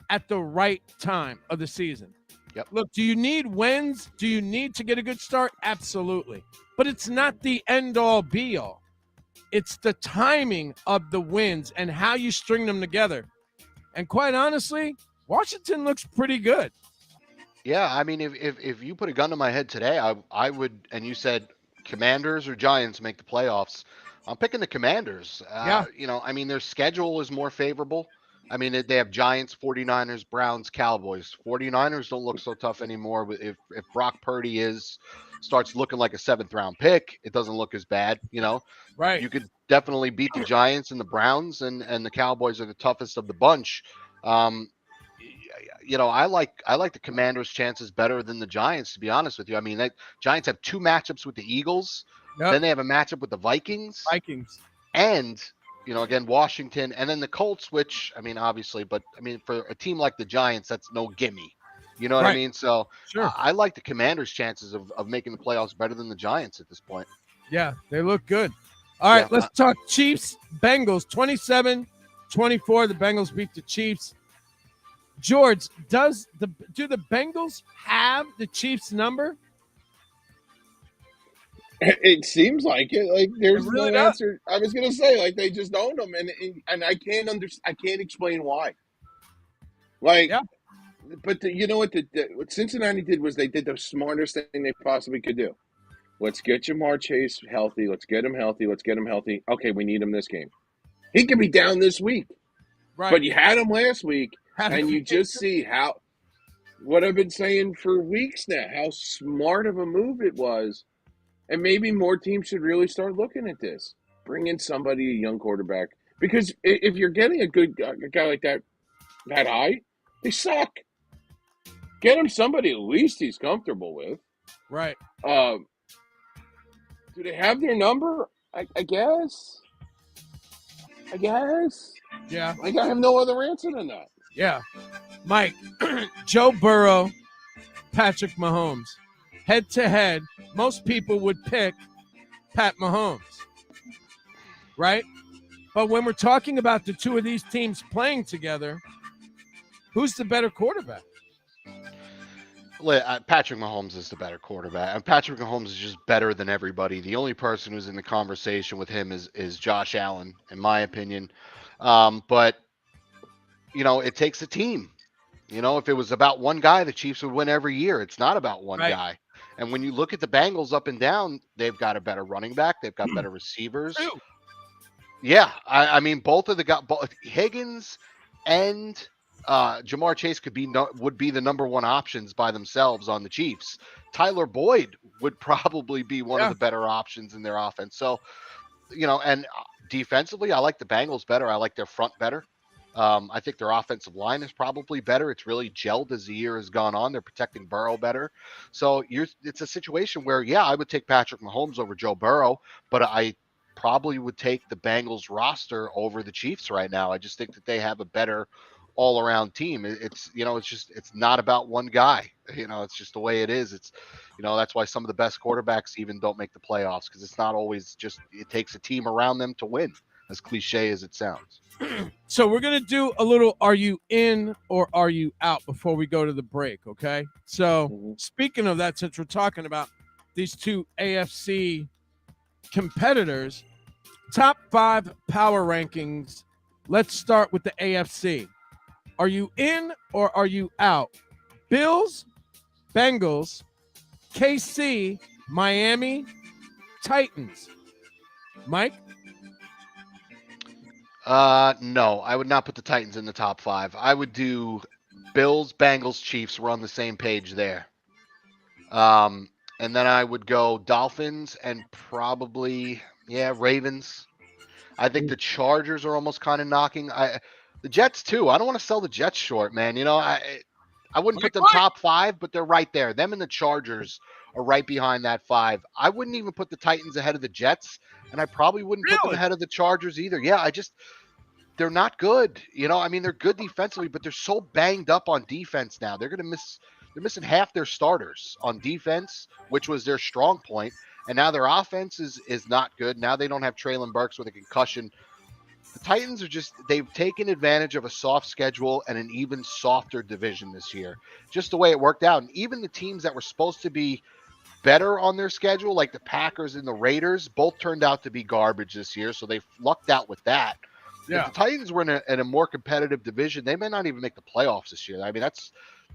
at the right time of the season. Yep. Look, do you need wins? Do you need to get a good start? Absolutely. But it's not the end-all, be-all. It's the timing of the wins and how you string them together. And quite honestly, Washington looks pretty good. Yeah, I mean, if you put a gun to my head today, I would, and you said Commanders or Giants make the playoffs, I'm picking the Commanders. Yeah. I mean, their schedule is more favorable. I mean, they have Giants, 49ers, Browns, Cowboys. 49ers don't look so tough anymore. But if Brock Purdy starts looking like a 7th-round pick, it doesn't look as bad. Right. You could definitely beat the Giants and the Browns, and the Cowboys are the toughest of the bunch. I like the Commanders' chances better than the Giants, to be honest with you. I mean, the Giants have 2 matchups with the Eagles. Yep. Then they have a matchup with the Vikings. And, again, Washington. And then the Colts, which, I mean, obviously, but, I mean, for a team like the Giants, that's no gimme. You know what I mean? So Sure. I like the Commanders' chances of making the playoffs better than the Giants at this point. Yeah, they look good. All right, Yeah. let's talk Chiefs, Bengals, 27-24. The Bengals beat the Chiefs. George, do the Bengals have the Chiefs number? It seems like it. Like there's It really no does. answer. I was gonna say like they just own them, and I can't I can't explain why. Like, Yeah. but you know what? What Cincinnati did was they did the smartest thing they possibly could do. Let's get Jamar Chase healthy. Let's get him healthy. Let's get him healthy. Okay, we need him this game. He could be down this week, Right. but you had him last week, and you just see what I've been saying for weeks now, how smart of a move it was. And maybe more teams should really start looking at this. Bring in somebody, a young quarterback. Because if you're getting a guy like that high, they suck. Get him somebody at least he's comfortable with. Right. Do they have their number? I guess. Yeah. I have no other answer than that. Yeah. Mike, Joe Burrow, Patrick Mahomes. Head to head, most people would pick Pat Mahomes, right? But when we're talking about the two of these teams playing together, who's the better quarterback? Patrick Mahomes is the better quarterback. And Patrick Mahomes is just better than everybody. The only person who's in the conversation with him is Josh Allen, in my opinion. But, it takes a team. If it was about one guy, the Chiefs would win every year. It's not about one guy. And when you look at the Bengals up and down, they've got a better running back. They've got better receivers. Yeah, I mean, both of the guys, Higgins and Jamar Chase would be the number one options by themselves on the Chiefs. Tyler Boyd would probably be one of the better options in their offense. So, and defensively, I like the Bengals better. I like their front better. I think their offensive line is probably better. It's really gelled as the year has gone on. They're protecting Burrow better. So it's a situation where, I would take Patrick Mahomes over Joe Burrow, but I probably would take the Bengals roster over the Chiefs right now. I just think that they have a better all-around team. It's not about one guy. It's just the way it is. It's, that's why some of the best quarterbacks even don't make the playoffs, because it's not always just, it takes a team around them to win, as cliche as it sounds. So we're going to do a little are you in or are you out before we go to the break, okay? So Speaking of that, since we're talking about these two AFC competitors, top 5 power rankings. Let's start with the AFC. Are you in or are you out? Bills, Bengals, KC, Miami, Titans. Mike? No, I would not put the Titans in the top 5. I would do Bills, Bengals, Chiefs. We're on the same page there. And then I would go Dolphins and probably, Ravens. I think the Chargers are almost kind of knocking. The Jets too. I don't want to sell the Jets short, man. I wouldn't put them top 5, but they're right there. Them and the Chargers are right behind that 5. I wouldn't even put the Titans ahead of the Jets, and I probably wouldn't put them ahead of the Chargers either. Yeah, they're not good. I mean, they're good defensively, but they're so banged up on defense now. They're missing half their starters on defense, which was their strong point. And now their offense is not good. Now they don't have Traylon Burks with a concussion. The Titans are they've taken advantage of a soft schedule and an even softer division this year. Just the way it worked out. And even the teams that were supposed to be better on their schedule, like the Packers and the Raiders, both turned out to be garbage this year. So they lucked out with that. If the Titans were in a more competitive division, they may not even make the playoffs this year. I mean,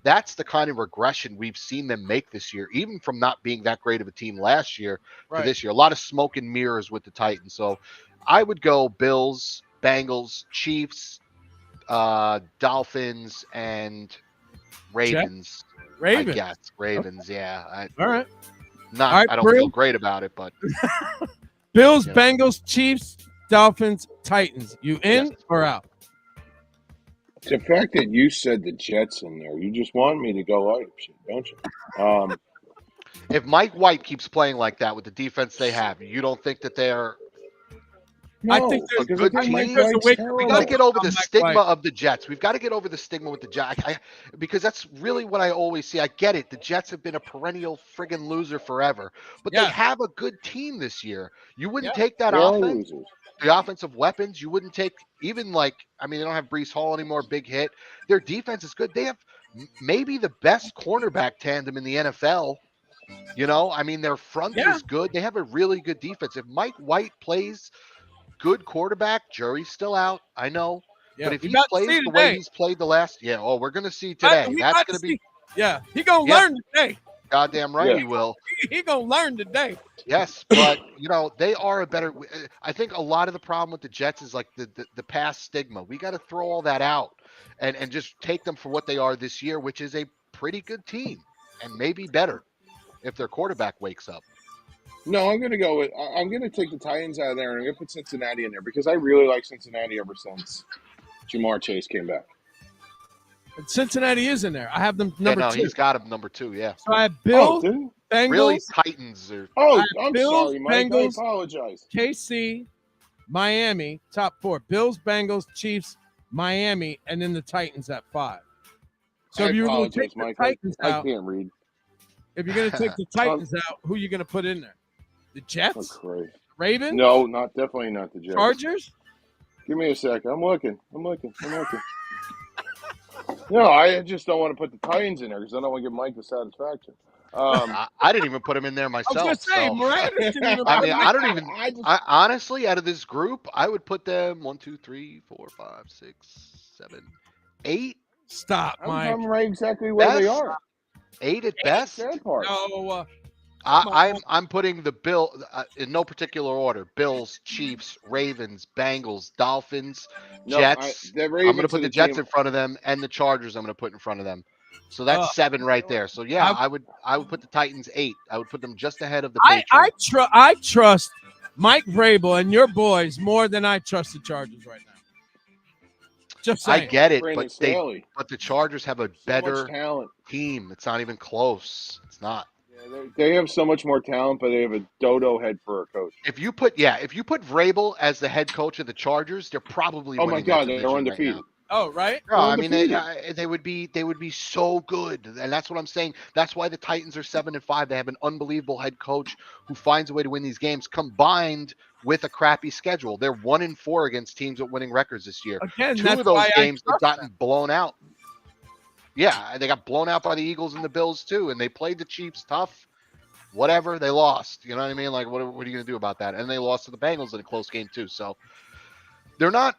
that's the kind of regression we've seen them make this year, even from not being that great of a team last year to this year. A lot of smoke and mirrors with the Titans. So I would go Bills, Bengals, Chiefs, Dolphins, and Ravens. Ravens. I guess Ravens. Yeah. All right. I don't feel great about it, but Bills, Bengals, Chiefs, Dolphins, Titans. You in or out? The fact that you said the Jets in there, you just want me to go out, don't you? If Mike White keeps playing like that with the defense they have, you don't think that they're I think a there's good I think team? there's a way. We got to get over the Mike stigma White. of the Jets. We've got to get over the stigma with the Jets, because that's really what I always see. I get it. The Jets have been a perennial friggin' loser forever, but they have a good team this year. You wouldn't take that They're all offense, losers. the offensive weapons. You wouldn't take even they don't have Brees Hall anymore, big hit. Their defense is good. They have maybe the best cornerback tandem in the NFL. Their front is good. They have a really good defense. If Mike White plays good quarterback, jury's still out. I know. Yeah, but if we he about to plays see the way today. he's played the last, we're going to see today. We That's about going to to be, see. Yeah, he gonna learn today. goddamn right he will. He gonna learn today. Yes, but they are a better. I think a lot of the problem with the Jets is like the past stigma. We got to throw all that out and just take them for what they are this year, which is a pretty good team and maybe better if their quarterback wakes up. No, I'm gonna go with. I'm gonna take the Titans out of there, and I'm gonna put Cincinnati in there because I really like Cincinnati ever since Jamar Chase came back. And Cincinnati is in there. I have them number 2. He's got him number 2. Yeah. So I have Bills, Bengals. Really, Titans are. Oh, I'm Bills, sorry, Mike. Bengals, I apologize. KC, Miami, top 4. Bills, Bengals, Chiefs, Miami, and then the Titans at 5. So if you're going to take the Titans out, I can't read. If you're going to take the Titans out, who are you going to put in there? The Jets? Ravens? No, definitely not the Jets. Chargers? Give me a sec. I'm looking. No, I just don't want to put the Titans in there because I don't want to give Mike the satisfaction. I didn't even put him in there myself. I was going to say, I don't even. Honestly, out of this group, I would put them 1, 2, 3, 4, 5, 6, 7, 8. Stop, Mike. I'm right exactly where they are. 8 at best. No. I'm putting the Bill in no particular order: Bills, Chiefs, Ravens, Bengals, Dolphins, Jets. I'm going to put the Jets in front of them, and the Chargers. I'm going to put in front of them. So that's 7 right there. So I would put the Titans 8. I would put them just ahead of the Patriots. I trust Mike Vrabel and your boys more than I trust the Chargers right now. Just saying. I get it, but the Chargers have a better team. It's not even close. It's not. They have so much more talent, but they have a dodo head for a coach. If you put Vrabel as the head coach of the Chargers, they're probably oh my god, they're undefeated. Right oh right? No, I mean they would be so good, and that's what I'm saying. That's why the Titans are 7-5. They have an unbelievable head coach who finds a way to win these games, combined with a crappy schedule. They're 1-4 against teams with winning records this year. Again, 2 of those games have gotten blown out. Yeah, they got blown out by the Eagles and the Bills too, and they played the Chiefs tough. Whatever, they lost. You know what I mean? Like, what are you going to do about that? And they lost to the Bengals in a close game too. So they're not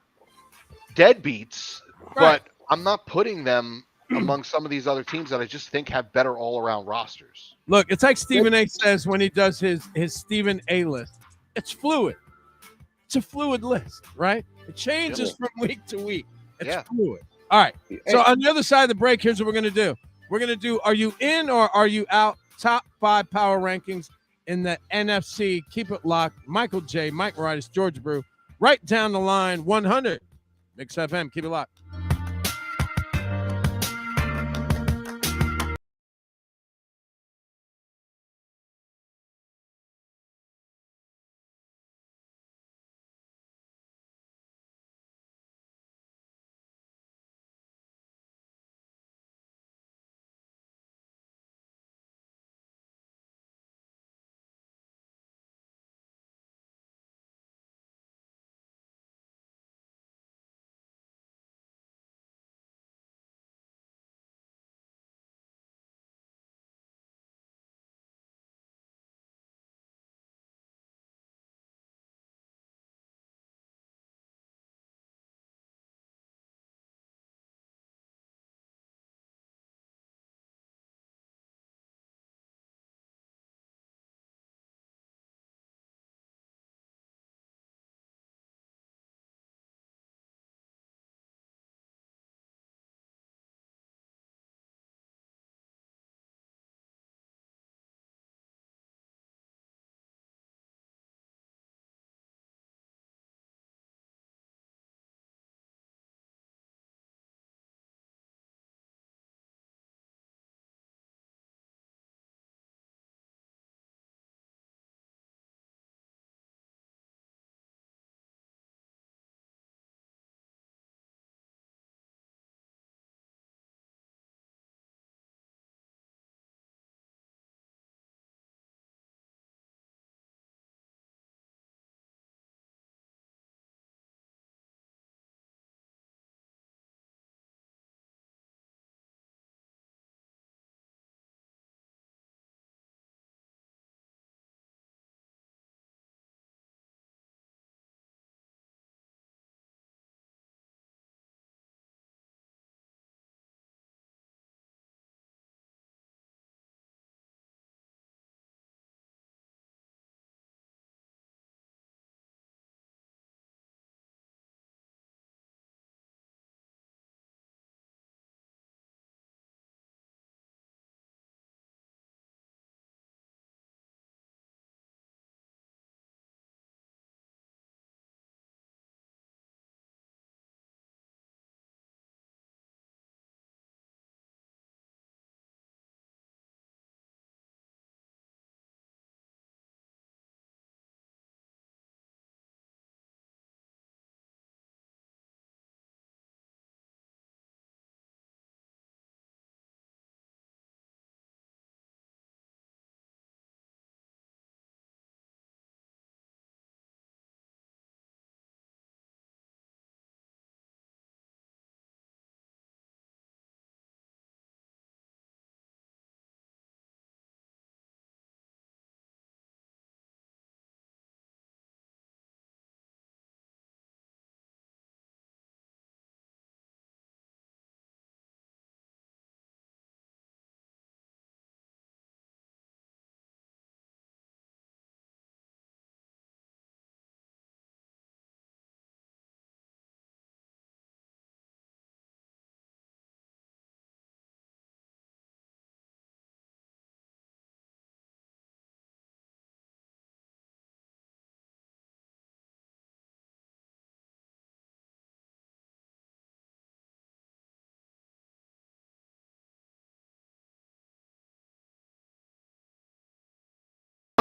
deadbeats, but I'm not putting them among some of these other teams that I just think have better all-around rosters. Look, it's like Stephen A. says when he does his Stephen A. list. It's fluid. It's a fluid list, right? It changes from week to week. It's fluid. All right. So on the other side of the break, here's what we're going to do. We're going to do, are you in or are you out? Top 5 power rankings in the NFC. Keep it locked. Michael J., Mike Moritas, George Brew, right down the line, 100. Mix FM. Keep it locked.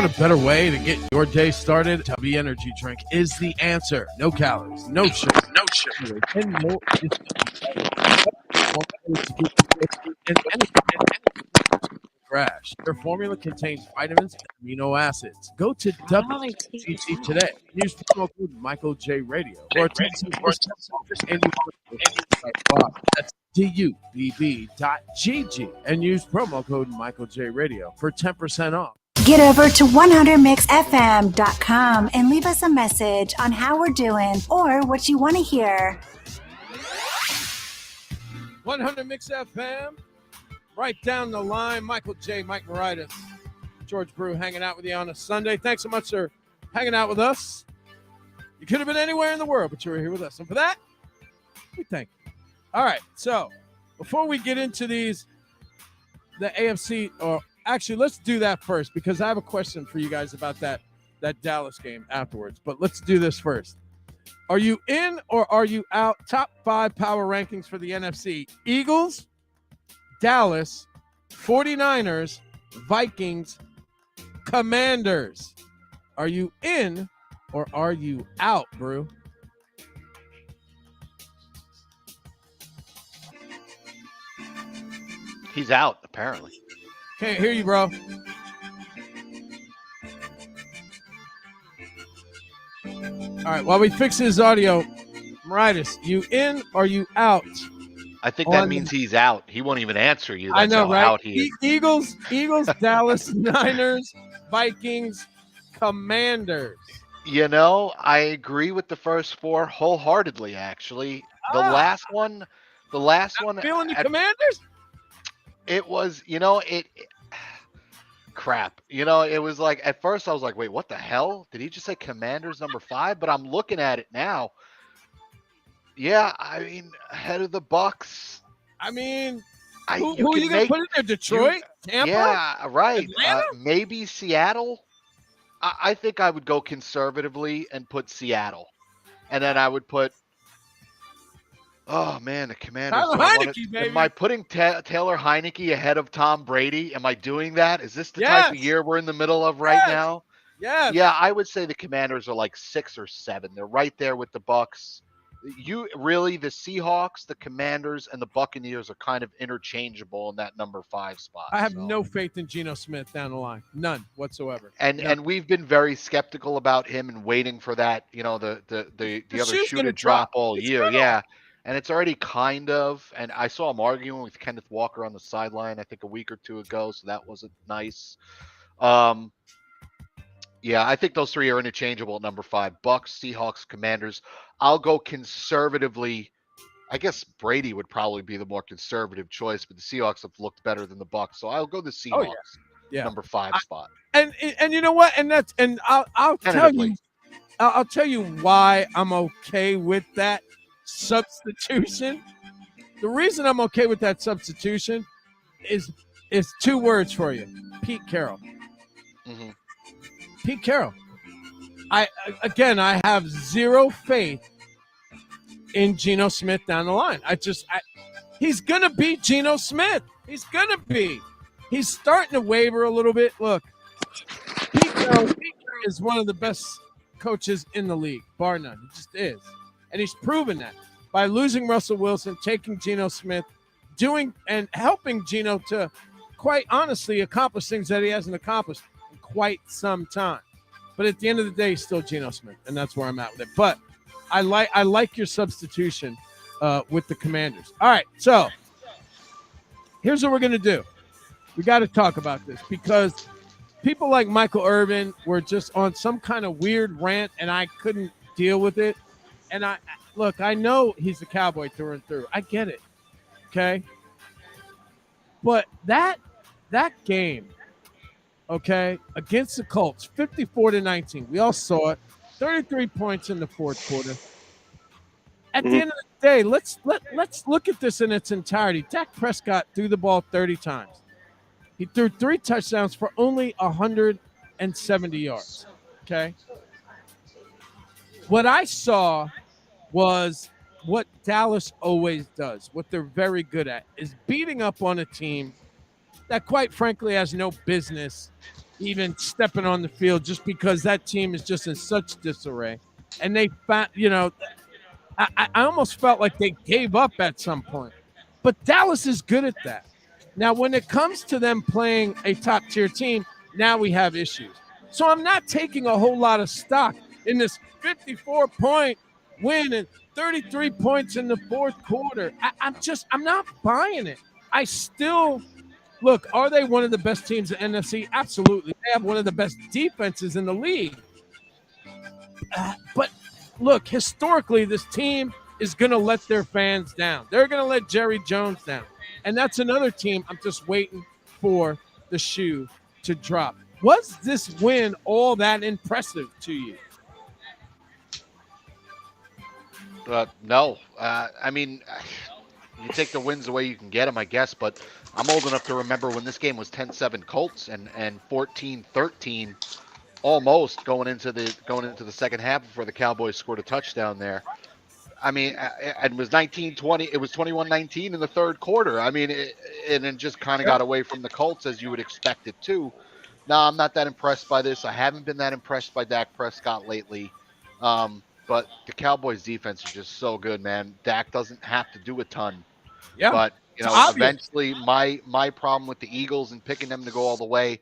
want a better way to get your day started? Tubby Energy Drink is the answer. No calories, no sugar, and no crash. Their formula contains vitamins and amino acids. Go to WCC today. Use promo code Michael J Radio or text and that's DUBB.GG and use promo code Michael J Radio for 10% off. Get over to 100mixfm.com and leave us a message on how we're doing or what you want to hear. 100 Mix FM, right down the line. Michael J, Mike Moritas, George Brew hanging out with you on a Sunday. Thanks so much for hanging out with us. You could have been anywhere in the world, but you were here with us. And for that, we thank you. All right, so before we get into the AFC, or actually, let's do that first because I have a question for you guys about that Dallas game afterwards. But let's do this first. Are you in or are you out? Top 5 power rankings for the NFC. Eagles, Dallas, 49ers, Vikings, Commanders. Are you in or are you out, Brew? He's out, apparently. Can't hear you, bro. All right, while we fix his audio, Moritas, you in or you out? I think that means he's out. He won't even answer you. That's I know, how right? Out he is. Eagles, Dallas, Niners, Vikings, Commanders. You know, I agree with the first 4 wholeheartedly, actually. The last one, Feeling the Commanders? It was, crap. It was like, at first I was like, wait, what the hell? Did he just say Commanders number 5? But I'm looking at it now. Yeah, I mean, ahead of the Bucks. I mean, who are you going to put in there? Detroit? Tampa? Yeah, right. Atlanta? Maybe Seattle. I think I would go conservatively and put Seattle. And then I would put, oh, man, the Commanders. Tyler Heineke, baby. Am I putting Taylor Heineke ahead of Tom Brady? Am I doing that? Is this the type of year we're in the middle of right now? Yes. Yeah, I would say the Commanders are like 6 or 7. They're right there with the Bucks. The Seahawks, the Commanders, and the Buccaneers are kind of interchangeable in that number 5 spot. I have no faith in Geno Smith down the line. None whatsoever. And we've been very skeptical about him and waiting for that, the other shoe to drop all year. Yeah. And it's already kind of, and I saw him arguing with Kenneth Walker on the sideline, I think a week or 2 ago. So that wasn't nice. Yeah, I think those 3 are interchangeable at number 5. Bucks, Seahawks, Commanders. I'll go conservatively. I guess Brady would probably be the more conservative choice, but the Seahawks have looked better than the Bucks. So I'll go the Seahawks, number 5 spot. And you know what? And I'll tell you why I'm okay with that substitution. The reason I'm okay with that substitution is 2 words for you: Pete Carroll. Mm-hmm. Pete Carroll. I have zero faith in Geno Smith down the line. He's gonna be Geno Smith. He's gonna be. He's starting to waver a little bit. Look, Pete Carroll is one of the best coaches in the league, bar none. He just is, and he's proven that by losing Russell Wilson, taking Geno Smith, doing and helping Geno to, quite honestly, accomplish things that he hasn't accomplished in quite some time. But at the end of the day, he's still Geno Smith, and that's where I'm at with it. But I like your substitution with the Commanders. All right, so here's what we're going to do. We got to talk about this because people like Michael Irvin were just on some kind of weird rant, and I couldn't deal with it. And I know he's a Cowboy through and through. I get it, okay? But that game, okay, against the Colts, 54-19. We all saw it. 33 points in the fourth quarter. At the end of the day, let's look at this in its entirety. Dak Prescott threw the ball 30 times. He threw 3 touchdowns for only 170 yards. Okay. What I saw was what Dallas always does, what they're very good at, is beating up on a team that, quite frankly, has no business even stepping on the field just because that team is just in such disarray. And they found, I almost felt like they gave up at some point. But Dallas is good at that. Now, when it comes to them playing a top tier team, now we have issues. So I'm not taking a whole lot of stock in this 54-point win and 33 points in the fourth quarter. I'm not buying it. I still look, are they one of the best teams in the NFC? Absolutely. They have one of the best defenses in the league. But look, historically, this team is going to let their fans down. They're going to let Jerry Jones down. And that's another team I'm just waiting for the shoe to drop. Was this win all that impressive to you? No. I mean, you take the wins the way you can get them, I guess, but I'm old enough to remember when this game was 10-7 Colts and 14-13 almost going into the second half before the Cowboys scored a touchdown there. I mean, it was 19-20. It was 21-19 in the third quarter. I mean, and it just kind of got away from the Colts as you would expect it to. No, I'm not that impressed by this. I haven't been that impressed by Dak Prescott lately. But the Cowboys defense is just so good, man. Dak doesn't have to do a ton. Yeah. But, eventually my problem with the Eagles and picking them to go all the way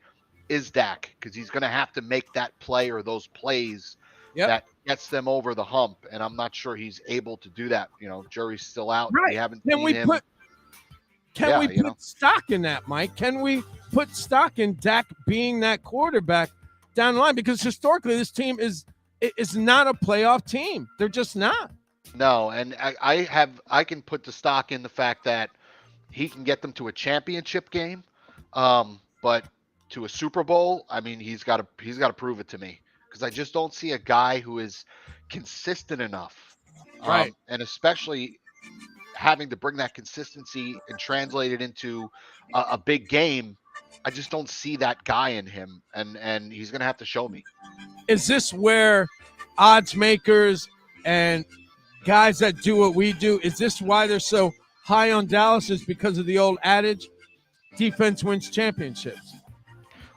is Dak, because he's going to have to make that play or those plays that gets them over the hump. And I'm not sure he's able to do that. Jury's still out. Right. We haven't Can seen we him. put stock in that, Mike? Can we put stock in Dak being that quarterback down the line? Because historically, this team is not a playoff team. They're just not. No, and I can put the stock in the fact that he can get them to a championship game, but to a Super Bowl, I mean, he's got to prove it to me, because I just don't see a guy who is consistent enough, Right. And especially having to bring that consistency and translate it into a big game. I just don't see that guy in him, and he's going to have to show me. Is this where odds makers and guys that do what we do, is this why they're so high on Dallas? Is because of the old adage, defense wins championships?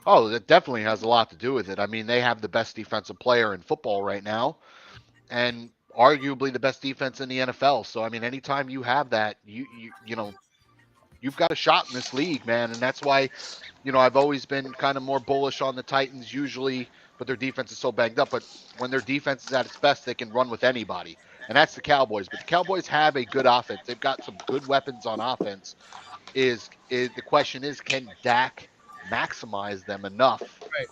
Oh, that definitely has a lot to do with it. I mean, they have the best defensive player in football right now, and arguably the best defense in the NFL. So, I mean, anytime you have that, you've got a shot in this league, man. And that's why, I've always been kind of more bullish on the Titans usually, but their defense is so banged up. But when their defense is at its best, they can run with anybody. And that's the Cowboys. But the Cowboys have a good offense. They've got some good weapons on offense. The question is, can Dak maximize them enough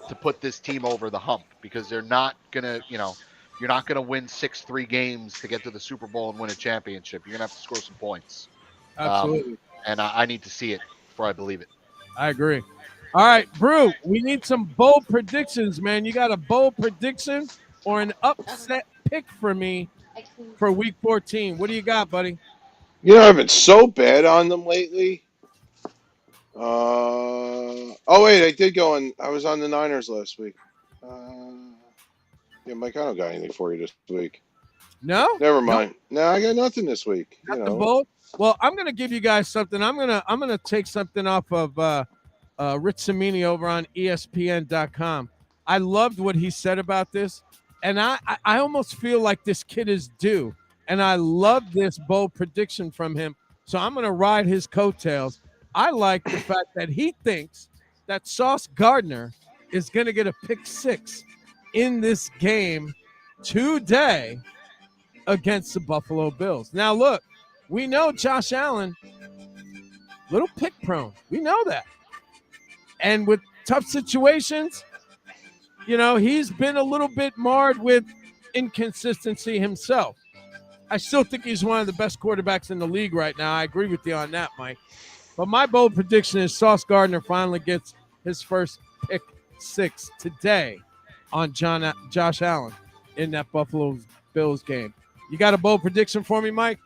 to put this team over the hump? Because they're not going to, you're not going to win 6-3 games to get to the Super Bowl and win a championship. You're going to have to score some points. Absolutely. And I need to see it before I believe it. I agree. All right, Brew, we need some bold predictions, man. You got a bold prediction or an upset pick for me for Week 14? What do you got, buddy? I've been so bad on them lately. Wait, I did go on. I was on the Niners last week. Mike, I don't got anything for you this week. No? Never mind. No, I got nothing this week. Not the bold? Well, I'm going to give you guys something. I'm gonna take something off of Rich Cimini over on ESPN.com. I loved what he said about this, and I almost feel like this kid is due, and I love this bold prediction from him. So I'm going to ride his coattails. I like the fact that he thinks that Sauce Gardner is going to get a pick six in this game today against the Buffalo Bills. Now, look, we know Josh Allen, little pick prone. We know that. And with tough situations, he's been a little bit marred with inconsistency himself. I still think he's one of the best quarterbacks in the league right now. I agree with you on that, Mike. But my bold prediction is Sauce Gardner finally gets his first pick six today on Josh Allen in that Buffalo Bills game. You got a bold prediction for me, Mike?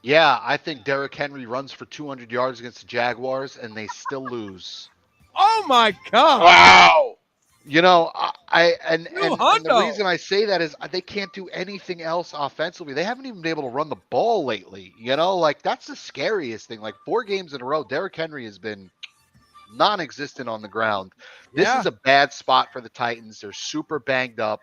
Yeah, I think Derrick Henry runs for 200 yards against the Jaguars, and they still lose. Oh, my God. Wow. And the reason I say that is they can't do anything else offensively. They haven't even been able to run the ball lately. That's the scariest thing. Like 4 games in a row, Derrick Henry has been non-existent on the ground. This Yeah. is a bad spot for the Titans. They're super banged up.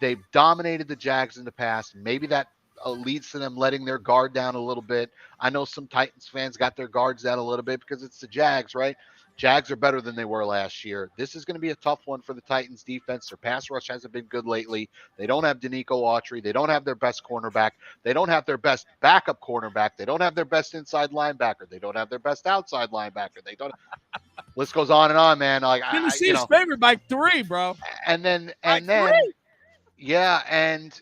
They've dominated the Jags in the past. Maybe that leads to them letting their guard down a little bit. I know some Titans fans got their guards down a little bit because it's the Jags, right? Jags are better than they were last year. This is going to be a tough one for the Titans defense. Their pass rush hasn't been good lately. They don't have Danico Autry. They don't have their best cornerback. They don't have their best backup cornerback. They don't have their best inside linebacker. They don't have their best outside linebacker. They don't. List goes on and on, man. Like Tennessee's favored by 3, bro. And then, Three? yeah, and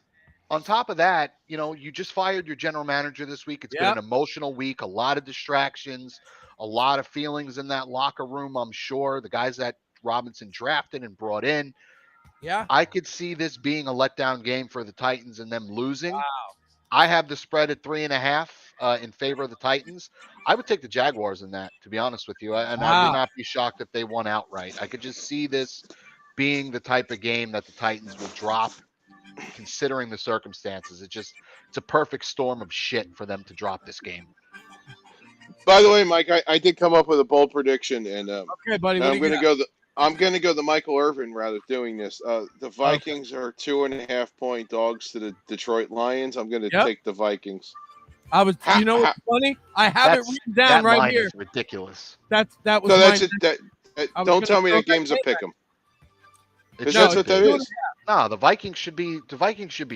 on top of that, you just fired your general manager this week. It's been an emotional week, a lot of distractions, a lot of feelings in that locker room, I'm sure. The guys that Robinson drafted and brought in. Yeah. I could see this being a letdown game for the Titans and them losing. Wow. I have the spread at 3.5 in favor of the Titans. I would take the Jaguars in that, to be honest with you. I would not be shocked if they won outright. I could just see this being the type of game that the Titans will drop, considering the circumstances. It's a perfect storm of shit for them to drop this game. By the way, Mike, I did come up with a bold prediction, and Okay, buddy. I'm going to go the Michael Irvin route of doing this. The Vikings are 2.5 point dogs to the Detroit Lions. I'm going to take the Vikings. What's funny? I have it written down right line here. Is ridiculous. That was. So that's it. Don't tell me that game's a pick 'em. Because that's what that is. No, the Vikings should be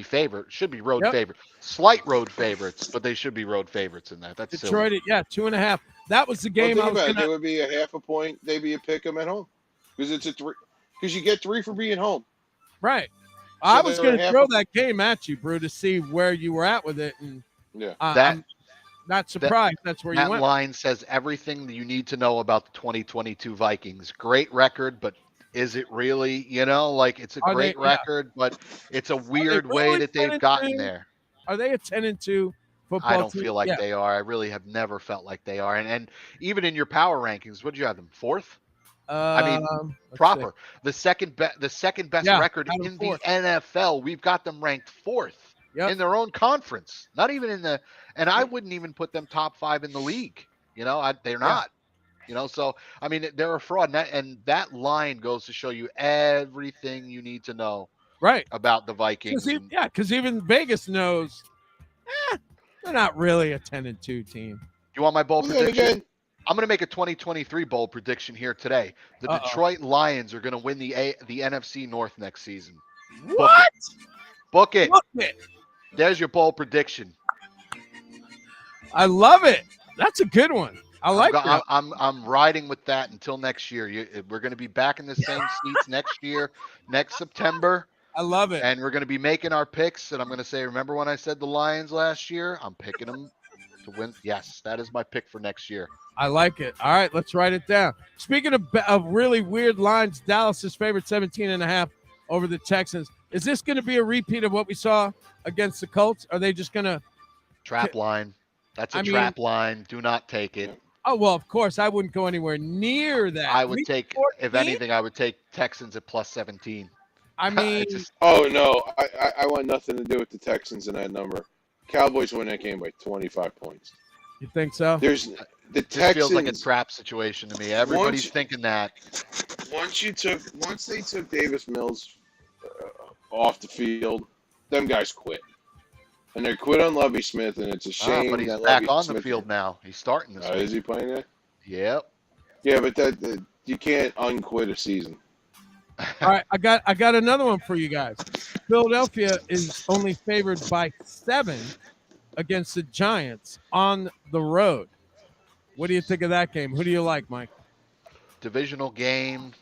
favored. Should be road favorite. Slight road favorites, but they should be road favorites in that. That's Detroit. silly. 2.5. That was the game I was going to. It would be a 0.5 point. They'd be a pick 'em at home because it's a 3. Because you get 3 for being home. Right. I was going to throw that game at you, Brew, to see where you were at with it, and I'm not surprised. That's where you went. That line says everything that you need to know about the 2022 Vikings. Great record, but is it really? It's a great record, but it's a weird way that they've gotten there. Are they a 10-2 football I don't team? feel like they are. I really have never felt like they are. And even in your power rankings, what did you have them? 4th? Proper. The second best record in the NFL. We've got them ranked 4th in their own conference. Not even in the. And I wouldn't even put them top 5 in the league. They're not. So they're a fraud, and that line goes to show you everything you need to know, about the Vikings. Because even Vegas knows, they're not really a 10-2 team. You want my bold prediction? I'm going to make a 2023 bold prediction here today. The Detroit Lions are going to win the NFC North next season. What? Book it. Book it. There's your bold prediction. I love it. That's a good one. I like that. I'm riding with that until next year. We're going to be back in the same seats next year, next September. I love it. And we're going to be making our picks. And I'm going to say, remember when I said the Lions last year? I'm picking them to win. Yes, that is my pick for next year. I like it. All right, let's write it down. Speaking of really weird lines, Dallas is favored 17.5 over the Texans. Is this going to be a repeat of what we saw against the Colts? Are they just going to trap line? That's a trap line. Do not take it. Oh, well, of course, I wouldn't go anywhere near that. I would take, if anything, I would take Texans at plus 17. I mean, oh no, I want nothing to do with the Texans in that number. Cowboys win that game by 25 points. You think so? There's the Texans. Texans Feels like a trap situation to me. Everybody's thinking that. Once they took Davis Mills off the field, them guys quit. And they quit on Lovie Smith, and it's a shame. But he's that back Lovie on Smith, the field now. He's starting this week. Is he playing it? Yep. Yeah, but that you can't unquit a season. All right, I got another one for you guys. Philadelphia is only favored by 7 against the Giants on the road. What do you think of that game? Who do you like, Mike? Divisional game.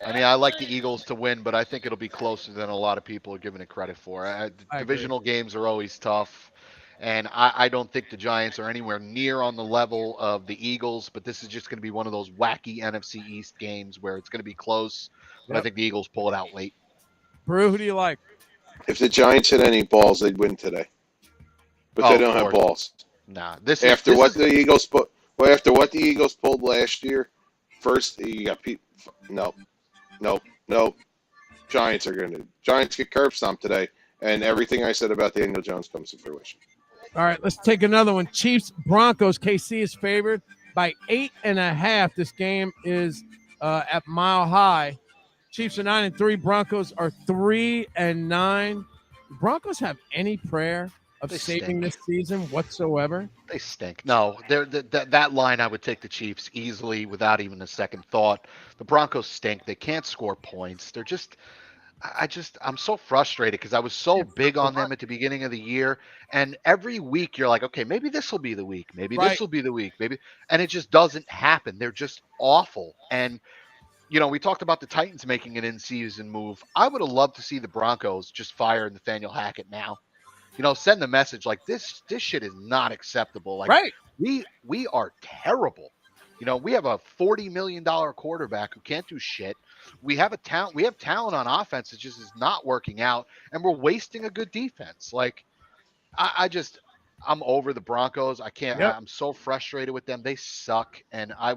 I like the Eagles to win, but I think it'll be closer than a lot of people are giving it credit for. Divisional games are always tough, and I don't think the Giants are anywhere near on the level of the Eagles, but this is just going to be one of those wacky NFC East games where it's going to be close, but I think the Eagles pull it out late. Brew, who do you like? If the Giants had any balls, they'd win today. But they don't have balls. Nah. After what the Eagles pulled last year, first you got people. No. Giants get curb stomped today, and everything I said about Daniel Jones comes to fruition. All right, let's take another one. Chiefs, Broncos. KC is favored by 8.5. This game is at Mile High. Chiefs are 9-3. Broncos are 3-9. Broncos have any prayer of They saving stink. this season whatsoever? They stink. No, that line I would take the Chiefs easily without even a second thought. The Broncos stink. They can't score points. They're just I'm so frustrated because I was so big on them at the beginning of the year, and every week you're like, okay, maybe this will be the week, maybe Right. this will be the week, maybe, and it just doesn't happen. They're just awful. And we talked about the Titans making an in-season move. I would have loved to see the Broncos just fire Nathaniel Hackett now. Send the message like this shit is not acceptable. Like Right. we are terrible. We have a $40 million quarterback who can't do shit. We have talent on offense. It just is not working out, and we're wasting a good defense. Like, I'm over the Broncos. I can't. Yep. I'm so frustrated with them. They suck, and I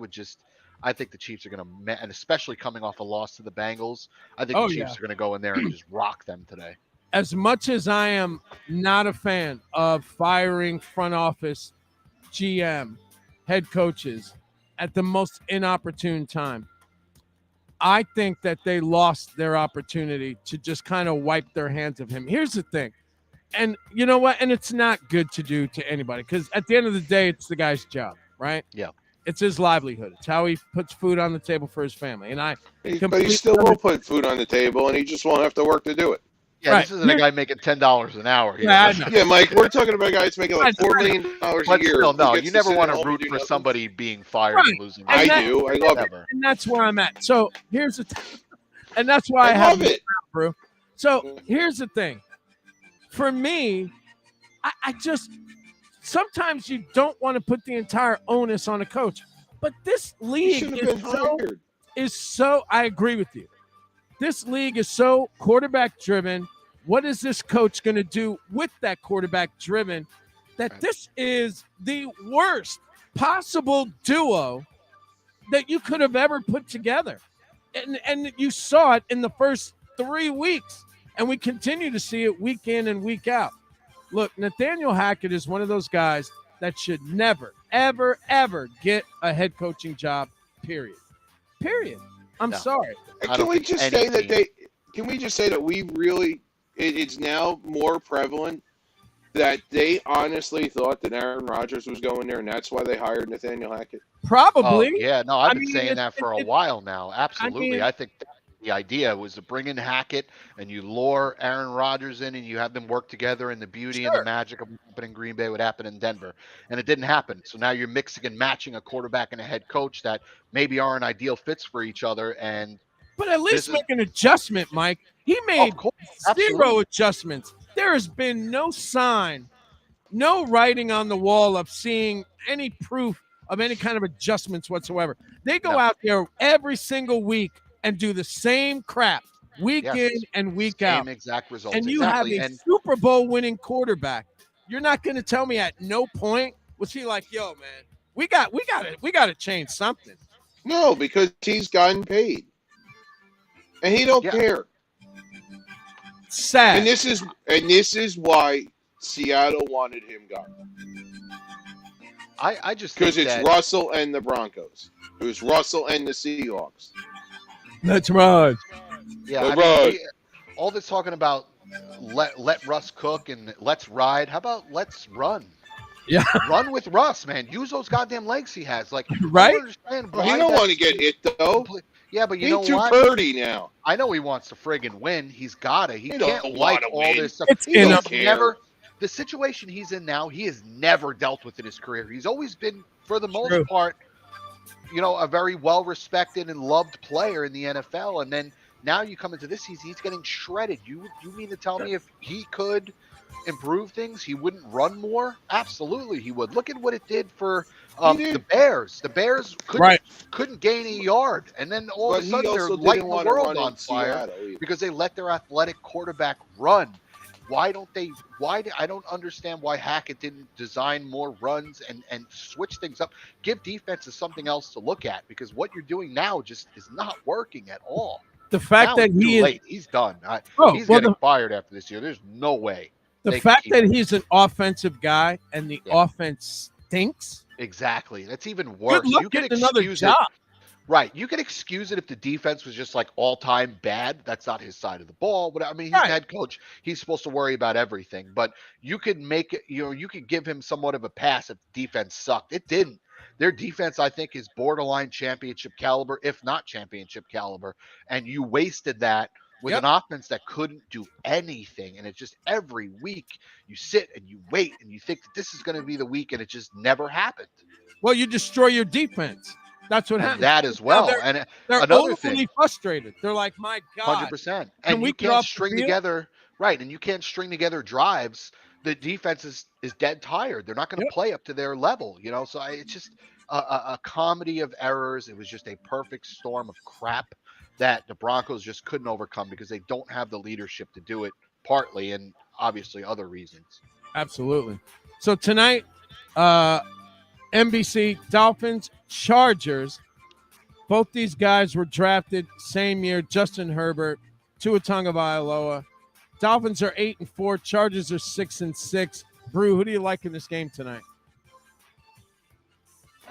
think the Chiefs are going to, and especially coming off a loss to the Bengals, I think the Chiefs are going to go in there and just rock them today. As much as I am not a fan of firing front office, GM, head coaches at the most inopportune time, I think that they lost their opportunity to just kind of wipe their hands of him. Here's the thing. And you know what? And it's not good to do to anybody because at the end of the day, it's the guy's job, right? Yeah. It's his livelihood. It's how he puts food on the table for his family. And But he still will put food on the table, and he just won't have to work to do it. Yeah, Right. This isn't a guy making $10 an hour here. Yeah, I know. Yeah, Mike, we're talking about guys making like $4 million a But year. still, who no, gets you to never sit want at to home and root do for nothing. somebody being fired Right. and losing. And I do. I love it. Never. And that's where I'm at. So here's the and that's why I I have love it. bro. So here's the thing. For me, I just sometimes you don't want to put the entire onus on a coach. But this He league should have been hired. is so I agree with you. This league is so quarterback driven. What is this coach going to do with that quarterback driven? That this is the worst possible duo that you could have ever put together. And you saw it in the first 3 weeks, and we continue to see it week in and week out. Look, Nathaniel Hackett is one of those guys that should never, ever, ever get a head coaching job, period. I'm No. sorry. I Can don't we think just any say that team- Can we just say that we really? It's now more prevalent that they honestly thought that Aaron Rodgers was going there, and that's why they hired Nathaniel Hackett. Probably. Oh, yeah, no, I've I been mean, saying that for a while now. Absolutely. mean- I think the idea was to bring in Hackett and you lure Aaron Rodgers in and you have them work together, and the beauty and Sure. the magic of what happened in Green Bay would happen in Denver. And it didn't happen. So now you're mixing and matching a quarterback and a head coach that maybe aren't ideal fits for each other. And But at least This is- make an adjustment, Mike. He made of course, zero absolutely. adjustments. There has been no sign, no writing on the wall of seeing any proof of any kind of adjustments whatsoever. They go No. out there every single week and do the same crap week Yes. in and week Same out. exact results. And you exactly. have a And Super Bowl winning quarterback. You're not going to tell me at no point was he like, "Yo, man, we got to change something." No, because he's gotten paid, and he don't Yeah. care. Sad. And this is why Seattle wanted him gone, I just think because it's that Russell and the Broncos. It was Russell and the Seahawks. That's right. Yeah, All I right. mean, all this talking about let Russ cook and let's ride. How about let's run? Yeah. Run with Russ, man. Use those goddamn legs he has. Like, I Right? don't understand Well, why he don't that's want to get hit though. Yeah, but you He's know too what? purdy now. I know he wants to friggin' win. He's gotta. He He can't don't like wanna all win. this stuff. It's He in has a- never. The situation he's in now, he has never dealt with in his career. He's always been, for the most True. part, a very well-respected and loved player in the NFL. And then now you come into this season, he's getting shredded. You mean to tell me if he could improve things, he wouldn't run more? Absolutely, he would. Look at what it did for He did. the Bears. The Bears Right. couldn't gain a yard, and then all But of a he sudden they're also didn't lighting the want to world run on in fire Seattle either. because they let their athletic quarterback run. I don't understand why Hackett didn't design more runs and switch things up. Give defenses something else to look at, because what you're doing now just is not working at all. The fact Now that it's too he is late. He's done. Oh, He's well, getting fired after this year. There's no way. the they fact keep that him. he's an offensive guy and the Yeah. offense stinks. Exactly. That's even worse. Good luck You can getting another excuse job. it. Right. You can excuse it if the defense was just like all time bad. That's not his side of the ball. But I mean, he's Right. the head coach. He's supposed to worry about everything. But you could make it, you could give him somewhat of a pass if the defense sucked. It didn't. Their defense, I think, is borderline championship caliber, if not championship caliber. And you wasted that with Yep. an offense that couldn't do anything. And it's just every week you sit and you wait and you think that this is going to be the week, and it just never happened. Well, you destroy your defense. That's what And happens. that as Now well. they're And they're another overly thing. frustrated. They're like, my God. 100%. Can And we you get can't off the string field? together, right? And you can't string together drives. The defense is dead tired. They're not going to Yep. play up to their level, So it's just a comedy of errors. It was just a perfect storm of crap that the Broncos just couldn't overcome because they don't have the leadership to do it, partly, and obviously other reasons. Absolutely. So tonight, NBC, Dolphins, Chargers. Both these guys were drafted same year. Justin Herbert, Tua Tagovailoa. Dolphins are 8-4. Chargers are 6-6. Brew, who do you like in this game tonight?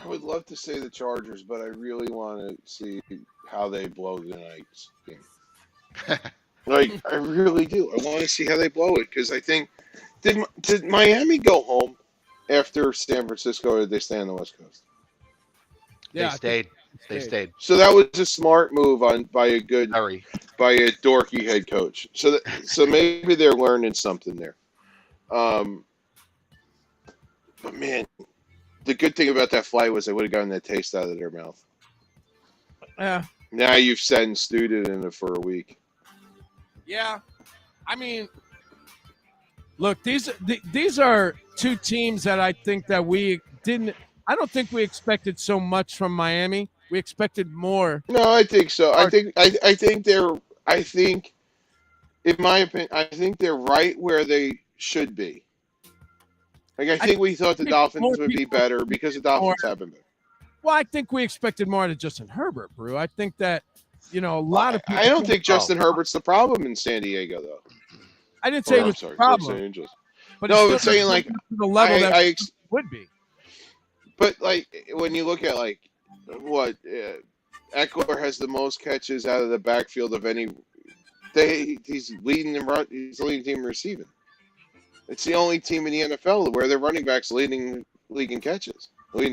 I would love to say the Chargers, but I really want to see how they blow tonight's game. Like, I really do. I want to see how they blow it because I think did Miami go home after San Francisco, or did they stay on the West Coast? Yeah, They stayed. They stayed. So that was a smart move by a dorky head coach. So maybe they're learning something there. But man, the good thing about that flight was they would have gotten that taste out of their mouth. Yeah. Now you've sat and stewed it in it for a week. Yeah. I mean, look, these are two teams that I think that I don't think we expected so much from Miami. We expected more. No, I think so. I think in my opinion, I think they're right where they should be. Like I think we thought the Dolphins would be better because the Dolphins have been better. Well, I think we expected more out of Justin Herbert, Brew. I think that, a lot of people. I don't think Justin Herbert's the problem in San Diego, though. I didn't say it was the problem. Los Angeles. But No, it's I'm still saying like the level that I would be. But like when you look at like what Eckler has the most catches out of the backfield of any. He's leading the run. He's the leading team in receiving. It's the only team in the NFL where their running backs leading the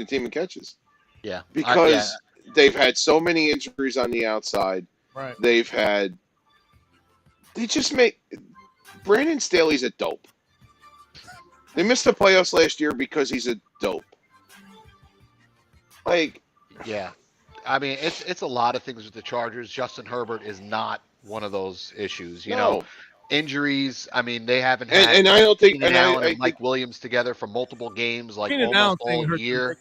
team in catches. Yeah, because they've had so many injuries on the outside. Right. They just make Brandon Staley's a dope. They missed the playoffs last year because he's a dope. Like, yeah, I mean it's a lot of things with the Chargers. Justin Herbert is not one of those issues. Injuries. I mean, they haven't had and I don't think Keenan Allen and Mike Williams together for multiple games, like almost all year.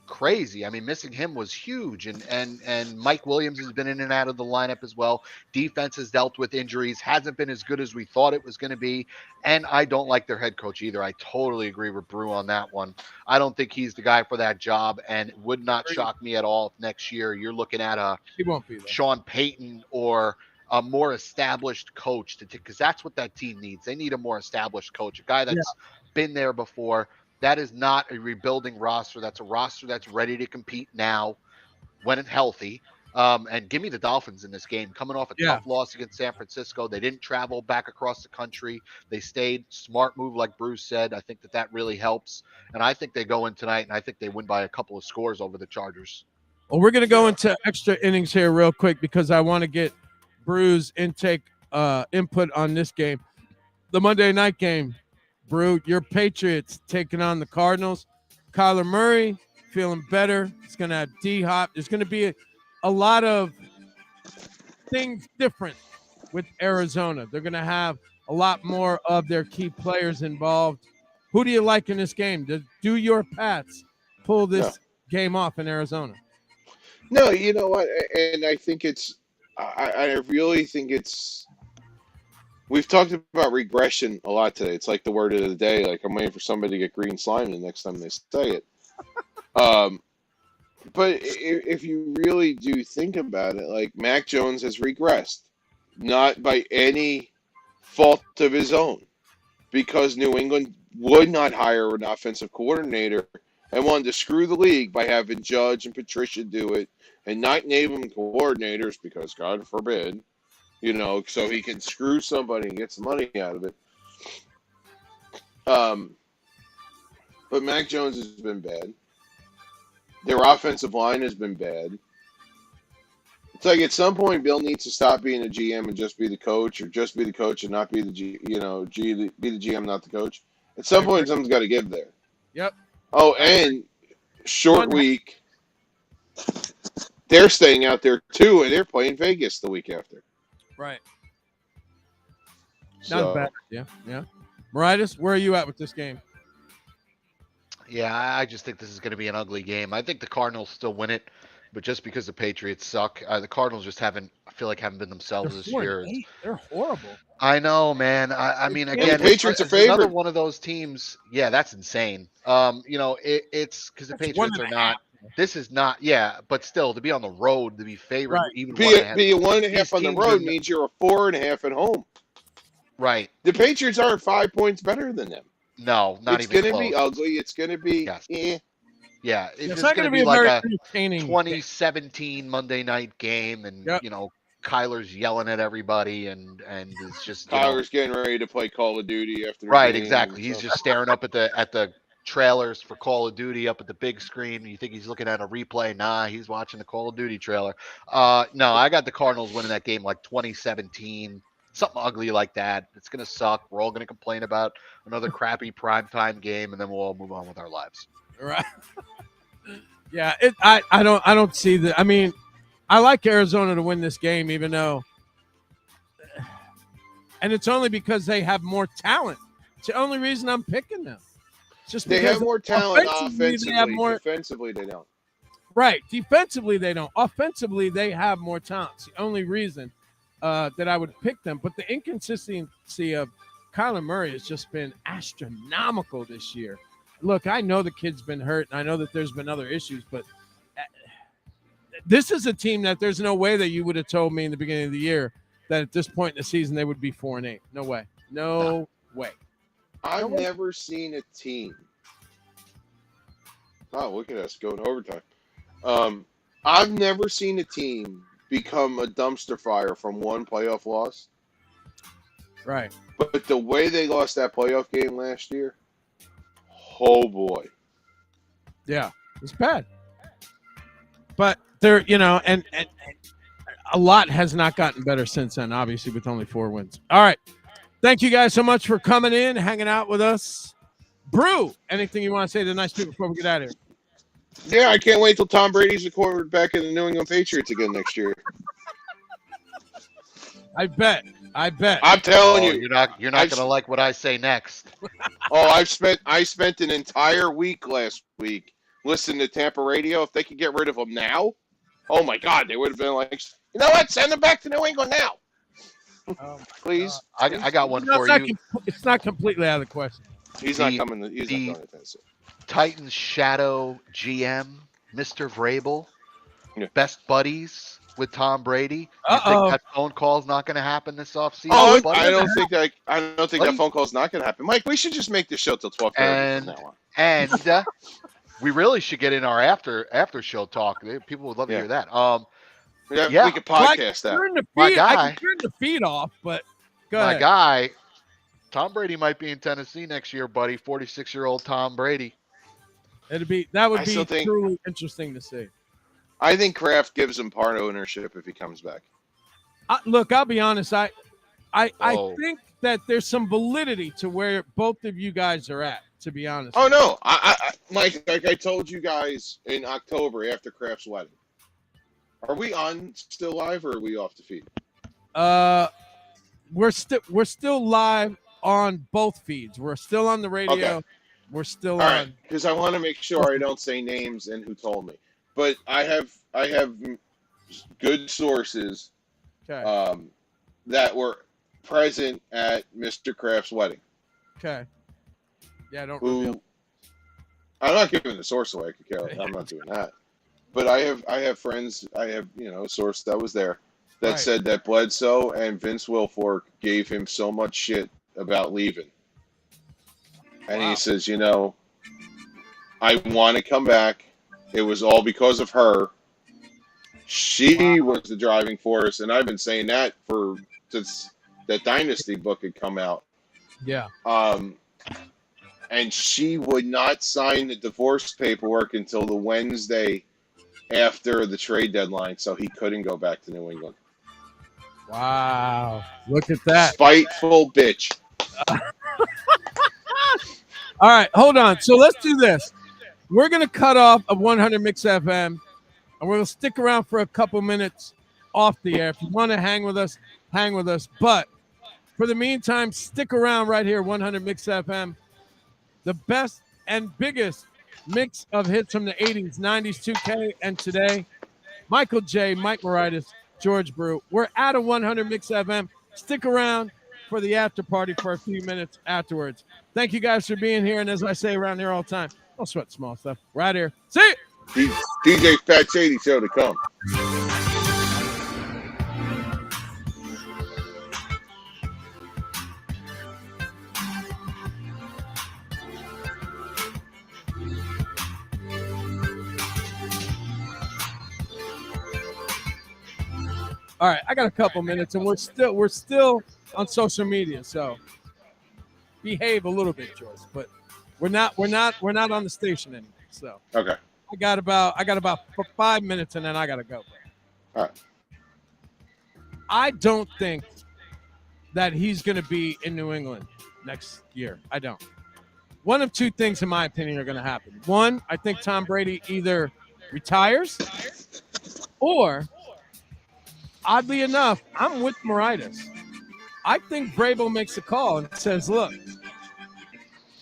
Crazy. I mean, missing him was huge, and Mike Williams has been in and out of the lineup as well. Defense has dealt with injuries, hasn't been as good as we thought it was going to be, and I don't like their head coach either. I totally agree with Brew on that one. I don't think he's the guy for that job, and it would not shock me at all if next year you're looking at he won't be there. Sean Payton or a more established coach because that's what that team needs. They need a more established coach, a guy that's been there before. That is not a rebuilding roster. That's a roster that's ready to compete now when it's healthy. And give me the Dolphins in this game. Coming off a tough loss against San Francisco. They didn't travel back across the country. They stayed. Smart move, like Bruce said. I think that really helps. And I think they go in tonight, and I think they win by a couple of scores over the Chargers. Well, we're going to go into extra innings here real quick because I want to get Brew's input on this game. The Monday night game. Brew, your Patriots taking on the Cardinals. Kyler Murray feeling better. It's going to have D-Hop. There's going to be a lot of things different with Arizona. They're going to have a lot more of their key players involved. Who do you like in this game? Do your Pats pull this game off in Arizona? No, you know what? And I think I really think it's. We've talked about regression a lot today. It's like the word of the day. Like I'm waiting for somebody to get green slime the next time they say it. But if you really do think about it, like Mac Jones has regressed, not by any fault of his own, because New England would not hire an offensive coordinator and wanted to screw the league by having Judge and Patricia do it and not name them coordinators because God forbid, so he can screw somebody and get some money out of it. But Mac Jones has been bad. Their offensive line has been bad. It's like at some point Bill needs to stop being a GM and just be the coach, or just be the coach and not be the be the GM, not the coach. At some point, something's got to give there. Yep. Oh, and short week. They're staying out there too, and they're playing Vegas the week after. Right. So, Not bad. Yeah. Maritis, where are you at with this game? Yeah, I just think this is going to be an ugly game. I think the Cardinals still win it, but just because the Patriots suck, the Cardinals just haven't been themselves this year. They're horrible. I know, man. I mean, again, the Patriots are it's another favored. one of those teams. Yeah, that's insane. It's because the Patriots are not. This is not. Yeah, but still, to be on the road, to be favored, Right. even Be a 1.5 on the road means you're a 4.5 at home. right. The Patriots aren't 5 points better than them. No, not It's even going to close. be ugly. It's going to be. Yes. Eh. Yeah, It's just not going to be a like very a entertaining 2017 Monday night game, and Yep. Kyler's yelling at everybody, and it's just Tyler's getting ready to play Call of Duty after. the right, game, exactly. He's so- just staring up at the trailers for Call of Duty up at the big screen. You think he's looking at a replay? Nah, he's watching the Call of Duty trailer. No, I got the Cardinals winning that game like 2017, something ugly like that. It's gonna suck. We're all gonna complain about another crappy primetime game, and then we'll all move on with our lives. Right. Yeah, I don't see that. I mean, I like Arizona to win this game, even though, and it's only because they have more talent. It's the only reason I'm picking them. It's just They because have more talent offensively, offensively. they have more- Defensively, they don't. Right. Defensively, they don't. Offensively, they have more talent. It's the only reason that I would pick them. But the inconsistency of Kyler Murray has just been astronomical this year. Look, I know the kid's been hurt, and I know that there's been other issues, but this is a team that there's no way that you would have told me in the beginning of the year that at this point in the season they would be 4-8. No way. No way. I've never seen a team. Oh, look at us going overtime. I've never seen a team become a dumpster fire from one playoff loss. Right. But the way they lost that playoff game last year, oh boy. Yeah, it's bad. But they're, and a lot has not gotten better since then, obviously, with only 4 wins. All right. Thank you guys so much for coming in, hanging out with us. Brew, anything you want to say to the nice people before we get out of here? Yeah, I can't wait till Tom Brady's the quarterback of the New England Patriots again next year. I bet. I'm telling you. You're not gonna like what I say next. Oh, I spent an entire week last week listening to Tampa radio. If they could get rid of them now, oh my God, they would have been like, you know what? Send them back to New England now, please. I got one No, for you. it's not completely out of the question. He's not coming. He's not going to Tennessee. Titans shadow GM, Mr. Vrabel, Yeah. best buddies with Tom Brady. You Uh-oh. think that phone call's not going to happen this offseason? Oh, buddy? I don't think that Buddy? phone call is not going to happen. Mike, we should just make this show till 12:30 And- from now on. And we really should get in our after show talk. People would love to Yeah. hear that. Yeah, we could podcast that. Turn the My feed, I guy. can turn the feed off, but go My ahead. guy, Tom Brady might be in Tennessee next year, buddy. 46-year-old Tom Brady. That would I be still think- truly interesting to see. I think Kraft gives him part ownership if he comes back. Look, I'll be honest. I Oh. think that there's some validity to where both of you guys are at. To be honest. Oh no, Mike, like I told you guys in October after Kraft's wedding. Are we on still live or are we off the feed? We're still live on both feeds. We're still on the radio. Okay. We're still All on. right, because I want to make sure I don't say names and who told me. But I have good sources Okay. that were present at Mr. Kraft's wedding. Okay. Yeah, don't reveal. Who I'm not giving the source away. I'm not doing that. But I have friends. I have a source that was there that Right. said that Bledsoe and Vince Wilfork gave him so much shit about leaving. And Wow. he says, I want to come back. It was all because of her. She was the driving force, and I've been saying that since the Dynasty book had come out. Yeah. And she would not sign the divorce paperwork until the Wednesday after the trade deadline, so he couldn't go back to New England. Wow. Look at that. Spiteful bitch. All right, hold on. So let's do this. We're going to cut off of 100 Mix FM, and we're going to stick around for a couple minutes off the air. If you want to hang with us, hang with us. But for the meantime, stick around right here, 100 Mix FM. The best and biggest mix of hits from the 80s, 90s, 2K, and today. Michael J., Mike Moritas, George Brew. We're out of 100 Mix FM. Stick around for the after party for a few minutes afterwards. Thank you guys for being here. And as I say around here all the time, don't sweat small stuff. We're out here. See you. DJ Fat Shady show to come. All right, I got a couple minutes, and we're still on social media, so behave a little bit, Joyce. But we're not on the station anymore. So Okay. I got about 5 minutes, and then I gotta go. All right. I don't think that he's gonna be in New England next year. I don't. One of two things, in my opinion, are gonna happen. One, I think Tom Brady either retires, or oddly enough, I'm with Moritas. I think Vrabel makes a call and says, look,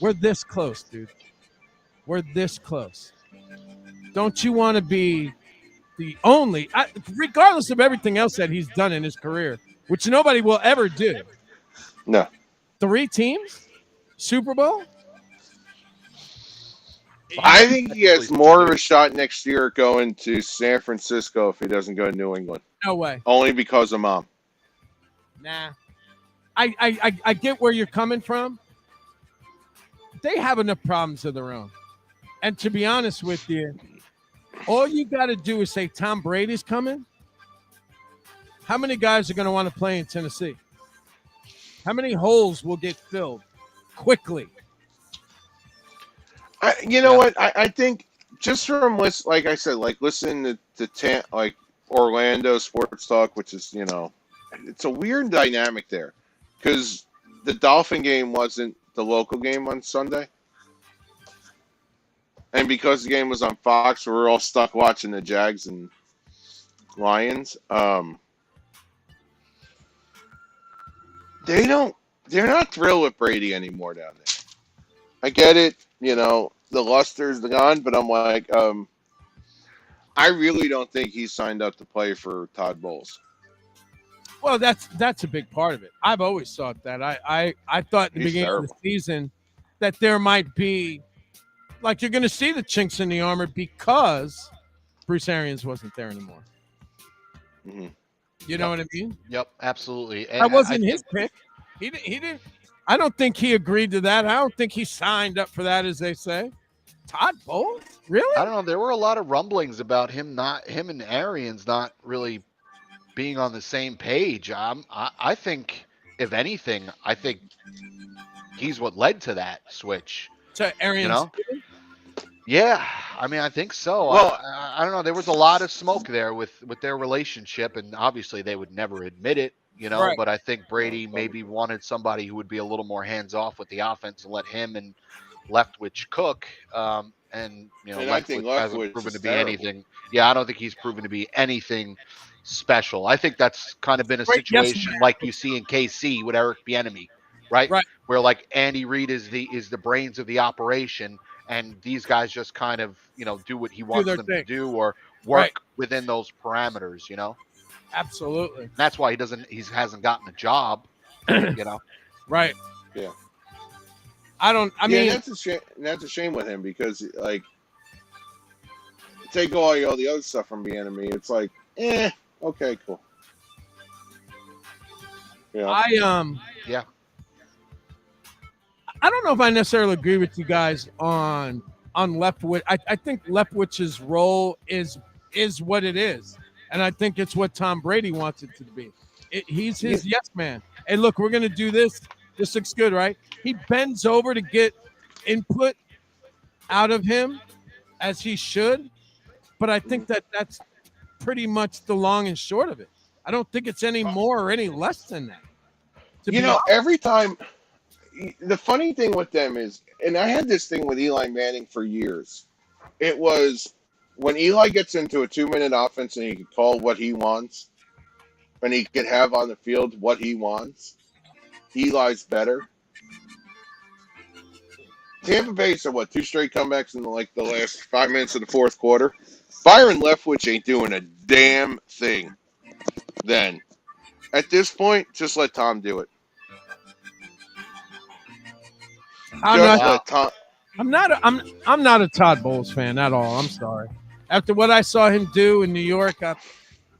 we're this close, dude. We're this close. Don't you want to be the only, regardless of everything else that he's done in his career, which nobody will ever do. No. 3 teams? Super Bowl? I think he has more of a shot next year going to San Francisco if he doesn't go to New England. No way. Only because of Mom. Nah. I get where you're coming from. They have enough problems of their own. And to be honest with you, all you got to do is say Tom Brady's coming. How many guys are going to want to play in Tennessee? How many holes will get filled quickly? You know what? I think just from like I said, like listening to like Orlando Sports Talk, which is, it's a weird dynamic there because the Dolphin game wasn't the local game on Sunday. And because the game was on Fox, we were all stuck watching the Jags and Lions. They're not thrilled with Brady anymore down there. I get it, the luster's gone, but I'm like, I really don't think he's signed up to play for Todd Bowles. Well, that's a big part of it. I've always thought that. I thought in the beginning of the season that there might be, like, you're going to see the chinks in the armor because Bruce Arians wasn't there anymore. Mm-hmm. You know what I mean? Yep, absolutely. And that wasn't his pick. He didn't. I don't think he agreed to that. I don't think he signed up for that, as they say. Todd Bowles? Really? I don't know. There were a lot of rumblings about him and Arians not really being on the same page. I think, if anything, I think he's what led to that switch. To Arians. Yeah, I mean, I think so. Well, I don't know. There was a lot of smoke there with their relationship, and obviously they would never admit it, Right. But I think Brady maybe wanted somebody who would be a little more hands-off with the offense and let him and Leftwich cook. And I think Leftwich hasn't Leftwich proven is to be terrible. anything. Yeah, I don't think he's proven to be anything special. I think that's kind of been a situation like you see in KC with Eric Bieniemy, right? Right. Where like Andy Reid is the brains of the operation, and these guys just kind of do what he wants them to do or work within those parameters. Absolutely. And that's why he hasn't gotten a job. Right. Yeah. I mean, that's a shame. That's a shame with him because, like, take all the other stuff from the enemy. It's like, okay, cool. Yeah. I don't know if I necessarily agree with you guys on on Leftwich. I think Leftwich's role is what it is, and I think it's what Tom Brady wants it to be. He's his yes man. Hey, look, we're gonna do this. This looks good, right? He bends over to get input out of him, as he should, but I think that's pretty much the long and short of it. I don't think it's any more or any less than that. You know, every time, the funny thing with them is, and I had this thing with Eli Manning for years. It was when Eli gets into a 2-minute offense and he can call what he wants, and he can have on the field what he wants, Eli's better. Tampa Bay said, what, 2 straight comebacks in the last 5 minutes of the fourth quarter? Byron Leftwich ain't doing a damn thing then. At this point, just let Tom do it. I'm not a Todd Bowles fan at all. I'm sorry. After what I saw him do in New York,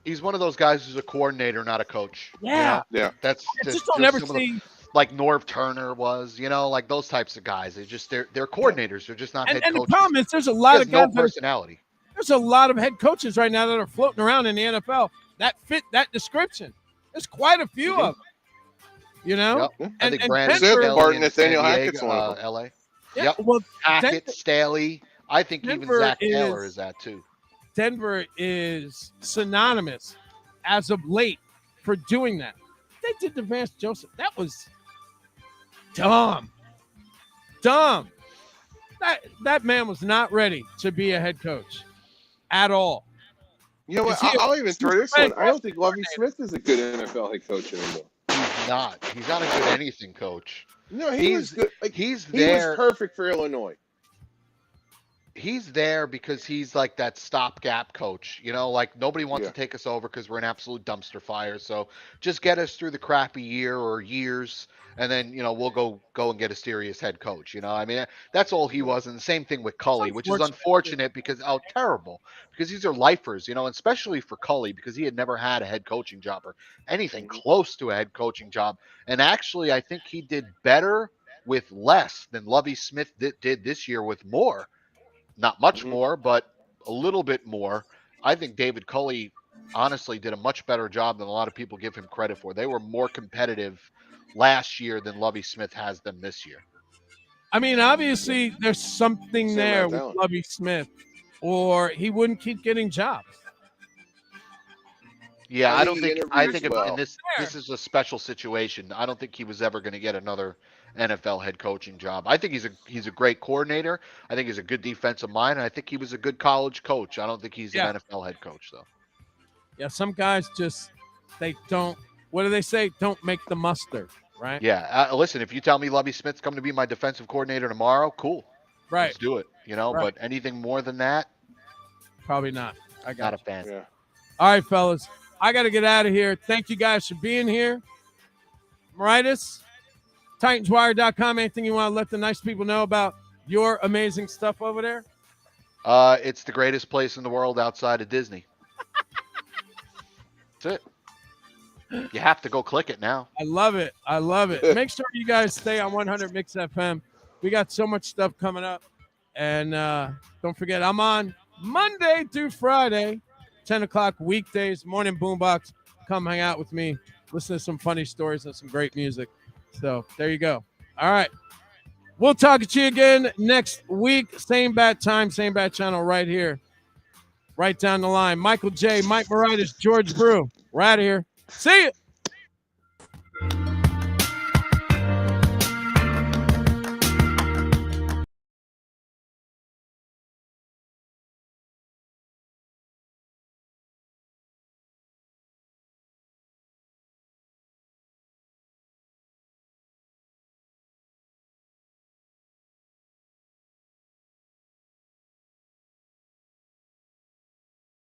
He's one of those guys who's a coordinator, not a coach. Yeah. Yeah. That's I just don't ever see. Like Norv Turner was, like those types of guys. They're coordinators. They're just not head And the coaches. problem is, there's a lot of guys. No personality. There's a lot of head coaches right now that are floating around in the NFL that fit that description. There's quite a few of them. Yep. I think Brandon Denver, Staley Martin, in Nathaniel San Hackett's Diego, one of them. LA. Yeah, Yep. well, Hackett, Staley. I think even Denver Zach Taylor is that too. Denver is synonymous as of late for doing that. They did the Vance Joseph. That was dumb. That man was not ready to be a head coach at all. You know what? I'll even throw this one. I don't think Lovie Smith is a good NFL head coach anymore. He's not. He's not a good anything coach. No, he was good. He was there. Perfect for Illinois. He's there because he's like that stopgap coach, like nobody wants to take us over because we're an absolute dumpster fire. So just get us through the crappy year or years, and then we'll go and get a serious head coach. I mean, that's all he was. And the same thing with Cully, which is unfortunate because terrible, because these are lifers, and especially for Cully because he had never had a head coaching job or anything close to a head coaching job. And actually, I think he did better with less than Lovie Smith did this year with more. Not much more, but a little bit more. I think David Culley honestly did a much better job than a lot of people give him credit for. They were more competitive last year than Lovie Smith has them this year. I mean, obviously, there's something there with Lovie Smith, or he wouldn't keep getting jobs. Yeah, I think this is a special situation. I don't think he was ever going to get another NFL head coaching job. I think he's a great coordinator. I think he's a good defensive mind, and I think he was a good college coach. I don't think he's an NFL head coach, though. Yeah, some guys they don't. What do they say? Don't make the mustard, right? Yeah. Listen, if you tell me Lovie Smith's coming to be my defensive coordinator tomorrow, cool. Right. Let's do it. Right. But anything more than that, probably not. Not a fan. Yeah. All right, fellas. I got to get out of here. Thank you guys for being here. Maritis, TitansWire.com. Anything you want to let the nice people know about your amazing stuff over there? It's the greatest place in the world outside of Disney. That's it. You have to go click it now. I love it. Make sure you guys stay on 100 Mix FM. We got so much stuff coming up. And don't forget, I'm on Monday through Friday, 10 o'clock weekdays, morning boombox. Come hang out with me. Listen to some funny stories and some great music. So there you go. All right. We'll talk to you again next week. Same bat time, same bat channel right here. Right down the line. Michael J., Mike Maritis, George Brew. We're out of here. See you.